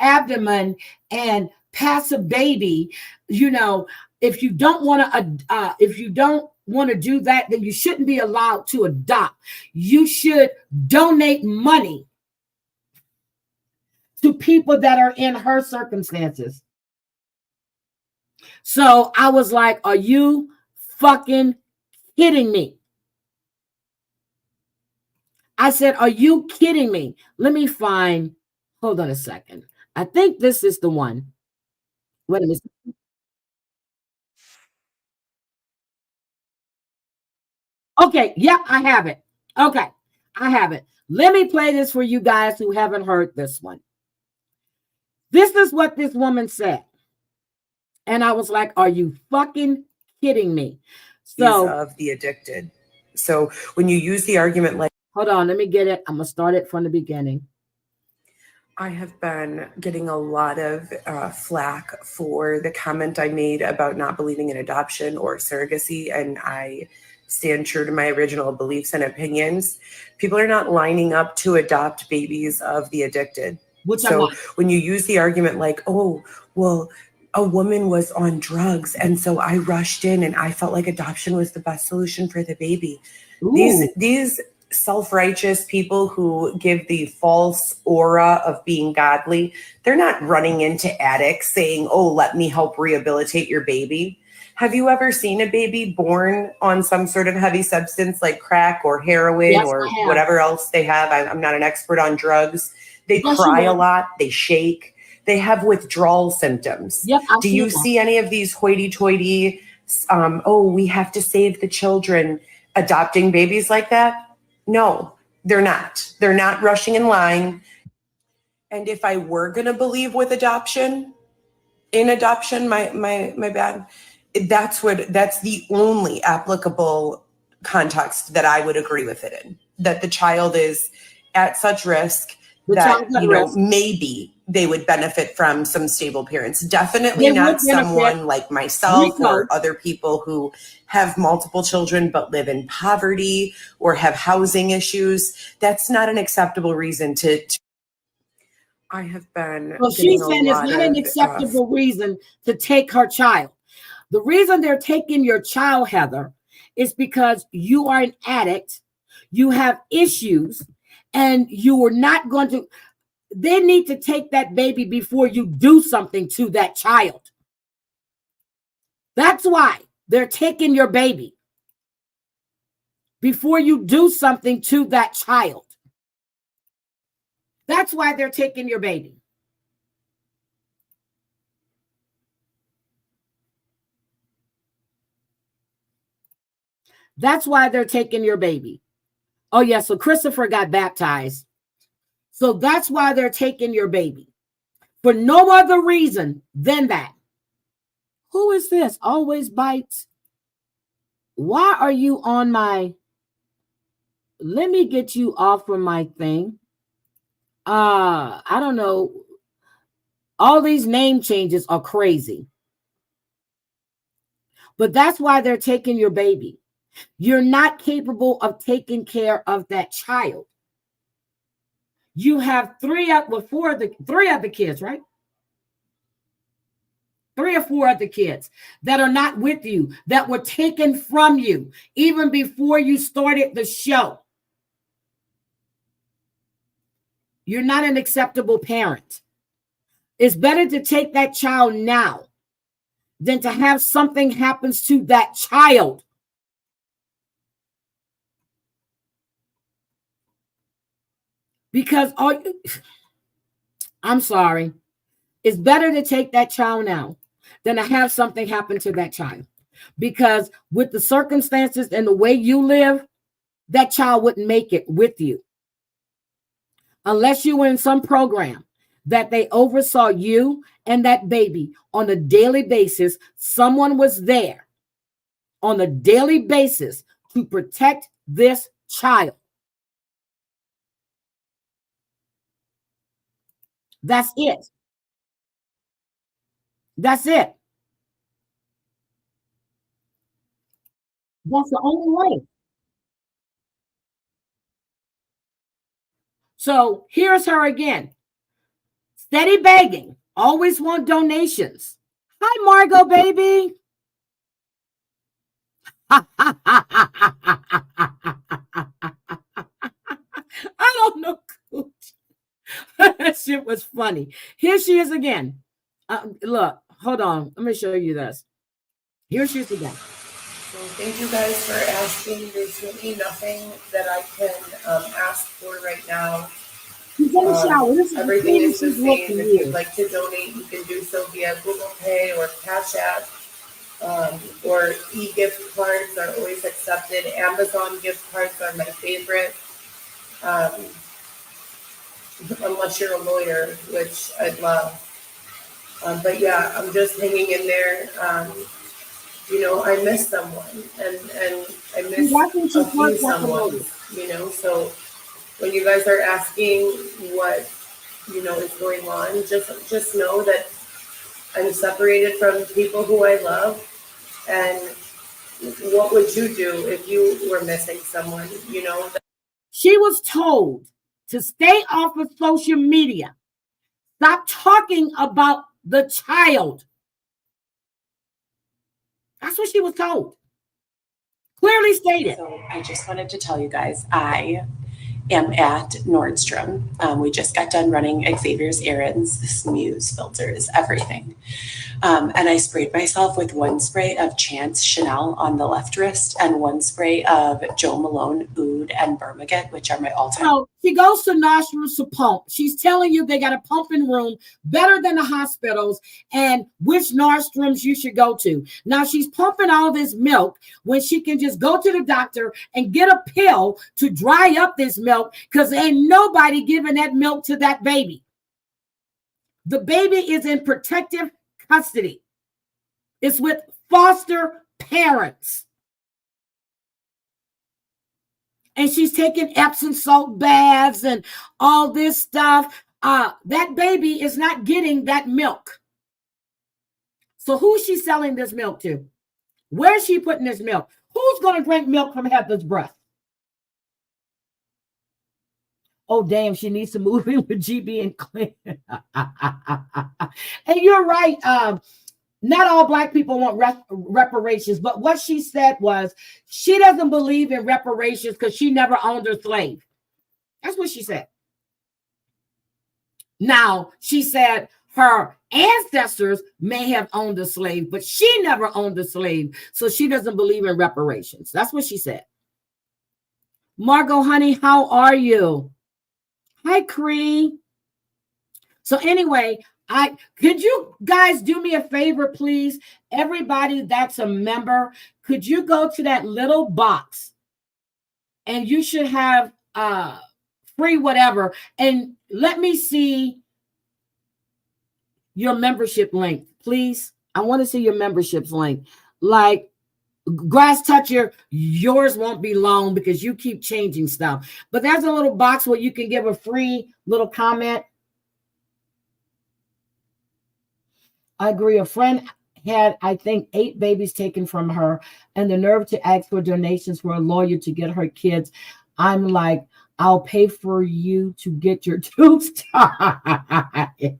abdomen and pass a baby, you know, if you don't want to do that, then you shouldn't be allowed to adopt. You should donate money to people that are in her circumstances. So I was like, are you fucking kidding me? I said, are you kidding me? Let me find, hold on a second. I think this is the one. Wait a minute. Okay, yep, I have it. Okay, I have it. Let me play this for you guys who haven't heard this one. This is what this woman said. And I was like, are you fucking kidding me? So of the addicted. So when you use the argument like, hold on, let me get it. I'm going to start it from the beginning. I have been getting a lot of flack for the comment I made about not believing in adoption or surrogacy, and I stand true to my original beliefs and opinions. People are not lining up to adopt babies of the addicted. So when you use the argument like, oh, well, a woman was on drugs, and so I rushed in and I felt like adoption was the best solution for the baby. Ooh. These self-righteous people who give the false aura of being godly, they're not running into addicts saying, oh, let me help rehabilitate your baby. Have you ever seen a baby born on some sort of heavy substance like crack or heroin or whatever else they have? I'm not an expert on drugs. They cry a lot. They shake. They have withdrawal symptoms. Yep, do you see any of these hoity-toity, oh, we have to save the children, adopting babies like that? No, they're not. They're not rushing in line. And if I were going to believe with adoption, my bad, that's the only applicable context that I would agree with it in, that the child is at such risk The that, child's at you know, risk. maybe they would benefit from some stable parents. Definitely They would not benefit. someone like myself Rico. or other people who have multiple children but live in poverty or have housing issues. That's not an acceptable reason to I have been So getting she's a saying it's lot not an of acceptable reason to take her child. The reason they're taking your child, Heather, is because you are an addict, you have issues, and you are not going to. They need to take that baby before you do something to that child. That's why they're taking your baby before you do something to that child. That's why they're taking your baby. That's why they're taking your baby. Oh, yeah. So Christopher got baptized. So that's why they're taking your baby. For no other reason than that. Who is this? Always bites. Why are you on my? Let me get you off of my thing. I don't know. All these name changes are crazy. But that's why they're taking your baby. You're not capable of taking care of that child. You have three other kids, right? 3 or 4 other kids that are not with you, that were taken from you even before you started the show. You're not an acceptable parent. It's better to take that child now than to have something happens to that child. Because I'm sorry. It's better to take that child now than to have something happen to that child. Because with the circumstances and the way you live, that child wouldn't make it with you. Unless you were in some program that they oversaw you and that baby on a daily basis, someone was there on a daily basis to protect this child. That's it. That's it. That's the only way. So here's her again. Steady begging. Always want donations. Hi, Margot, baby. I don't know. That shit was funny. Here she is again. Look, hold on. Let me show you this. Here she is again. So thank you guys for asking. There's really nothing that I can ask for right now. She's in the shower. This is Everything is the same. looking If you'd like to donate, you can do so via Google Pay or Cash App, or e-gift cards are always accepted. Amazon gift cards are my favorite, unless you're a lawyer, which I'd love. But yeah, I'm just hanging in there. You know, I miss someone, and I miss a few someone, you know, so when you guys are asking what, you know, is going on, just know that I'm separated from people who I love. And what would you do if you were missing someone, you know? She was told to stay off of social media. Stop talking about the child. That's what she was told. Clearly stated. So I just wanted to tell you guys, I am at Nordstrom. We just got done running Xavier's errands. This Muse filters everything. And I sprayed myself with 1 spray of Chance Chanel on the left wrist and 1 spray of Jo Malone Oud and Bermudet, which are my all-time. So she goes to Nostrums to pump. She's telling you they got a pumping room better than the hospitals and which Nostrums you should go to. Now she's pumping all this milk when she can just go to the doctor and get a pill to dry up this milk because ain't nobody giving that milk to that baby. The baby is in protective custody. It's with foster parents. and she's taking Epsom salt baths and all this stuff. That baby is not getting that milk. So who's she selling this milk to? Where's she putting this milk? Who's going to drink milk from Heather's breast? Oh, damn, she needs to move in with GB and Clint. And you're right. Not all Black people want reparations, but what she said was she doesn't believe in reparations because she never owned a slave. That's what she said. Now, she said her ancestors may have owned a slave, but she never owned a slave, so she doesn't believe in reparations. That's what she said. Margot, honey, how are you? Hi, Cree. So anyway, could you guys do me a favor, please? Everybody that's a member, could you go to that little box and you should have free whatever, and let me see your membership link, please. I want to see your memberships link. Like Grass Toucher, yours won't be long because you keep changing stuff. But there's a little box where you can give a free little comment. I agree. A friend had, I think, 8 babies taken from her and the nerve to ask for donations for a lawyer to get her kids. I'm like, I'll pay for you to get your tubes tied.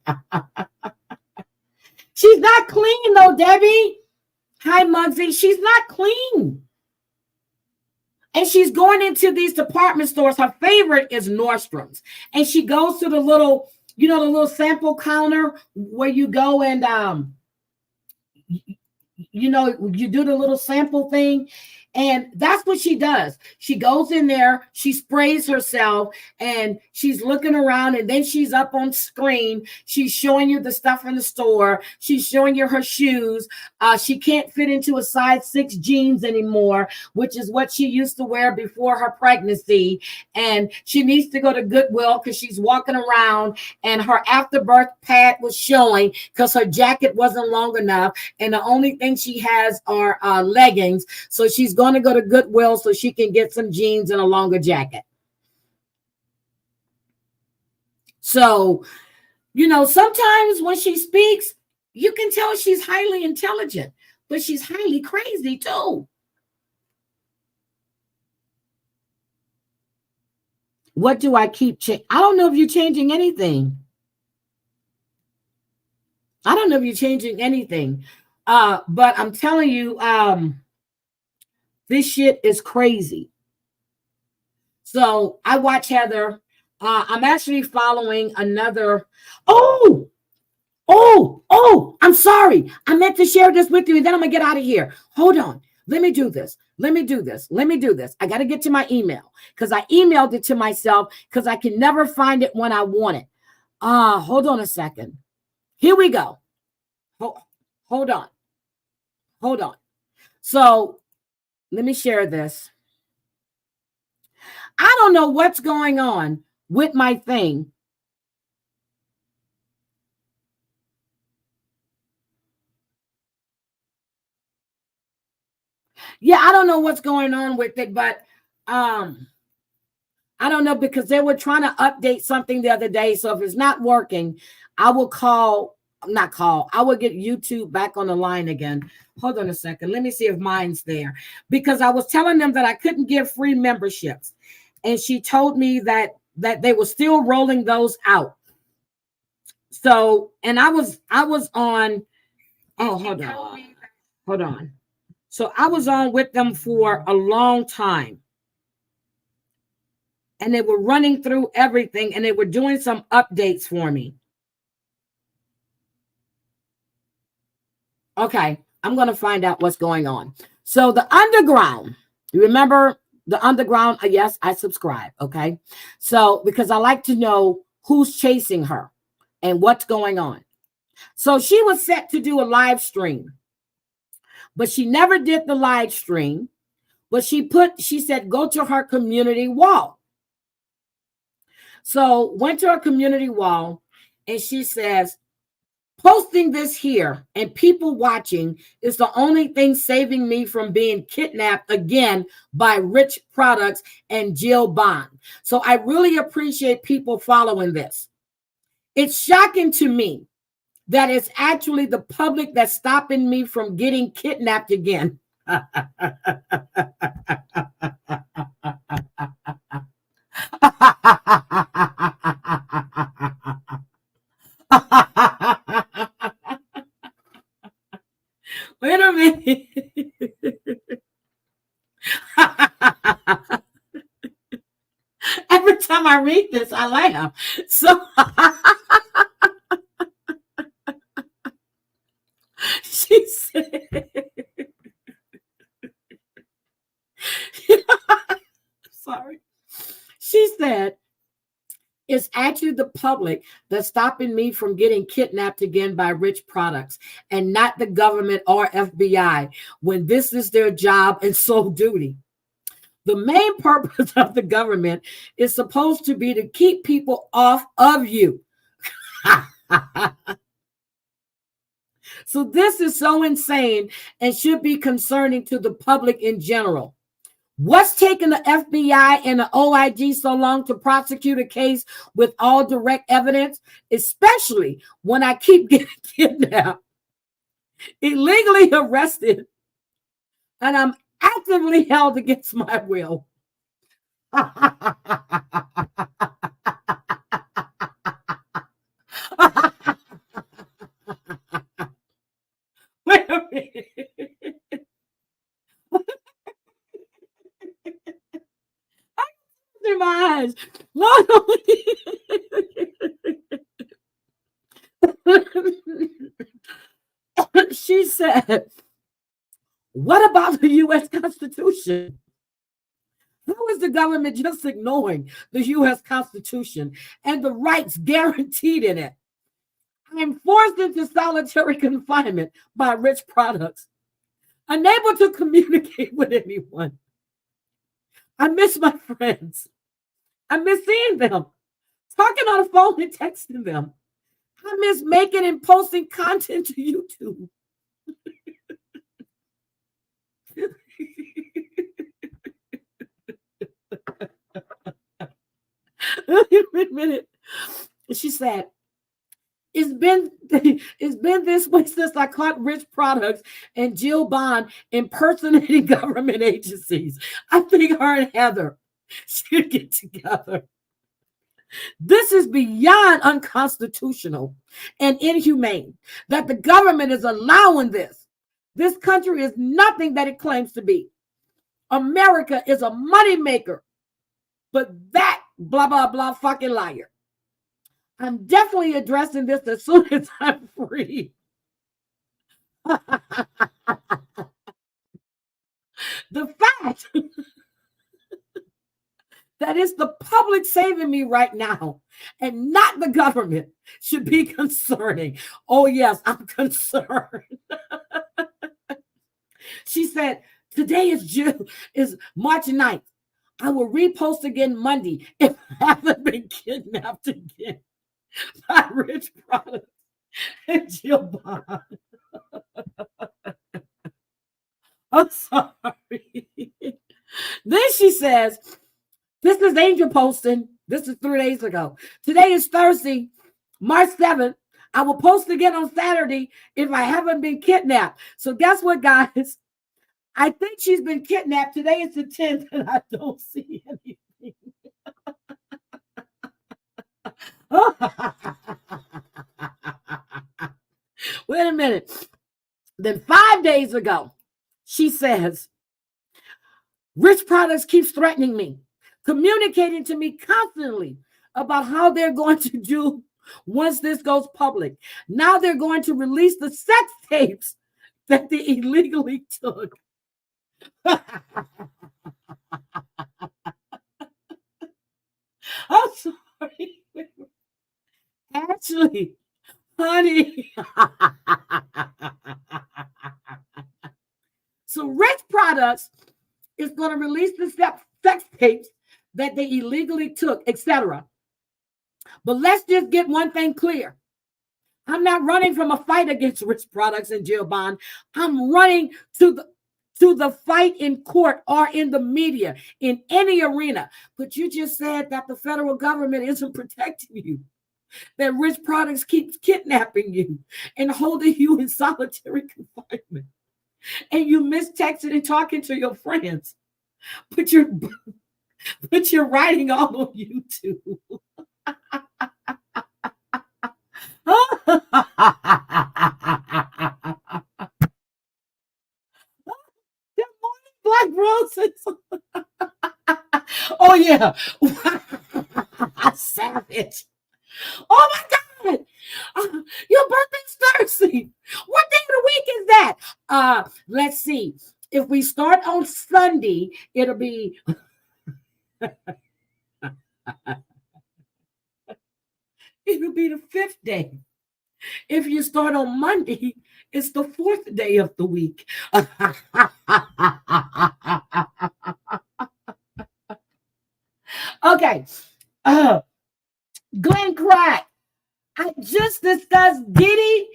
She's not clean though, Debbie. Hi, Muggsy. She's not clean. And she's going into these department stores. Her favorite is Nordstrom's. And she goes to the little, the little sample counter where you go and, you do the little sample thing. And that's what she does. She goes in there, she sprays herself, and she's looking around, and then she's up on screen. She's showing you the stuff in the store. She's showing you her shoes. She can't fit into a size 6 jeans anymore, which is what she used to wear before her pregnancy. And she needs to go to Goodwill because she's walking around, and her afterbirth pad was showing because her jacket wasn't long enough. And the only thing she has are leggings. So she's going to go to Goodwill so she can get some jeans and a longer jacket. So, sometimes when she speaks, you can tell she's highly intelligent, but she's highly crazy too. What do I keep changing? I don't know if you're changing anything. I don't know if you're changing anything. But I'm telling you, this shit is crazy. So I watch Heather. I'm actually following another. Oh, I'm sorry. I meant to share this with you, and then I'm going to get out of here. Hold on. Let me do this. I got to get to my email because I emailed it to myself because I can never find it when I want it. Hold on a second. Here we go. Hold on. So let me share this. I don't know what's going on with my thing. Yeah, I don't know what's going on with it, but I don't know because they were trying to update something the other day. So if it's not working, I will I will get YouTube back on the line again. Hold on a second. Let me see if mine's there because I was telling them that I couldn't give free memberships. And she told me that they were still rolling those out. So, and I was on, hold on. So I was on with them for a long time. And they were running through everything and they were doing some updates for me. Okay, I'm going to find out what's going on. So the underground, you remember the underground? Yes, I subscribe. Okay. So because I like to know who's chasing her and what's going on. So she was set to do a live stream, but she never did the live stream. But she said, go to her community wall. So went to her community wall and she says, Posting this here and people watching is the only thing saving me from being kidnapped again by Rich Products and Jill Bond. So I really appreciate people following this. It's shocking to me that it's actually the public that's stopping me from getting kidnapped again. Wait a minute. Every time I read this, I laugh. So she said, sorry. She said, it's actually the public that's stopping me from getting kidnapped again by Rich Products and not the government or FBI when this is their job and sole duty. The main purpose of the government is supposed to be to keep people off of you. So this is so insane and should be concerning to the public in general. What's taking the FBI and the OIG so long to prosecute a case with all direct evidence, especially when I keep getting kidnapped, illegally arrested, and I'm actively held against my will? Wait a minute. In my eyes. She said, what about the U.S. Constitution? How is the government just ignoring the U.S. Constitution and the rights guaranteed in it? I'm forced into solitary confinement by Rich Products, unable to communicate with anyone. I miss my friends. I miss seeing them, talking on the phone and texting them. I miss making and posting content to YouTube. Wait a minute. She said, it's been this way since I caught Rich Products and Jill Bond impersonating government agencies. I think her and Heather should get together. This is beyond unconstitutional and inhumane that the government is allowing this. This country is nothing that it claims to be. America is a moneymaker, but that blah, blah, blah fucking liar. I'm definitely addressing this as soon as I'm free. The fact that it's the public saving me right now and not the government should be concerning. Oh, yes, I'm concerned. She said, today is March 9th. I will repost again Monday if I haven't been kidnapped again by Rich Products and Jill Bond. I'm sorry. Then she says, this is Angel posting. This is 3 days ago. Today is Thursday, March 7th. I will post again on Saturday if I haven't been kidnapped. So guess what, guys? I think she's been kidnapped. Today is the 10th and I don't see anything. Wait a minute. Then 5 days ago, she says, Rich Products keeps threatening me, communicating to me constantly about how they're going to do once this goes public. Now they're going to release the sex tapes that they illegally took. I'm sorry. Actually, honey. So Rich Products is going to release the sex tapes that they illegally took, etc. But let's just get one thing clear. I'm not running from a fight against Rich Products and Jill Bond. I'm running to the fight in court or in the media, in any arena. But you just said that the federal government isn't protecting you, that Rich Products keeps kidnapping you and holding you in solitary confinement. And you miss texting and talking to your friends. But you're writing all on YouTube. Good morning, Black Roses. Oh yeah. Savage. Oh my God. Your birthday's Thursday. What day of the week is that? Let's see. If we start on Sunday, it'll be it'll be the 5th day. If you start on Monday, it's the 4th day of the week. Okay. Glenn Crack. I just discussed Diddy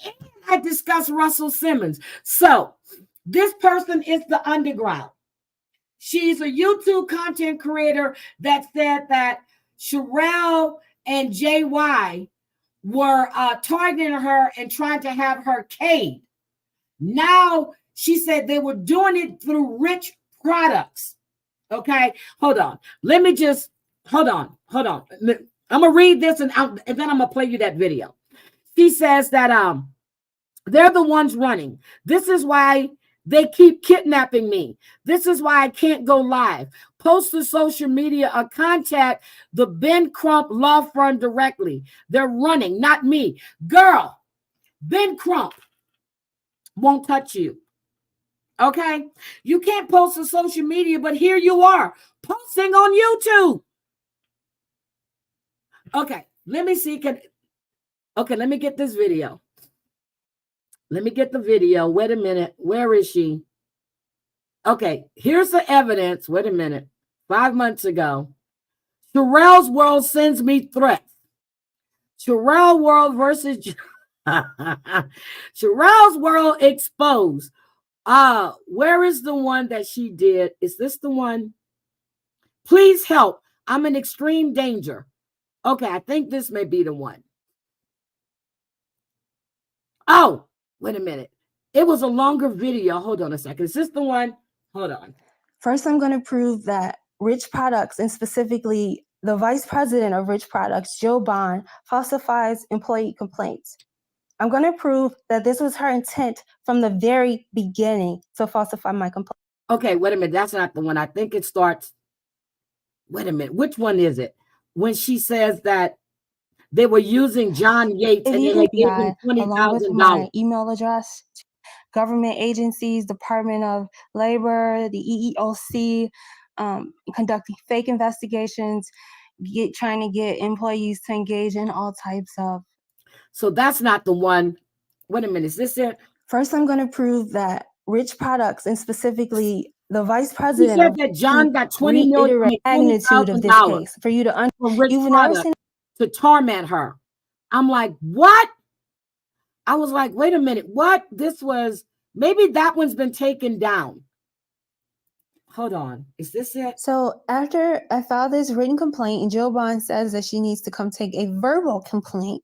and I discussed Russell Simmons. So this person is the underground. She's a YouTube content creator that said that Sherelle and JY were targeting her and trying to have her caved. Now she said they were doing it through Rich Products. Okay, hold on. Let me just hold on. I'm gonna read this and then I'm gonna play you that video. She says that they're the ones running. This is why they keep kidnapping me. This is why I can't go live. Post to social media or contact the Ben Crump law firm directly. They're running, not me. Girl, Ben Crump won't touch you. Okay? You can't post to social media, but here you are posting on YouTube. Okay, let me see. Let me get this video. Let me get the video. Wait a minute. Where is she? Okay, here's the evidence. Wait a minute. 5 months ago, Sherelle's World sends me threats. Sherelle World versus Sherelle's World exposed. Where is the one that she did? Is this the one? Please help. I'm in extreme danger. Okay, I think this may be the one. Oh, wait a minute. It was a longer video. Hold on a second. Is this the one? Hold on. First, I'm going to prove that Rich Products, and specifically the vice president of Rich Products, Jill Bond, falsifies employee complaints. I'm going to prove that this was her intent from the very beginning to falsify my complaint. Okay, wait a minute. That's not the one. I think it starts. Wait a minute. Which one is it? When she says that they were using John Yates and they had given him $20,000. Email address, government agencies, Department of Labor, the EEOC, conducting fake investigations, trying to get employees to engage in all types of. So that's not the one. Wait a minute. Is this it? First, I'm going to prove that Rich Products, and specifically the vice president, said that John got $20 million magnitude of this case for you to understand to torment her. I'm like, what? I was like, wait a minute, what? This was maybe that one's been taken down. Hold on, is this it? So after I filed this written complaint, and Jill Bond says that she needs to come take a verbal complaint.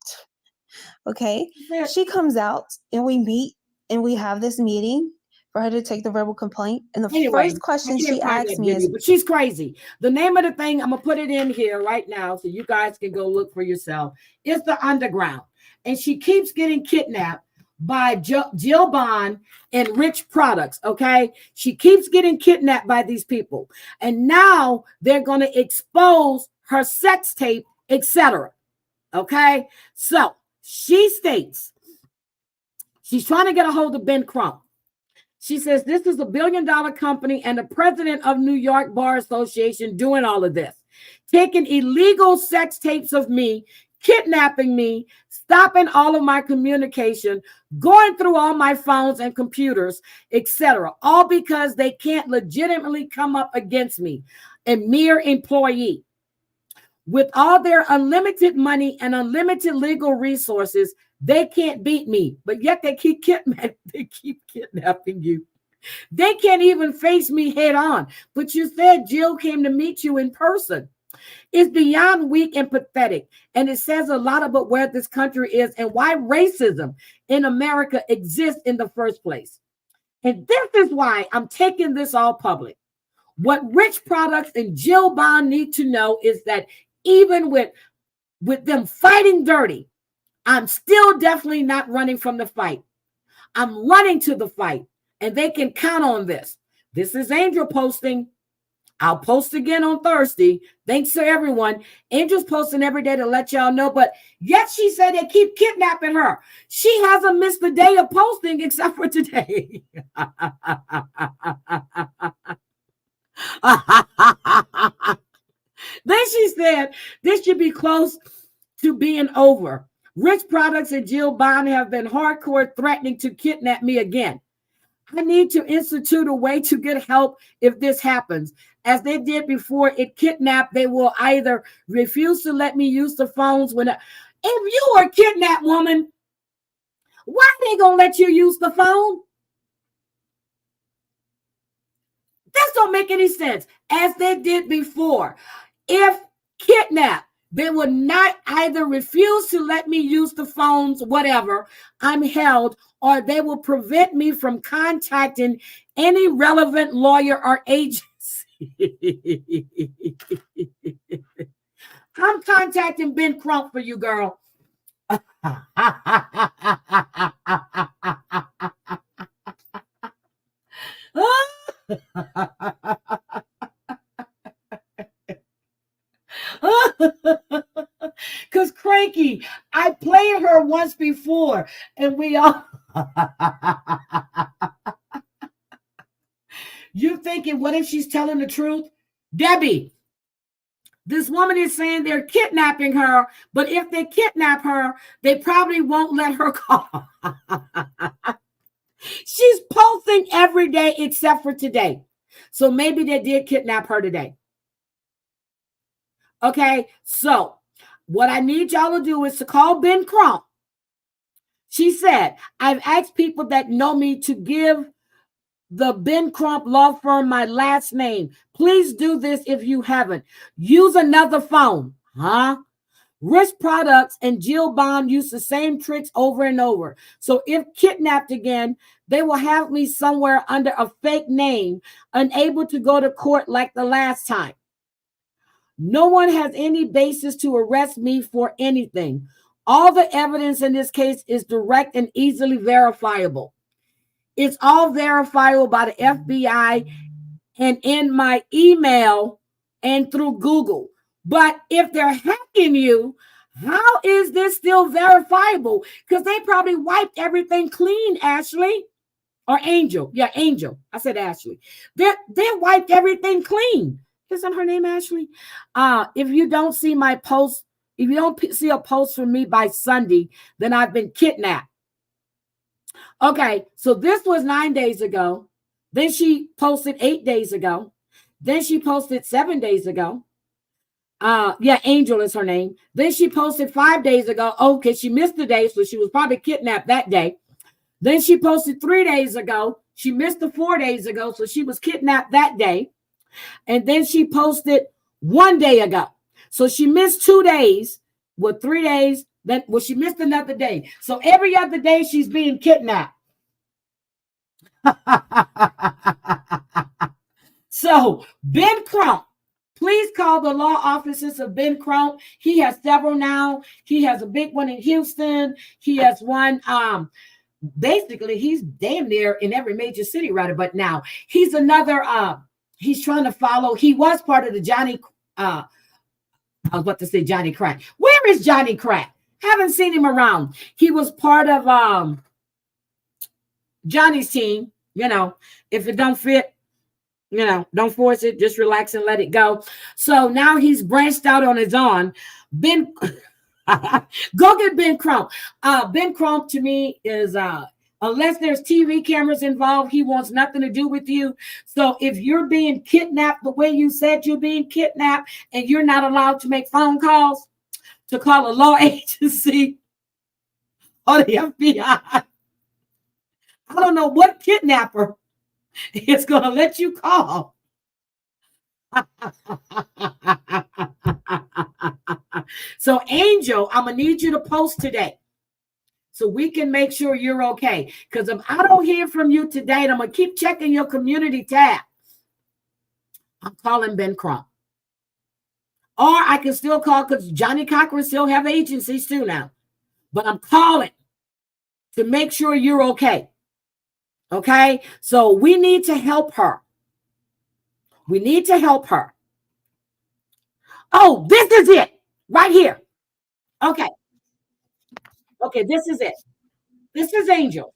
Okay, she comes out and we meet and we have this meeting for her to take the verbal complaint. And the first question she asked me is, but she's crazy. The name of the thing, I'm gonna put it in here right now so you guys can go look for yourself. It's the Underground. And she keeps getting kidnapped by Jill Bond and Rich Products. Okay, she keeps getting kidnapped by these people. And now they're gonna expose her sex tape, etc. Okay, so she states she's trying to get a hold of Ben Crump. She says this is $1 billion company and the president of New York Bar Association doing all of this, taking illegal sex tapes of me, kidnapping me, stopping all of my communication, going through all my phones and computers, etc. All because they can't legitimately come up against me, a mere employee. With all their unlimited money and unlimited legal resources, they can't beat me, but yet they keep kidnapping you. They can't even face me head on. But you said Jill came to meet you in person. It's beyond weak and pathetic. And it says a lot about where this country is and why racism in America exists in the first place. And this is why I'm taking this all public. What Rich Products and Jill Bond need to know is that even with them fighting dirty, I'm still definitely not running from the fight. I'm running to the fight, and they can count on this. This is Angel posting. I'll post again on Thursday. Thanks to everyone. Angel's posting every day to let y'all know, but yet she said they keep kidnapping her. She hasn't missed a day of posting except for today. Then she said this should be close to being over. Rich Products and Jill Bond have been hardcore threatening to kidnap me again. I need to institute a way to get help if this happens. As they did before it kidnapped, they will either refuse to let me use the phones if you are a kidnapped woman, why are they going to let you use the phone? This don't make any sense. As they did before, if kidnapped, they will not either refuse to let me use the phones, whatever, I'm held, or they will prevent me from contacting any relevant lawyer or agency. I'm contacting Ben Crump for you, girl. Because Cranky, I played her once before, and we all. You thinking, what if she's telling the truth? Debbie, this woman is saying they're kidnapping her, but if they kidnap her, they probably won't let her call. She's posting every day except for today. So maybe they did kidnap her today. Okay, so what I need y'all to do is to call Ben Crump. She said, I've asked people that know me to give the Ben Crump law firm my last name. Please do this if you haven't. Use another phone. Rich Products and Jill Bond use the same tricks over and over. So if kidnapped again, they will have me somewhere under a fake name, unable to go to court like the last time. No one has any basis to arrest me for anything. All the evidence in this case is direct and easily verifiable. It's all verifiable by the FBI and in my email and through Google. But if they're hacking you, how is this still verifiable? Because they probably wiped everything clean, Ashley. Or Angel. Yeah, Angel. I said Ashley. They wiped everything clean. Isn't her name Ashley? If you don't see my post, if you don't see a post from me by Sunday, then I've been kidnapped. Okay, so this was 9 days ago. Then she posted 8 days ago. Then she posted 7 days ago. Yeah, Angel is her name. Then she posted 5 days ago. Okay, she missed the day, so she was probably kidnapped that day. Then she posted 3 days ago. She missed the 4 days ago, so she was kidnapped that day. And then she posted 1 day ago. So she missed 2 days, 3 days. Then, she missed another day. So every other day she's being kidnapped. So Ben Crump, please call the law offices of Ben Crump. He has several now. He has a big one in Houston. He has one. Basically, he's damn near in every major city right about now. He's another. He's trying to follow. He was part of the Johnny. I was about to say Johnny Crack. Where is Johnny Crack? Haven't seen him around. He was part of Johnny's team. You know, if it don't fit, you know, don't force it. Just relax and let it go. So now he's branched out on his own. Ben, go get Ben Crump. Ben Crump to me is Unless there's TV cameras involved, he wants nothing to do with you. So if you're being kidnapped the way you said you're being kidnapped and you're not allowed to make phone calls to call a law agency or the FBI, I don't know what kidnapper is going to let you call. So Angel, I'm going to need you to post today, so we can make sure you're okay. Because if I don't hear from you today, and I'm going to keep checking your community tab, I'm calling Ben Crump. Or I can still call, because Johnny Cochran still have agencies too now. But I'm calling to make sure you're okay. Okay? So we need to help her. We need to help her. Oh, this is it. Right here. Okay. Okay, this is it. This is Angel.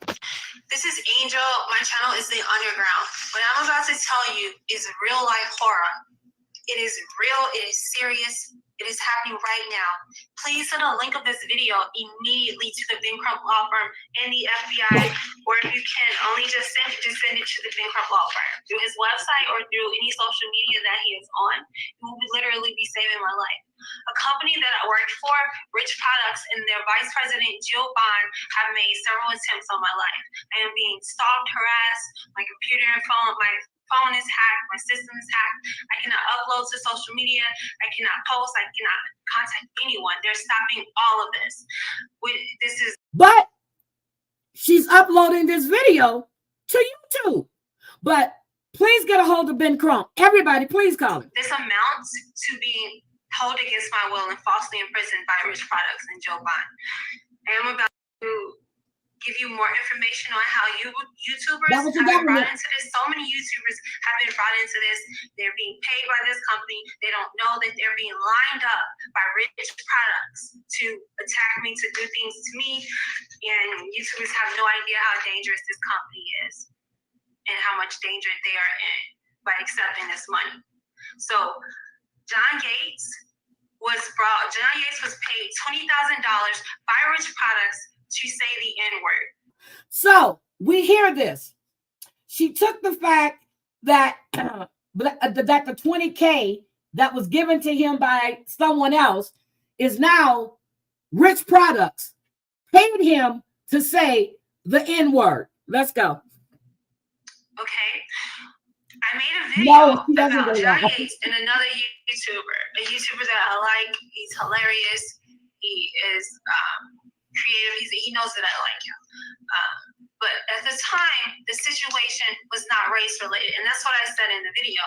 This is Angel. My channel is The Underground. What I'm about to tell you is real life horror. It is real. It is serious. It is happening right now. Please send a link of this video immediately to the Ben Crump Law Firm and the FBI, or if you can, only just send it to the Ben Crump Law Firm through his website or through any social media that he is on. It will literally be saving my life. A company that I worked for, Rich Products, and their vice president, Jill Bond, have made several attempts on my life. I am being stalked, harassed, my computer and phone is hacked, my system is hacked. I cannot upload to social media. I cannot post. I cannot contact anyone. They're stopping all of this. But she's uploading this video to YouTube. But please get a hold of Ben Crump. Everybody, please call him. This amounts to being held against my will and falsely imprisoned by Rich Products and Joe Bond. I am about to give you more information on how YouTubers have been brought into this. So many YouTubers have been brought into this. They're being paid by this company. They don't know that they're being lined up by Rich Products to attack me, to do things to me. And YouTubers have no idea how dangerous this company is and how much danger they are in by accepting this money. So John Yates was paid $20,000 by Rich Products to say the N-word. So we hear this. She took the fact that that the 20K that was given to him by someone else is now Rich Products paid him to say the N-word. Let's go. Okay. I made a video about John that. Yates and another YouTuber, a YouTuber that I like. He's hilarious. He is creative. He knows that I like him. But at the time, the situation was not race related. And that's what I said in the video.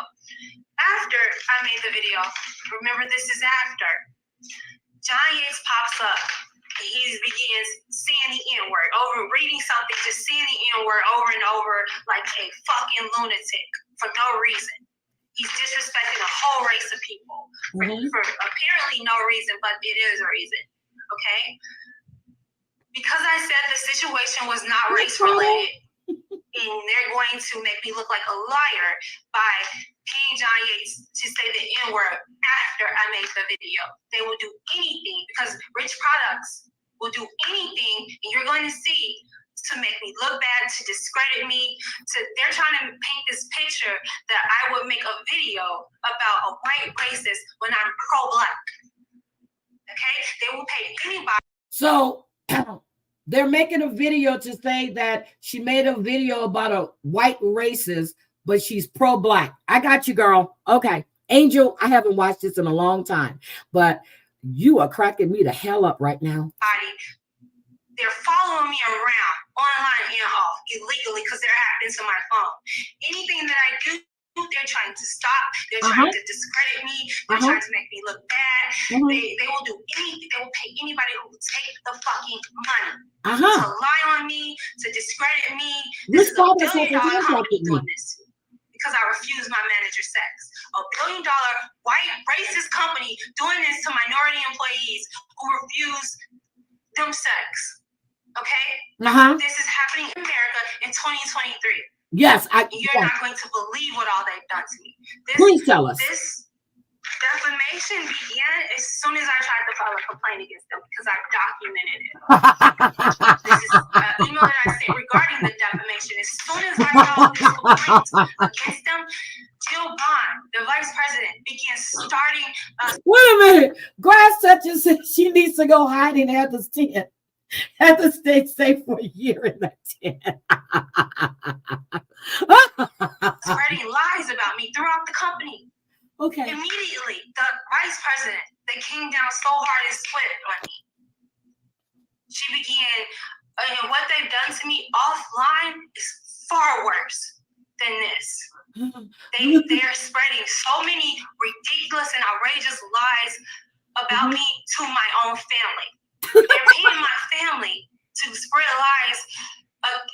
After I made the video, remember this is after, John Yates pops up. He begins saying the N-word, reading something, just saying the N-word over and over like a fucking lunatic for no reason. He's disrespecting a whole race of people for apparently no reason, but it is a reason. Okay? Because I said the situation was not race related, and they're going to make me look like a liar by paying John Yates to say the N-word after I make the video. They will do anything, because Rich Products will do anything, and you're going to see, to make me look bad, to discredit me. They're trying to paint this picture that I would make a video about a white racist when I'm pro-black. Okay? They will pay anybody. So they're making a video to say that she made a video about a white racist, but she's pro-black. I got you, girl. Okay. Angel, I haven't watched this in a long time, but you are cracking me the hell up right now. They're following me around online and off illegally because they're hacked into my phone. Anything that I do, they're trying to stop. They're trying to discredit me. They're trying to make me look bad. They will do anything. They will pay anybody who will take the fucking money to lie on me, to discredit me. This is $1 billion company doing this because I refuse my manager sex. $1 billion white racist company doing this to minority employees who refuse them sex. Okay? This is happening in America in 2023. Yes, you're not going to believe what all they've done to me. Please tell us. defamation began as soon as I tried to file a complaint against them because I documented it. This is an email that I sent regarding the defamation. As soon as I filed this complaint against them, Jill Bond, the vice president, began starting. Wait a minute. Grass toucher said she needs to go hide in Heather's tent. Heather stayed safe for a year in that tent. Spreading lies about me throughout the company. Okay. Immediately, the vice president, they came down so hard and split on me. She began, and what they've done to me offline is far worse than this. They are spreading so many ridiculous and outrageous lies about me to my own family. They're paying my family to spread lies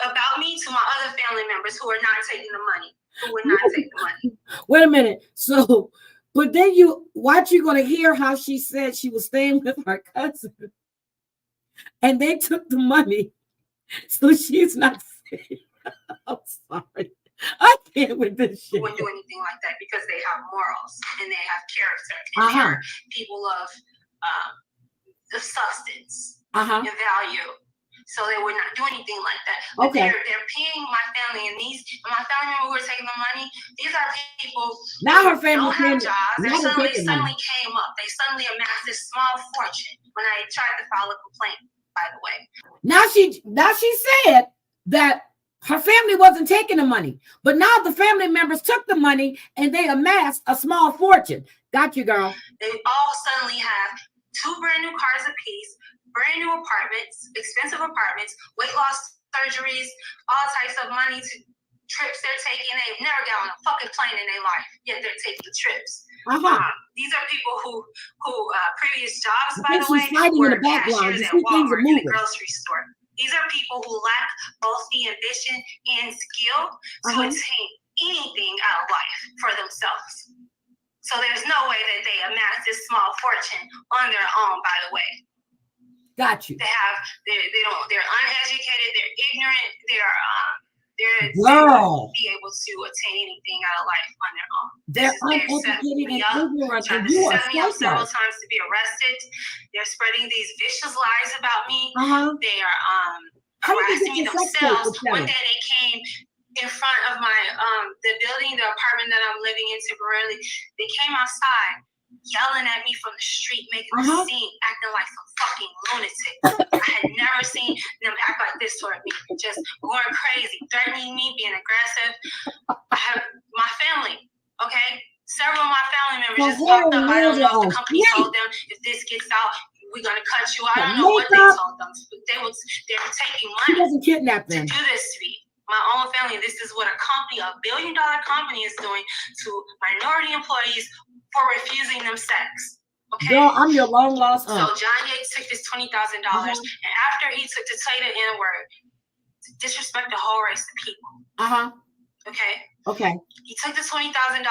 about me to my other family members who are not taking the money. Who would not take the money. Wait a minute. So, but then watch, you're going to hear how she said she was staying with her cousin and they took the money. So she's not safe. I'm sorry. I can't with this shit. Who wouldn't do anything like that because they have morals and they have character and they're people of substance and value. So they would not do anything like that. But they're paying my family and my family members who are taking the money. These are people now her family don't have jobs. They suddenly money. came up. They suddenly amassed this small fortune when I tried to file a complaint, by the way. Now she said that her family wasn't taking the money, but now the family members took the money and they amassed a small fortune. Got you, girl. They all suddenly have 2 brand new cars apiece, brand new apartments, expensive apartments, weight loss surgeries, all types of money to trips they're taking. They've never got on a fucking plane in their life, yet they're taking trips. These are people who previous jobs, by the way, were cashiers at Walmart in the grocery store. These are people who lack both the ambition and skill to attain anything out of life for themselves. So there's no way that they amass this small fortune on their own, by the way. Got you. They're uneducated, they're ignorant, they Girl. won't be able to attain anything out of life on their own. They're uneducated and ignorant, trying and to you are set me up so several times to be arrested. They're spreading these vicious lies about me. They are harassing me themselves. One day they came in front of my the building, the apartment that I'm living in temporarily. They came outside yelling at me from the street, making a scene, acting like some fucking lunatic. I had never seen them act like this toward me, just going crazy, threatening me, being aggressive. I have my family, okay? Several of my family members just walked up. I don't know if the company told them, if this gets out, we're gonna cut you. I don't know what they told them. They were taking money to do this to me. My own family. This is what a billion-dollar company is doing to minority employees for refusing them sex. Okay. Girl, I'm your long lost aunt. So John Yates took this $20,000, and after he took to say the N-word, to disrespect the whole race of people. Okay. He took the $20,000 and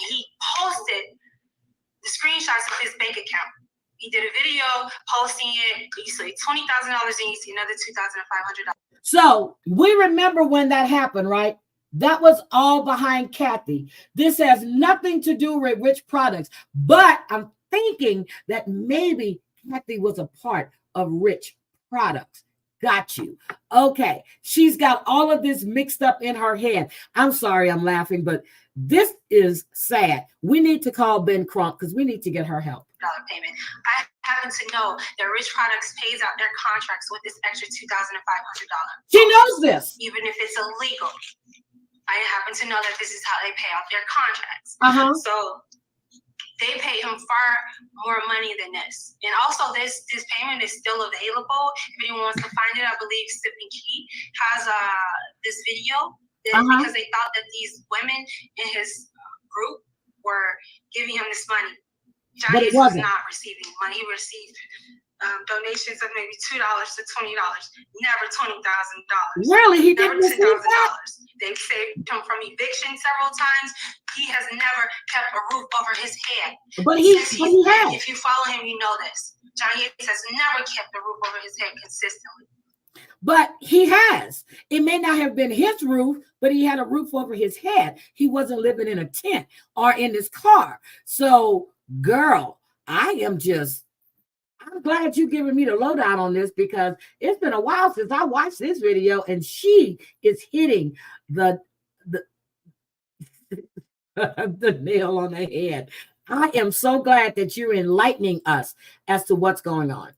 he posted the screenshots of his bank account. He did a video posting it. You see $20,000 and you see another $2,500. So we remember when that happened, right? That was all behind Kathy. This has nothing to do with Rich Products, but I'm thinking that maybe Kathy was a part of Rich Products. Got you. Okay. She's got all of this mixed up in her head. I'm sorry I'm laughing, but this is sad. We need to call Ben Crump because we need to get her help. Payment. I happen to know that Rich Products pays out their contracts with this extra $2,500. She knows this. Even if it's illegal. I happen to know that this is how they pay off their contracts. So they pay him far more money than this. And also this payment is still available. If anyone wants to find it, I believe Sipping Key has this video because they thought that these women in his group were giving him this money. Johnny was not receiving money. He received donations of maybe $2 to $20, never $20,000. Really? He didn't receive that? They saved him from eviction several times. He has never kept a roof over his head. But he has. If you follow him, you know this. John Yates has never kept a roof over his head consistently. But he has. It may not have been his roof, but he had a roof over his head. He wasn't living in a tent or in his car. So, girl, I'm glad you're giving me the lowdown on this, because it's been a while since I watched this video, and she is hitting the the nail on the head. I am so glad that you're enlightening us as to what's going on.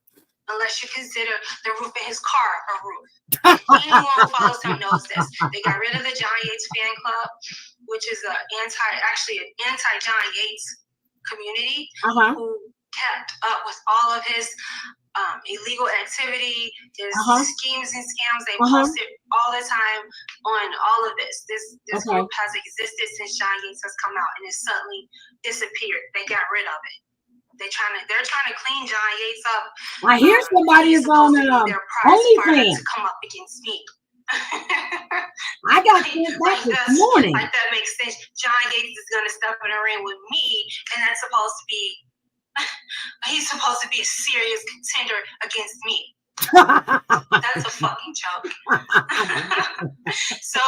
Unless you consider the roof in his car a roof. Anyone who follows him knows this. They got rid of the John Yates fan club, which is an anti-John Yates community, who kept up with all of his illegal activity, his schemes and scams. They posted all the time on all of this. This group has existed since John Yates has come out, and it suddenly disappeared. They got rid of it. They're trying to clean John Yates up. I hear somebody is on OnlyFans to come up against me. I got that this morning. Like that makes sense. John Yates is gonna step in the ring with me, and that's supposed to be. He's supposed to be a serious contender against me. That's a fucking joke. So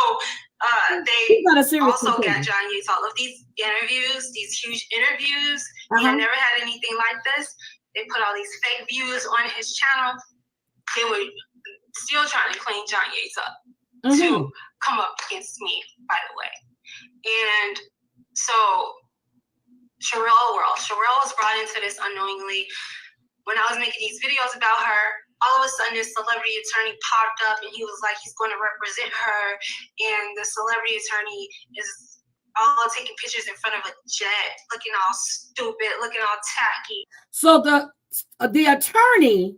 they also got John Yates all of these interviews, these huge interviews. He had never had anything like this. They put all these fake views on his channel. They were still trying to clean John Yates up to come up against me, by the way. And so Sherelle was brought into this unknowingly. When I was making these videos about her, all of a sudden this celebrity attorney popped up, and he was like, he's going to represent her. And the celebrity attorney is all taking pictures in front of a jet, looking all stupid, looking all tacky. So the attorney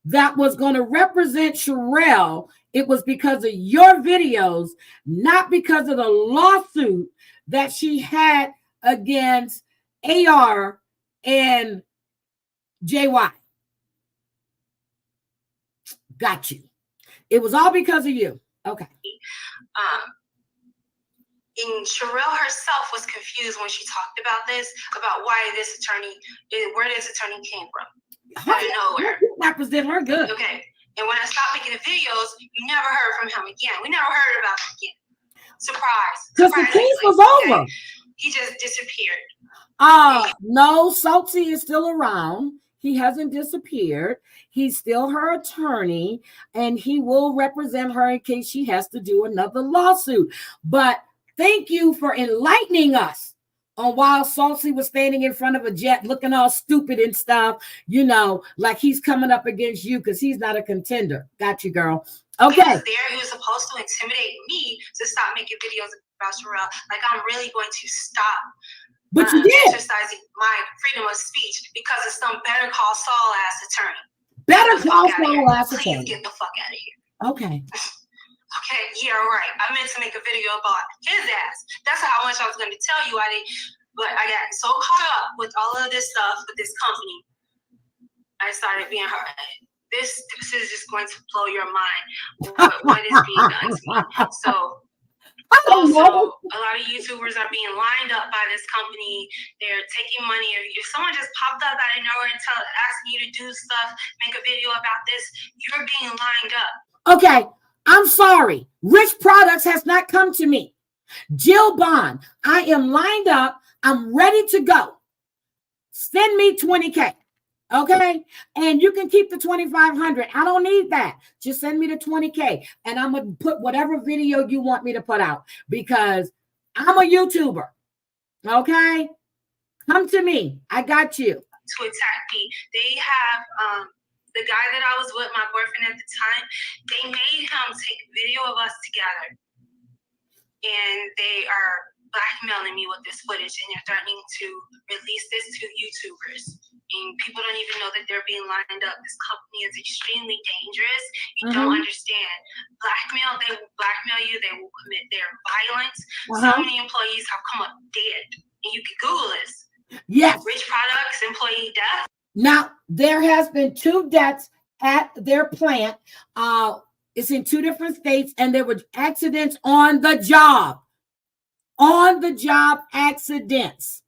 that was going to represent Sherelle, it was because of your videos, not because of the lawsuit that she had against AR and JY. Got you. It was all because of you. Okay. And Sherelle herself was confused when she talked about this, about where this attorney came from. Out of nowhere. Represent her good. Okay. And when I stopped making the videos, you never heard from him again. We never heard about him again. Surprise. Because the case was over. He just disappeared. No, Salty is still around. He hasn't disappeared. He's still her attorney, and he will represent her in case she has to do another lawsuit. But thank you for enlightening us on why Salty was standing in front of a jet looking all stupid and stuff, you know, like he's coming up against you because he's not a contender. Got you, girl. Okay. He was supposed to intimidate me to stop making videos about Sherelle. Like, I'm really going to stop. But you did. Exercising my freedom of speech because of some Better Call Saul ass attorney. Better Call Saul ass attorney. Please get the fuck out of here. Okay. Okay, yeah, right. I meant to make a video about his ass. That's how much I was going to tell you. But I got so caught up with all of this stuff with this company. I started being hurt. This is just going to blow your mind. What is being done to me? So. Also, a lot of YouTubers are being lined up by this company. They're taking money. If someone just popped up out of nowhere and asking you to do stuff, make a video about this, you're being lined up. Okay, I'm sorry. Rich Products has not come to me. Jill Bond, I am lined up. I'm ready to go. Send me $20K. Okay, and you can keep the $2,500. I don't need that. Just send me the $20K, and I'm gonna put whatever video you want me to put out because I'm a YouTuber. Okay, come to me. I got you. To attack me, they have the guy that I was with, my boyfriend at the time. They made him take video of us together, and they are blackmailing me with this footage, and they're threatening to release this to YouTubers. And people don't even know that they're being lined up. This company is extremely dangerous. You don't understand. Blackmail, they will blackmail you. They will commit their violence. So many employees have come up dead. And you can Google this. Yes. Rich Products, employee death. Now, there has been 2 deaths at their plant. It's in 2 different states, and there were accidents on the job. On the job accidents.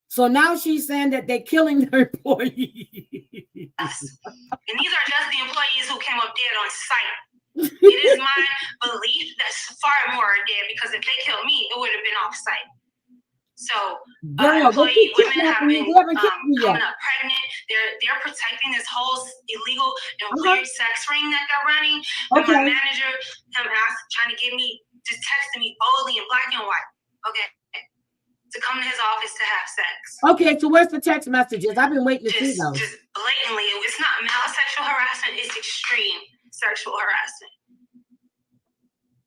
So now she's saying that they're killing their employees. Yes. And these are just the employees who came came up dead on sight. It is my belief that far more are dead because if they killed me, it would have been off site. So Girl, they keep women have kidnapping been you. They haven't killed you coming yet. up pregnant. They're protecting this whole illegal and weird sex ring that they're running. And my Okay. manager, trying to get me, just texting me boldly in black and white. Okay. To come to his office to have sex. Okay, so where's the text messages? I've been waiting to see those. Just blatantly, it's not male sexual harassment, it's extreme sexual harassment.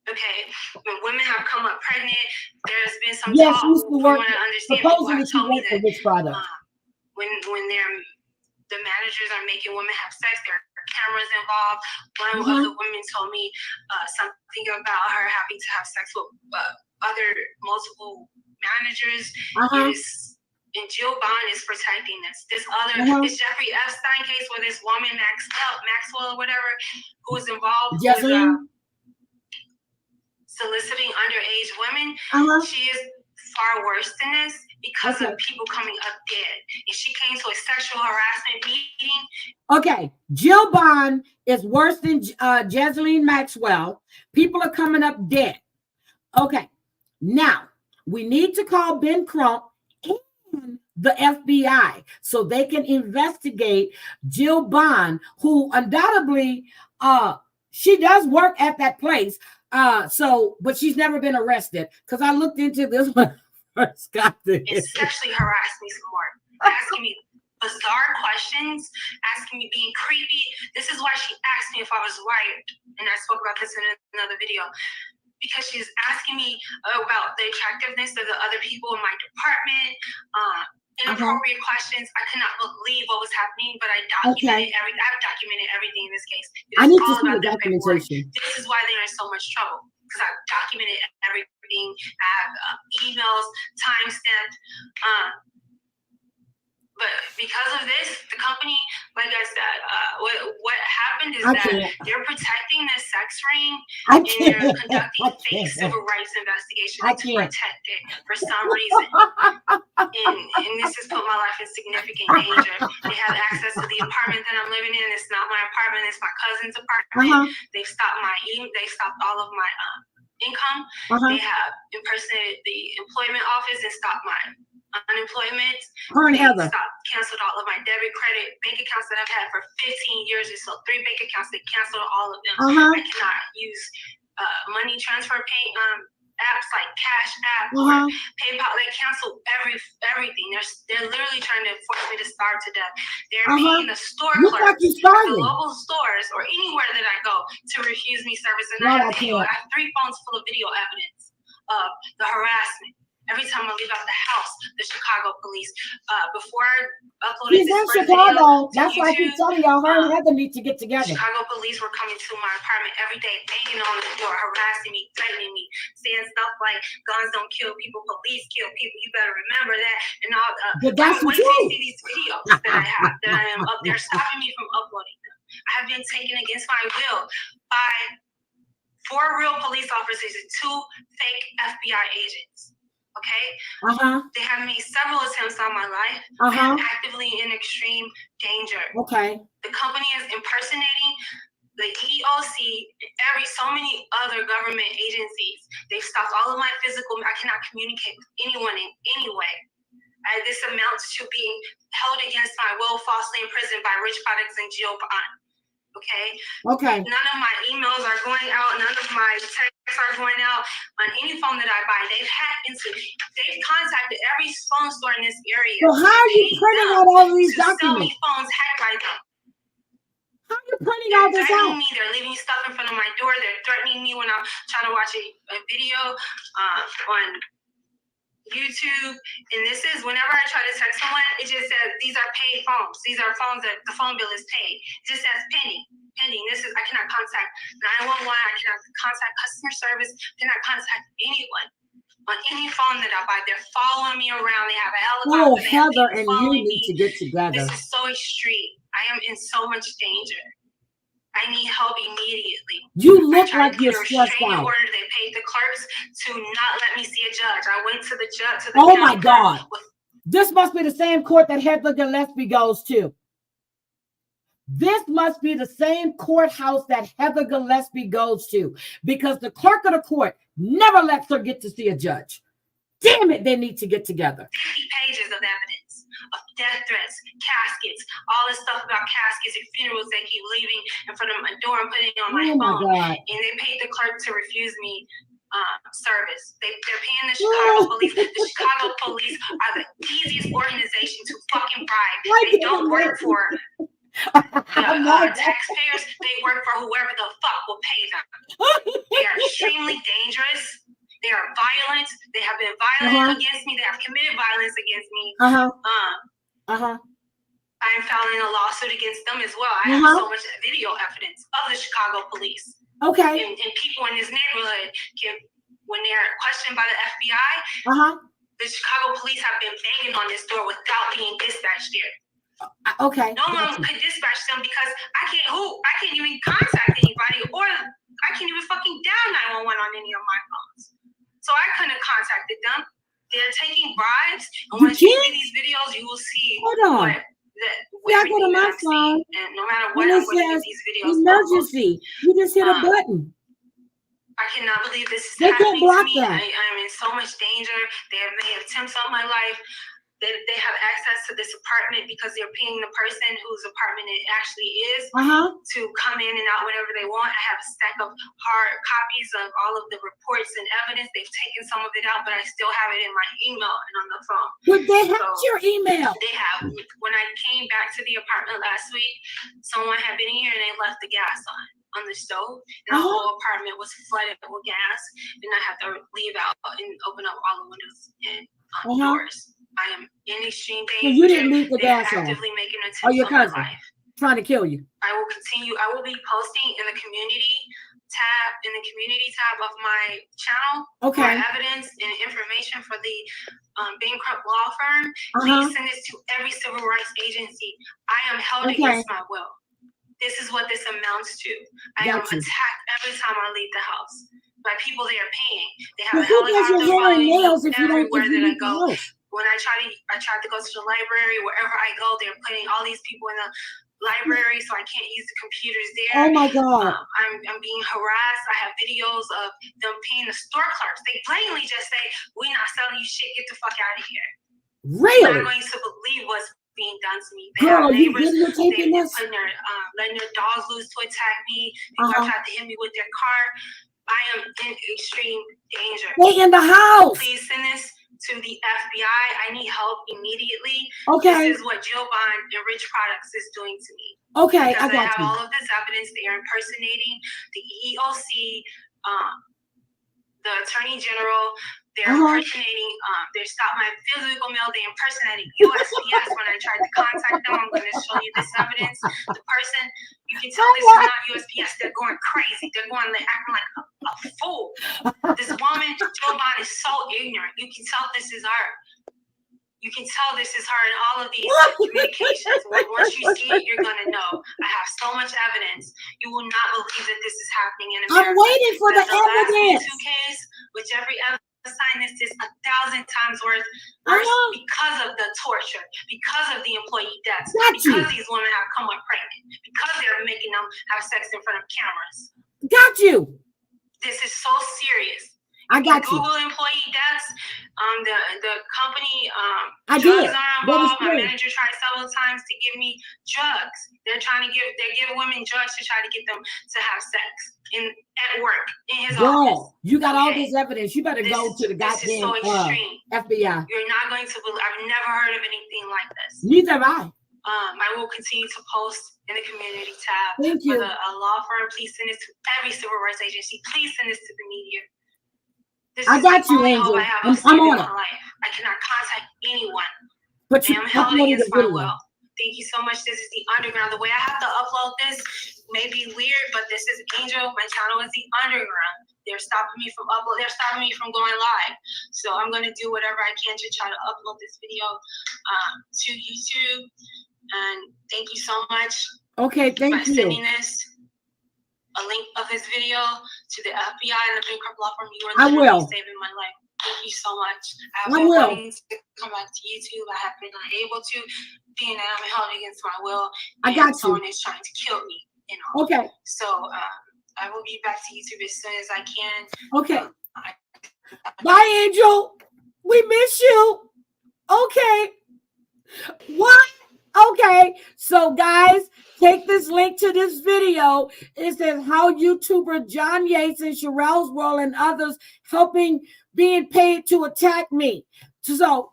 Okay, when women have come up pregnant, there's been some Yes, talk she used to from work. what I understand. People Supposedly, have she told me worked for that Rich Product. when the managers are making women have sex, there are cameras involved. One of the women told me something about her having to have sex with other multiple managers. And Jill Bond is protecting this. This this Jeffrey Epstein case where this woman Maxwell or whatever, who was involved with soliciting underage women. She is far worse than this because of people coming up dead. And she came to a sexual harassment meeting. Okay, Jill Bond is worse than Jesseline Maxwell. People are coming up dead. Okay, now we need to call Ben Crump and the FBI so they can investigate Jill Bond, who undoubtedly she does work at that place. But she's never been arrested because I looked into this when I first got this. It sexually harassed me some more, asking me bizarre questions, asking me, being creepy. This is why she asked me if I was wired, and I spoke about this in another video. Because she's asking me about the attractiveness of the other people in my department, inappropriate questions. I could not believe what was happening, but I documented everything. I've documented everything in this case. I need to see the documentation. This is why they're in so much trouble, because I've documented everything. I have emails, timestamped. But because of this, the company, like I said, what happened is that they're protecting this sex ring and they're conducting fake civil rights investigations to protect it for some reason. And this has put my life in significant danger. They have access to the apartment that I'm living in. It's not my apartment; it's my cousin's apartment. They've stopped They've stopped all of my income. They have impersonated the employment office and stopped my unemployment. Her and Heather canceled all of my debit, credit, bank accounts that I've had for 15 years or so. 3 bank accounts, they canceled all of them. I cannot use money transfer apps like Cash App or PayPal. They canceled everything. They're literally trying to force me to starve to death. They're paying the store clerks, the local stores, or anywhere that I go to refuse me service. And I have 3 phones full of video evidence of the harassment. Every time I leave out the house, the Chicago police, before I uploaded She's this in first Chicago. video That's why I keep telling y'all, her and Heather need to get together. Chicago police were coming to my apartment every day, banging on the door, harassing me, threatening me, saying stuff like guns don't kill people, police kill people. You better remember that. And all. But that's I the wait to truth. see these videos that I have, that I am up there, stopping me from uploading them. I have been taken against my will by 4 real police officers and 2 fake FBI agents. Okay. They have made several attempts on my life. I'm actively in extreme danger. Okay. The company is impersonating the EOC, so many other government agencies. They've stopped all of my physical. I cannot communicate with anyone in any way. This amounts to being held against my will, falsely imprisoned by Rich Products and Jill Bond. Okay. None of my emails are going out. None of my texts are going out on any phone that I buy. They've contacted every phone store in this area. So how are you printing out all these documents? Sell me phones hacked by them. How are you printing all this out? They're leaving stuff in front of my door. They're threatening me when I'm trying to watch a video on YouTube. And this is, whenever I try to text someone, it just says these are paid phones. These are phones that the phone bill is paid. It just says pending. This is, I cannot contact 911. I cannot contact customer service. I cannot contact anyone on any phone that I buy. They're following me around. They have a helicopter. Oh, Heather and you need to get together. This is so extreme. I am in so much danger. I need help immediately. You look like you're stressed out. Order. They paid the clerks to not let me see a judge. I went to the judge. Oh my God. This must be the same court that Heather Gillespie goes to. This must be the same courthouse that Heather Gillespie goes to, because the clerk of the court never lets her get to see a judge. Damn it, they need to get together. 50 pages of evidence of death threats, caskets, all this stuff about caskets and funerals they keep leaving in front of my door and putting it on my Oh my phone. God. And they paid the clerk to refuse me service. They're paying the Chicago police. The Chicago police are the easiest organization to fucking bribe. They don't work for the taxpayers. They work for whoever the fuck will pay them. They are extremely dangerous. They are violent. They have been violent against me. They have committed violence against me. I'm filing a lawsuit against them as well. I have so much video evidence of the Chicago police. Okay. And people in this neighborhood can, when they're questioned by the FBI, the Chicago police have been banging on this door without being dispatched there. Okay. No one could dispatch them because I can't even contact anybody, or I can't even fucking dial 911 on any of my phones. So I couldn't have contacted them. They're taking bribes. And once you see these videos, you will see what I go to my phone, and no matter what, I'm going to get these videos. Emergency. You just hit a button. I cannot believe this is They can't happening block to me. that. I'm in so much danger. They have made attempts on my life. They have access to this apartment because they're paying the person whose apartment it actually is to come in and out whenever they want. I have a stack of hard copies of all of the reports and evidence. They've taken some of it out, but I still have it in my email and on the phone. But they have your email. They have. When I came back to the apartment last week, someone had been here and they left the gas on the stove, and the whole apartment was flooded with gas, and I had to leave out and open up all the windows and doors. I am in extreme danger. So you didn't leave the gas on. Actively making attempts Oh, your on my cousin life. trying to kill you. I will continue. I will be posting in the community tab of my channel for evidence and information for the bankrupt law firm. Please send this to every civil rights agency. I am held against my will. This is what this amounts to. I am attacked every time I leave the house by people they are paying. They have a helicopter following me everywhere that I go. When I tried to go to the library, wherever I go, they're putting all these people in the library, so I can't use the computers there. Oh my God. I'm being harassed. I have videos of them paying the store clerks. They blatantly just say, "We're not selling you shit. Get the fuck out of here." Really? I'm not going to believe what's being done to me. They Girl, have are you neighbors. videotaping this? Letting their dogs loose to attack me. People have tried to hit me with their car. I am in extreme danger. Stay in the house. Please send this to the FBI. I need help immediately. Okay. This is what Jill Bond and Rich Products is doing to me. Okay, because I got have you. all of this evidence. They are impersonating the EEOC, the Attorney General. They're impersonating, they stopped my physical mail. They impersonated USPS when I tried to contact them. I'm going to show you this evidence. The person, you can tell this is not USPS. They're going crazy. They're acting like a fool. This woman, Jill Bond, is so ignorant. You can tell this is her. You can tell this is her in all of these communications. Once you see it, you're going to know. I have so much evidence. You will not believe that this is happening in America. I'm waiting for the evidence. Last case, which every other assignment is 1,000 times worse because of the torture, because of the employee deaths, because these women have come up pregnant, because they're making them have sex in front of cameras. Got you. This is so serious. I got you. Google employee deaths. The company I drugs did. are involved. My manager tried several times to give me drugs. They give women drugs to try to get them to have sex at work in his office. You got all this evidence. You better go to the goddamn FBI. You're not going to believe. I've never heard of anything like this. Neither have I. I will continue to post in the community tab. Thank you. For a law firm, please send this to every civil rights agency. Please send this to the media. I got you, Angel. I'm on it. I cannot contact anyone. But I am held against my will. Thank you so much. This is The Underground. The way I have to upload this may be weird, but this is Angel. My channel is The Underground. They're stopping me from upload. They're stopping me from going live. So I'm going to do whatever I can to try to upload this video to YouTube. And thank you so much. Okay, thank you. Sending this. A link of this video to the FBI and the bankrupt law firm. You are literally saving my life. Thank you so much. I I've been will. wanting to come back to YouTube. I have been unable to, being that I'm held against my will. I And got you. someone is trying to kill me. You know. Okay. So I will be back to YouTube as soon as I can. Okay. Bye, Angel. We miss you. Okay. What? Okay. So, guys, take this link to this video. It says how YouTuber John Yates and Sherelle's World and others being paid to attack me. So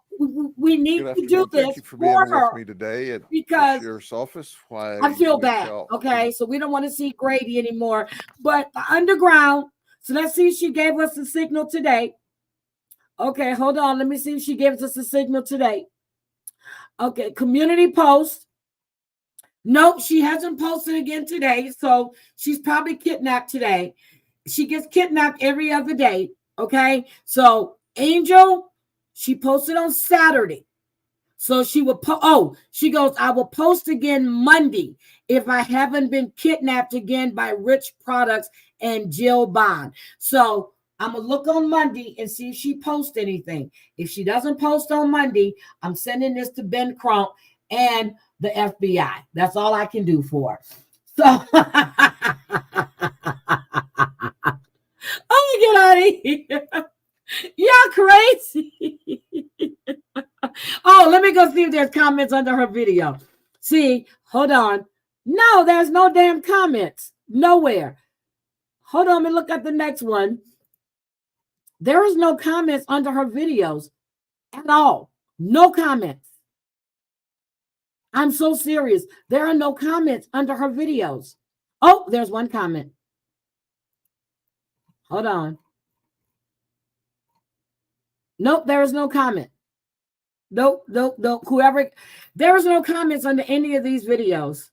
we need Good to do afternoon. this Thank you for being for with her me today at because the sheriff's office. Why I feel we bad. shall- Okay, so we don't want to see Grady anymore. But the underground. So let's see if she gave us a signal today. Okay, hold on. Let me see if she gives us a signal today. Okay, community post. Nope, she hasn't posted again today. So she's probably kidnapped today. She gets kidnapped every other day. Okay, so Angel, she posted on Saturday. So she will she goes, I will post again Monday if I haven't been kidnapped again by Rich Products and Jill Bond. So I'm going to look on Monday and see if she posts anything. If she doesn't post on Monday, I'm sending this to Ben Crump and the FBI. That's all I can do for her. So I'm going to get out of here. Y'all crazy. Oh, let me go see if there's comments under her video. See, hold on. No, there's no damn comments. Nowhere. Hold on, let me look at the next one. There is no comments under her videos at all. No comments. I'm so serious. There are no comments under her videos. Oh, there's one comment. Hold on. Nope, there is no comment. Nope. Whoever, there is no comments under any of these videos.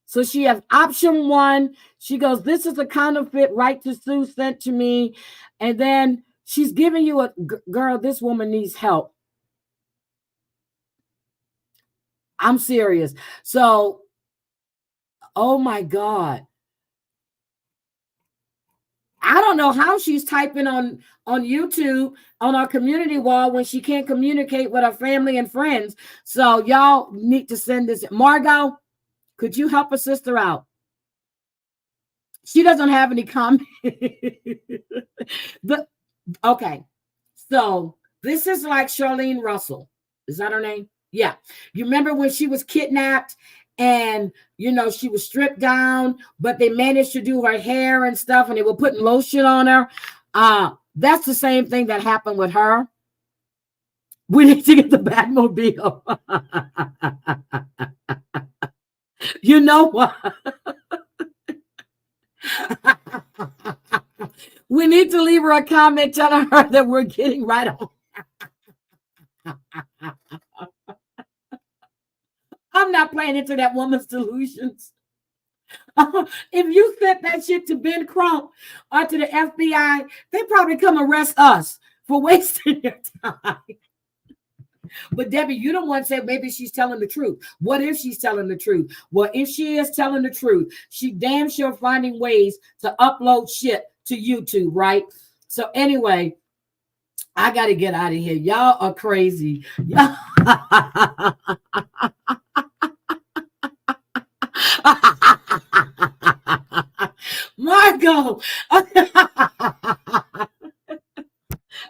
So she has option 1. She goes, this is a counterfeit right to sue sent to me. And then she's giving you a girl, this woman needs help. I'm serious. So, oh my God. I don't know how she's typing on YouTube on our community wall when she can't communicate with her family and friends. So y'all need to send this. Margot, could you help a sister out? She doesn't have any comment. But okay. So this is like Charlene Russell. Is that her name? Yeah. You remember when she was kidnapped and, you know, she was stripped down, but they managed to do her hair and stuff, and they were putting lotion on her. That's the same thing that happened with her. We need to get the Batmobile. You know what? We need to leave her a comment telling her that we're getting right on. I'm not playing into that woman's delusions. If you sent that shit to Ben Crump or to the FBI, they probably come arrest us for wasting their time. But Debbie, you don't want to say maybe she's telling the truth. What if she's telling the truth? Well, if she is telling the truth, she damn sure finding ways to upload shit to YouTube, right? So anyway, I got to get out of here. Y'all are crazy. Margot.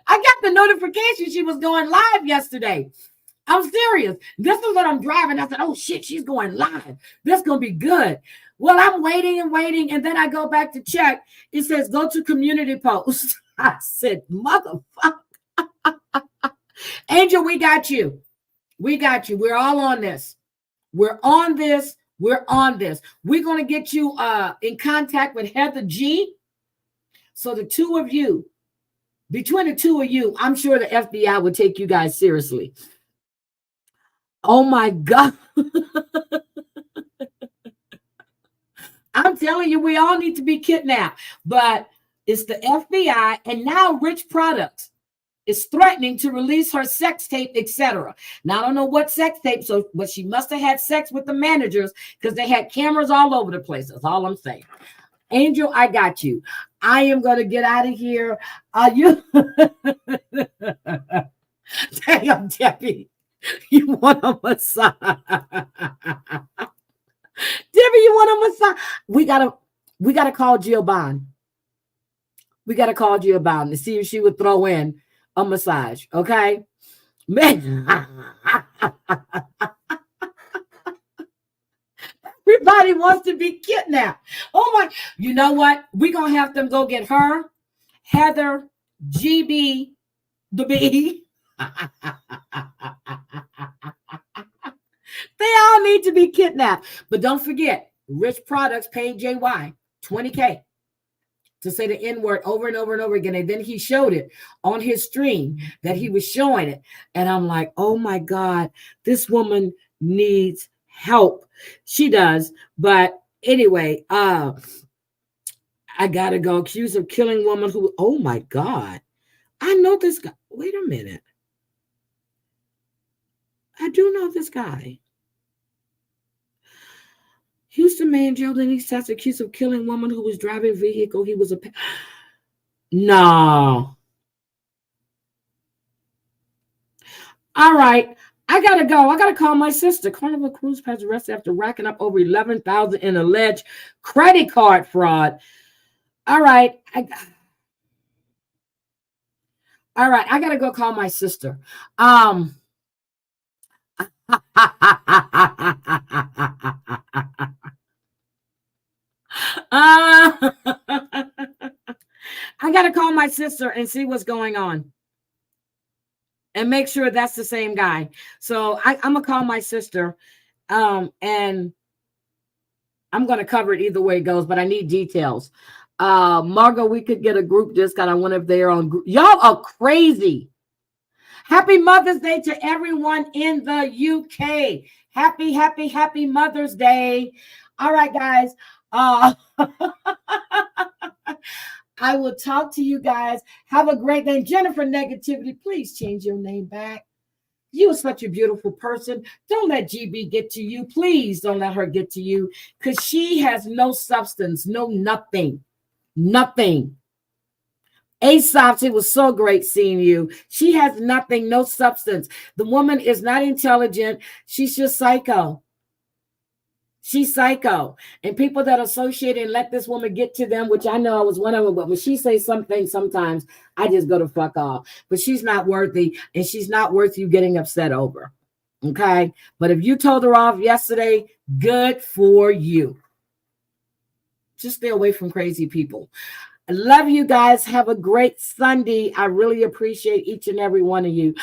I got the notification she was going live yesterday. I'm serious. This is what I'm driving. I said, oh shit, she's going live. This is going to be good. Well, I'm waiting, and then I go back to check. It says, go to community post. I said, motherfucker. Angel, we got you. We got you. We're all on this. We're on this. We're on this. We're going to get you in contact with Heather G. So the two of you, between the two of you, I'm sure the FBI would take you guys seriously. Oh my God. I'm telling you, we all need to be kidnapped. But it's the FBI, and now Rich Products is threatening to release her sex tape, etc. Now, I don't know what sex tape, but she must have had sex with the managers because they had cameras all over the place. That's all I'm saying. Angel, I got you. I am going to get out of here. You damn, Debbie, you want a massage? Debbie, you want a massage? We gotta call Jill Bond. We gotta call Jill Bond to see if she would throw in a massage. Okay, man. Everybody wants to be kidnapped. Oh my! You know what? We're gonna have them go get her, Heather, GB, the B. They all need to be kidnapped. But don't forget, Rich Products paid JY $20K to say the N-word over and over and over again. And then he showed it on his stream that he was showing it. And I'm like, oh my God, this woman needs help. She does. But anyway, I gotta go. Accused of killing woman who, oh my God. I know this guy. Wait a minute. I do know this guy. Houston man jailed in East Texas accused of killing woman who was driving vehicle. He was a no. All right. I gotta go. I gotta call my sister. Carnival Cruise Pass arrested after racking up over $11,000 in alleged credit card fraud. All right. I gotta go call my sister. I gotta call my sister and see what's going on and make sure that's the same guy. So I'm gonna call my sister, and I'm gonna cover it either way it goes, but I need details. Margot, we could get a group discount. I wonder if they're on group. Y'all are crazy. Happy Mother's Day to everyone in the UK. Happy Mother's Day. All right, guys. I will talk to you guys. Have a great day. Jennifer Negativity, please change your name back. You are such a beautiful person. Don't let GB get to you. Please don't let her get to you, because she has no substance, no nothing. Nothing. Aesop's, it was so great seeing you. She has nothing, no substance. The woman is not intelligent. She's just psycho. She's psycho. And people that associate and let this woman get to them, which I know I was one of them, but when she says something, sometimes I just go to fuck off. But she's not worthy, and she's not worth you getting upset over. Okay? But if you told her off yesterday, good for you. Just stay away from crazy people. I love you guys. Have a great Sunday. I really appreciate each and every one of you.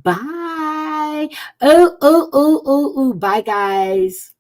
Bye. Bye, guys.